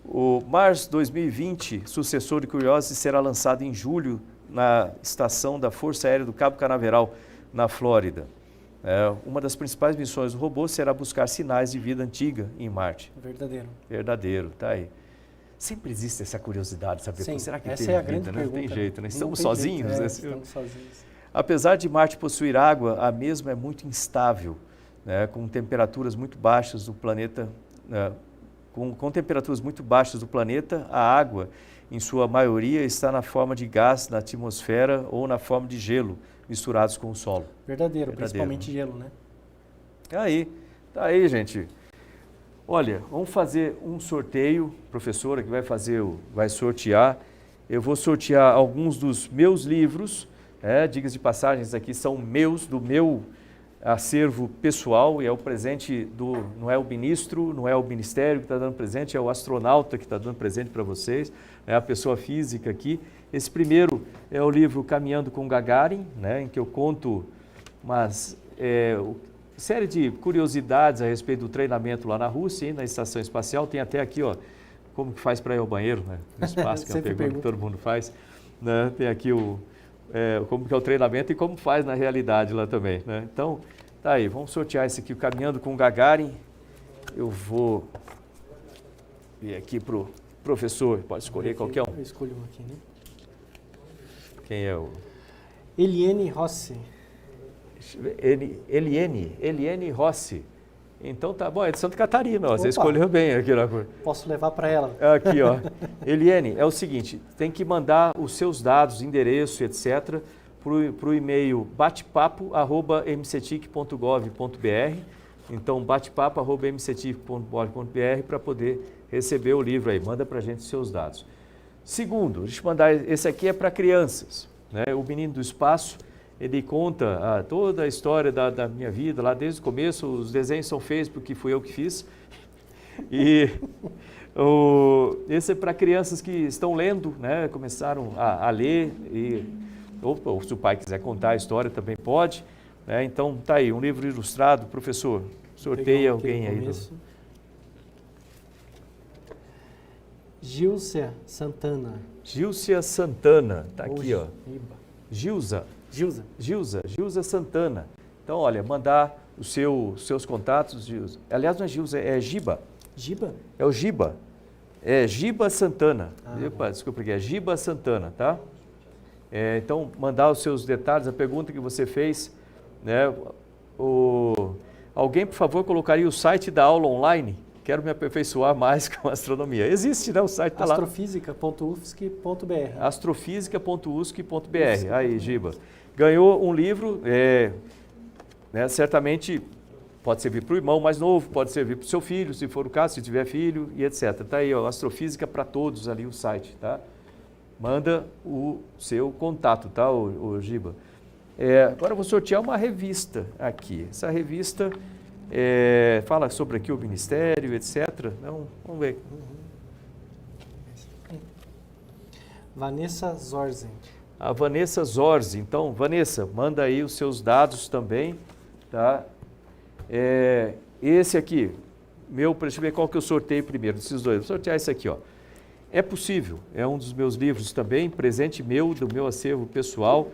O Mars 2020, sucessor de Curiosity, será lançado em julho na estação da Força Aérea do Cabo Canaveral, na Flórida. Uma das principais missões do robô será buscar sinais de vida antiga em Marte. Verdadeiro, tá aí. Sempre existe essa curiosidade de saber, será que essa tem é a vida? grande pergunta. Não tem jeito, né? Estamos tem sozinhos? Jeito, né? Estamos sozinhos. Apesar de Marte possuir água, a mesma é muito instável, né? Com temperaturas muito baixas do planeta... Com temperaturas muito baixas do planeta, a água, em sua maioria, está na forma de gás na atmosfera ou na forma de gelo, misturados com o solo. Verdadeiro, principalmente gelo, né? Tá aí, gente. Olha, vamos fazer um sorteio, professora que vai sortear. Eu vou sortear alguns dos meus livros, dicas de passagens aqui são meus, do meu acervo pessoal, e é o presente não é o ministro, não é o ministério que está dando presente, é o astronauta que está dando presente para vocês, é a pessoa física aqui. Esse primeiro é o livro Caminhando com Gagarin, né, em que eu conto uma série de curiosidades a respeito do treinamento lá na Rússia e na estação espacial. Tem até aqui, como que faz para ir ao banheiro, né, no espaço, que é uma pergunta que todo mundo faz. Né, tem aqui como que é o treinamento e como faz na realidade lá também, né? Então, tá aí, vamos sortear esse aqui, o Caminhando com Gagarin. Eu vou vir aqui para o professor, pode escolher qualquer um. Eu escolho um aqui, né? Quem é o... Eliane Rossi. Eliane Rossi. Então tá bom, é de Santa Catarina, você escolheu bem aqui na cor. Posso levar para ela. Aqui, Eliane, é o seguinte, tem que mandar os seus dados, endereço, etc., para o e-mail batepapo@mcetic.gov.br. Então, batepapo@mcetic.gov.br para poder receber o livro aí. Manda para a gente os seus dados. Segundo, deixa eu mandar, esse aqui é para crianças, né? O Menino do Espaço. Ele conta toda a história da minha vida, lá desde o começo. Os desenhos são feitos porque fui eu que fiz. E esse é para crianças que estão lendo, né? Começaram a ler. Ou se o pai quiser contar a história, também pode. Né? Então, tá aí, um livro ilustrado. Professor, sorteia alguém aí. Gilcia Santana. Gilcia Santana, tá aqui, Gilza Santana. Então, olha, mandar os seus contatos. Aliás, não é Gilza, é Giba. Giba? É o Giba. É Giba Santana. Bom. Desculpa, é Giba Santana, tá? Então, mandar os seus detalhes, a pergunta que você fez, né? Alguém, por favor, colocaria o site da aula online? Quero me aperfeiçoar mais com a astronomia. Existe, né? O site está lá. Astrofísica.ufsc.br. Astrofísica.usc.br. Aí, Giba. Ganhou um livro, né, certamente pode servir para o irmão mais novo, pode servir para o seu filho, se for o caso, se tiver filho e etc. Está aí, ó, Astrofísica para Todos ali o site, tá? Manda o seu contato, tá, o Giba? Agora eu vou sortear uma revista aqui. Essa revista fala sobre aqui o ministério, etc. Então, vamos ver. Vanessa Zorzi. A Vanessa Zorzi. Então, Vanessa, manda aí os seus dados também, tá? Esse aqui, deixa eu ver qual que eu sorteio primeiro, desses dois. Vou sortear esse aqui, ó. É Possível, é um dos meus livros também, presente meu, do meu acervo pessoal.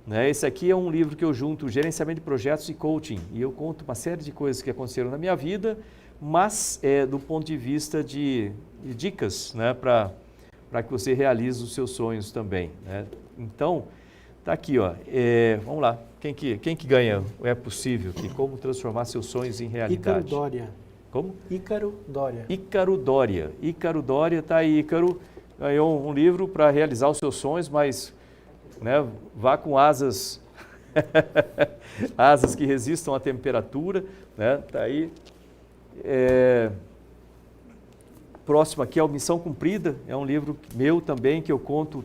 Né? Esse aqui é um livro que eu junto gerenciamento de projetos e coaching. E eu conto uma série de coisas que aconteceram na minha vida, mas do ponto de vista de dicas, né? Para que você realize os seus sonhos também. Né? Então, tá aqui, ó. Vamos lá. Quem que ganha? É Possível. Como transformar seus sonhos em realidade? Ícaro Dória. Como? Ícaro Dória. Ícaro Dória. Ícaro Dória, tá aí. Ícaro ganhou um livro para realizar os seus sonhos, mas, né, vá com asas, asas que resistam à temperatura, né? Tá aí. Próximo aqui é o Missão Cumprida, é um livro meu também, que eu conto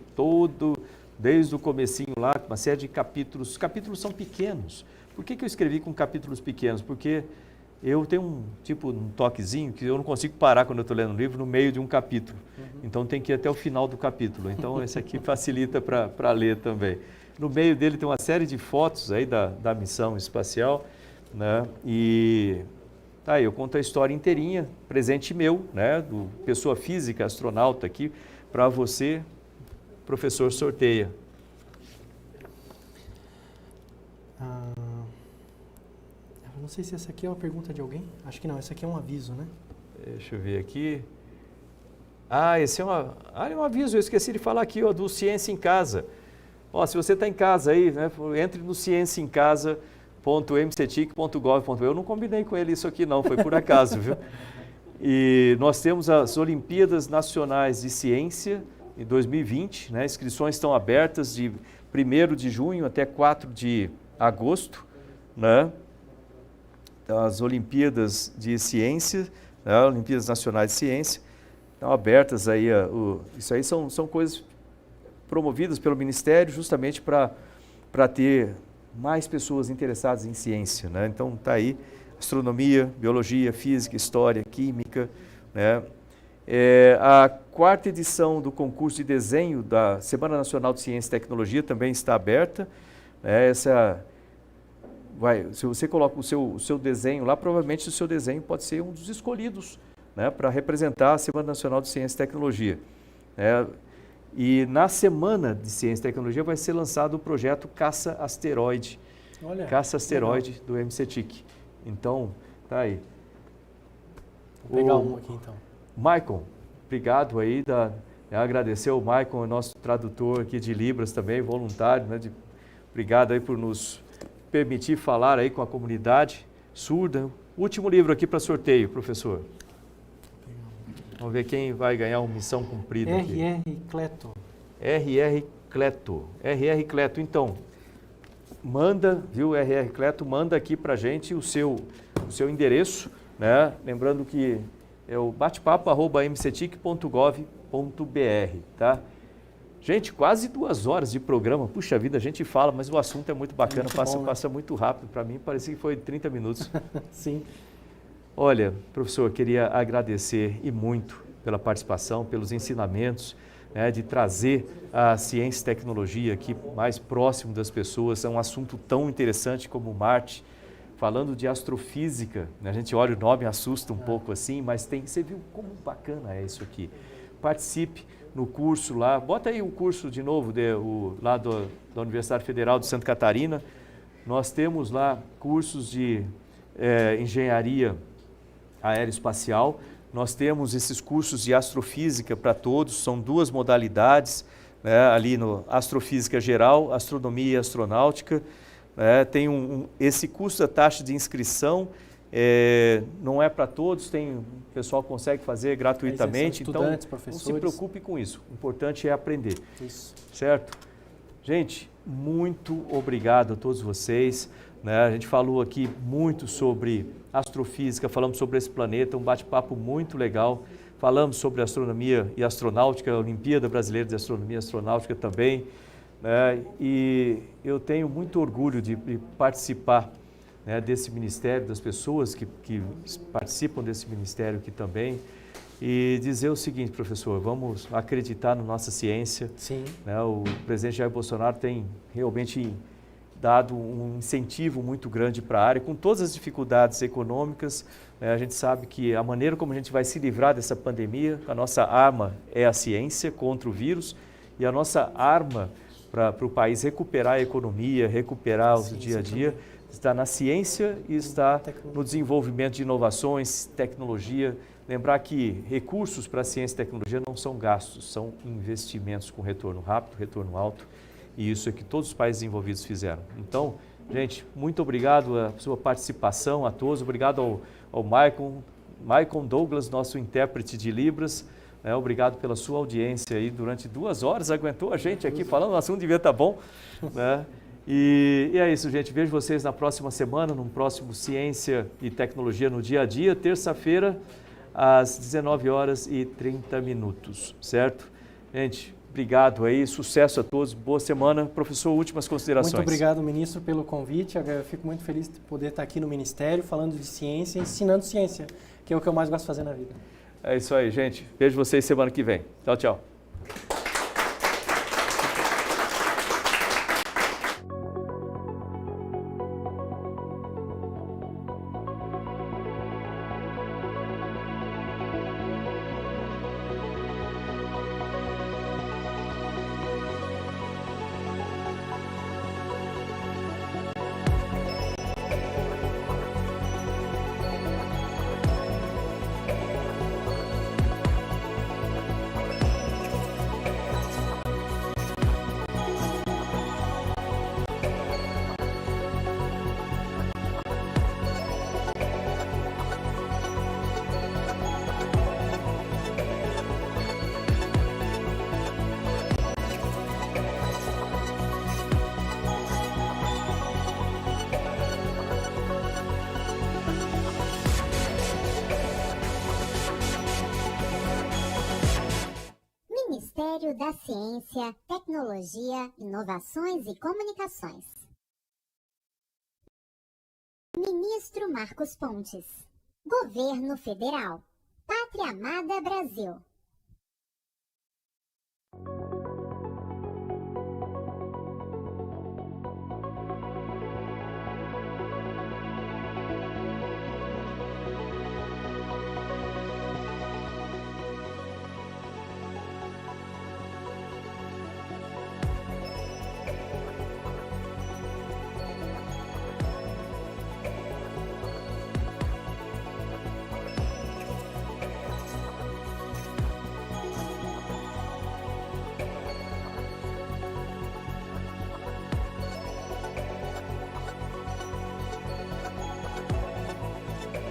desde o comecinho lá, uma série de capítulos. Os capítulos são pequenos. Por que eu escrevi com capítulos pequenos? Porque eu tenho um toquezinho que eu não consigo parar quando eu estou lendo um livro no meio de um capítulo. Então tem que ir até o final do capítulo. Então esse aqui facilita para ler também. No meio dele tem uma série de fotos aí da missão espacial, né? E tá aí, eu conto a história inteirinha, presente meu, né? Do pessoa física, astronauta aqui, para você, professor, sorteia. Não sei se essa aqui é uma pergunta de alguém. Acho que não, essa aqui é um aviso, né? Deixa eu ver aqui. Esse é um aviso, eu esqueci de falar aqui, ó, do Ciência em Casa. Ó, se você está em casa aí, né, entre no cienciaemcasa.mctic.gov.br. Eu não combinei com ele isso aqui não, foi por acaso, viu? E nós temos as Olimpíadas Nacionais de Ciência em 2020, né? Inscrições estão abertas de 1º de junho até 4 de agosto, né? As Olimpíadas de Ciência, né? Olimpíadas Nacionais de Ciência, estão abertas aí. Isso aí são coisas promovidas pelo Ministério justamente para ter mais pessoas interessadas em ciência, né? Então está aí astronomia, biologia, física, história, química, né? A 4ª edição do concurso de desenho da Semana Nacional de Ciência e Tecnologia também está aberta. Se você coloca o seu desenho lá, provavelmente o seu desenho pode ser um dos escolhidos, né, para representar a Semana Nacional de Ciência e Tecnologia. E na Semana de Ciência e Tecnologia vai ser lançado o projeto Caça Asteroide. Olha, Caça Asteroide do MCTIC. Então, tá aí. Vou pegar um aqui então. Maicon, obrigado aí. Agradecer ao Maicon, nosso tradutor aqui de Libras também, voluntário, né? Obrigado aí por nos permitir falar aí com a comunidade surda. Último livro aqui para sorteio, professor. Vamos ver quem vai ganhar uma missão cumprida aqui. R.R. Cleto. R.R. Cleto. R.R. Cleto, então, manda, viu, R.R. Cleto, manda aqui para a gente o seu endereço, né? Lembrando que é o batepapo@mctic.gov.br, tá? Gente, quase 2 horas de programa. Puxa vida, a gente fala, mas o assunto é muito bacana, passa muito rápido. Para mim, parecia que foi 30 minutos. Sim. Olha, professor, queria agradecer e muito pela participação, pelos ensinamentos, né, de trazer a ciência e tecnologia aqui mais próximo das pessoas. É um assunto tão interessante como Marte. Falando de astrofísica, né, a gente olha o nome, assusta um pouco assim, mas você viu como bacana é isso aqui. Participe no curso lá, bota aí o curso de novo lá da Universidade Federal de Santa Catarina. Nós temos lá cursos de engenharia aeroespacial, nós temos esses cursos de astrofísica para todos, são 2 modalidades, né, ali no astrofísica geral, astronomia e astronáutica, Tem esse custo da taxa de inscrição, não é para todos, o pessoal consegue fazer gratuitamente, então não se preocupe com isso, o importante é aprender. Isso. Certo? Gente, muito obrigado a todos vocês. A gente falou aqui muito sobre astrofísica, falamos sobre esse planeta, um bate-papo muito legal. Falamos sobre astronomia e astronáutica, a Olimpíada Brasileira de Astronomia e Astronáutica também. E eu tenho muito orgulho de participar desse ministério, das pessoas que participam desse ministério aqui também. E dizer o seguinte, professor, vamos acreditar na nossa ciência. Sim. O presidente Jair Bolsonaro tem realmente dado um incentivo muito grande para a área, com todas as dificuldades econômicas. A gente sabe que a maneira como a gente vai se livrar dessa pandemia, a nossa arma é a ciência contra o vírus, e a nossa arma para o país recuperar a economia, recuperar o dia a dia, está na ciência e está no desenvolvimento de inovações, tecnologia. Lembrar que recursos para a ciência e tecnologia não são gastos, são investimentos com retorno rápido, retorno alto, e isso é que todos os países envolvidos fizeram. Então, gente, muito obrigado a sua participação, a todos, obrigado ao Maicon Douglas, nosso intérprete de Libras, obrigado pela sua audiência aí durante 2 horas, aguentou a gente aqui falando, o assunto devia estar bom, E é isso, gente, vejo vocês na próxima semana, no próximo Ciência e Tecnologia no Dia a Dia, terça-feira, às 19h30, certo? Gente, obrigado aí, sucesso a todos, boa semana. Professor, últimas considerações. Muito obrigado, ministro, pelo convite. Eu fico muito feliz de poder estar aqui no Ministério, falando de ciência, ensinando ciência, que é o que eu mais gosto de fazer na vida. É isso aí, gente. Vejo vocês semana que vem. Tchau, tchau. Ministério da Ciência, Tecnologia, Inovações e Comunicações. Ministro Marcos Pontes. Governo Federal. Pátria Amada Brasil.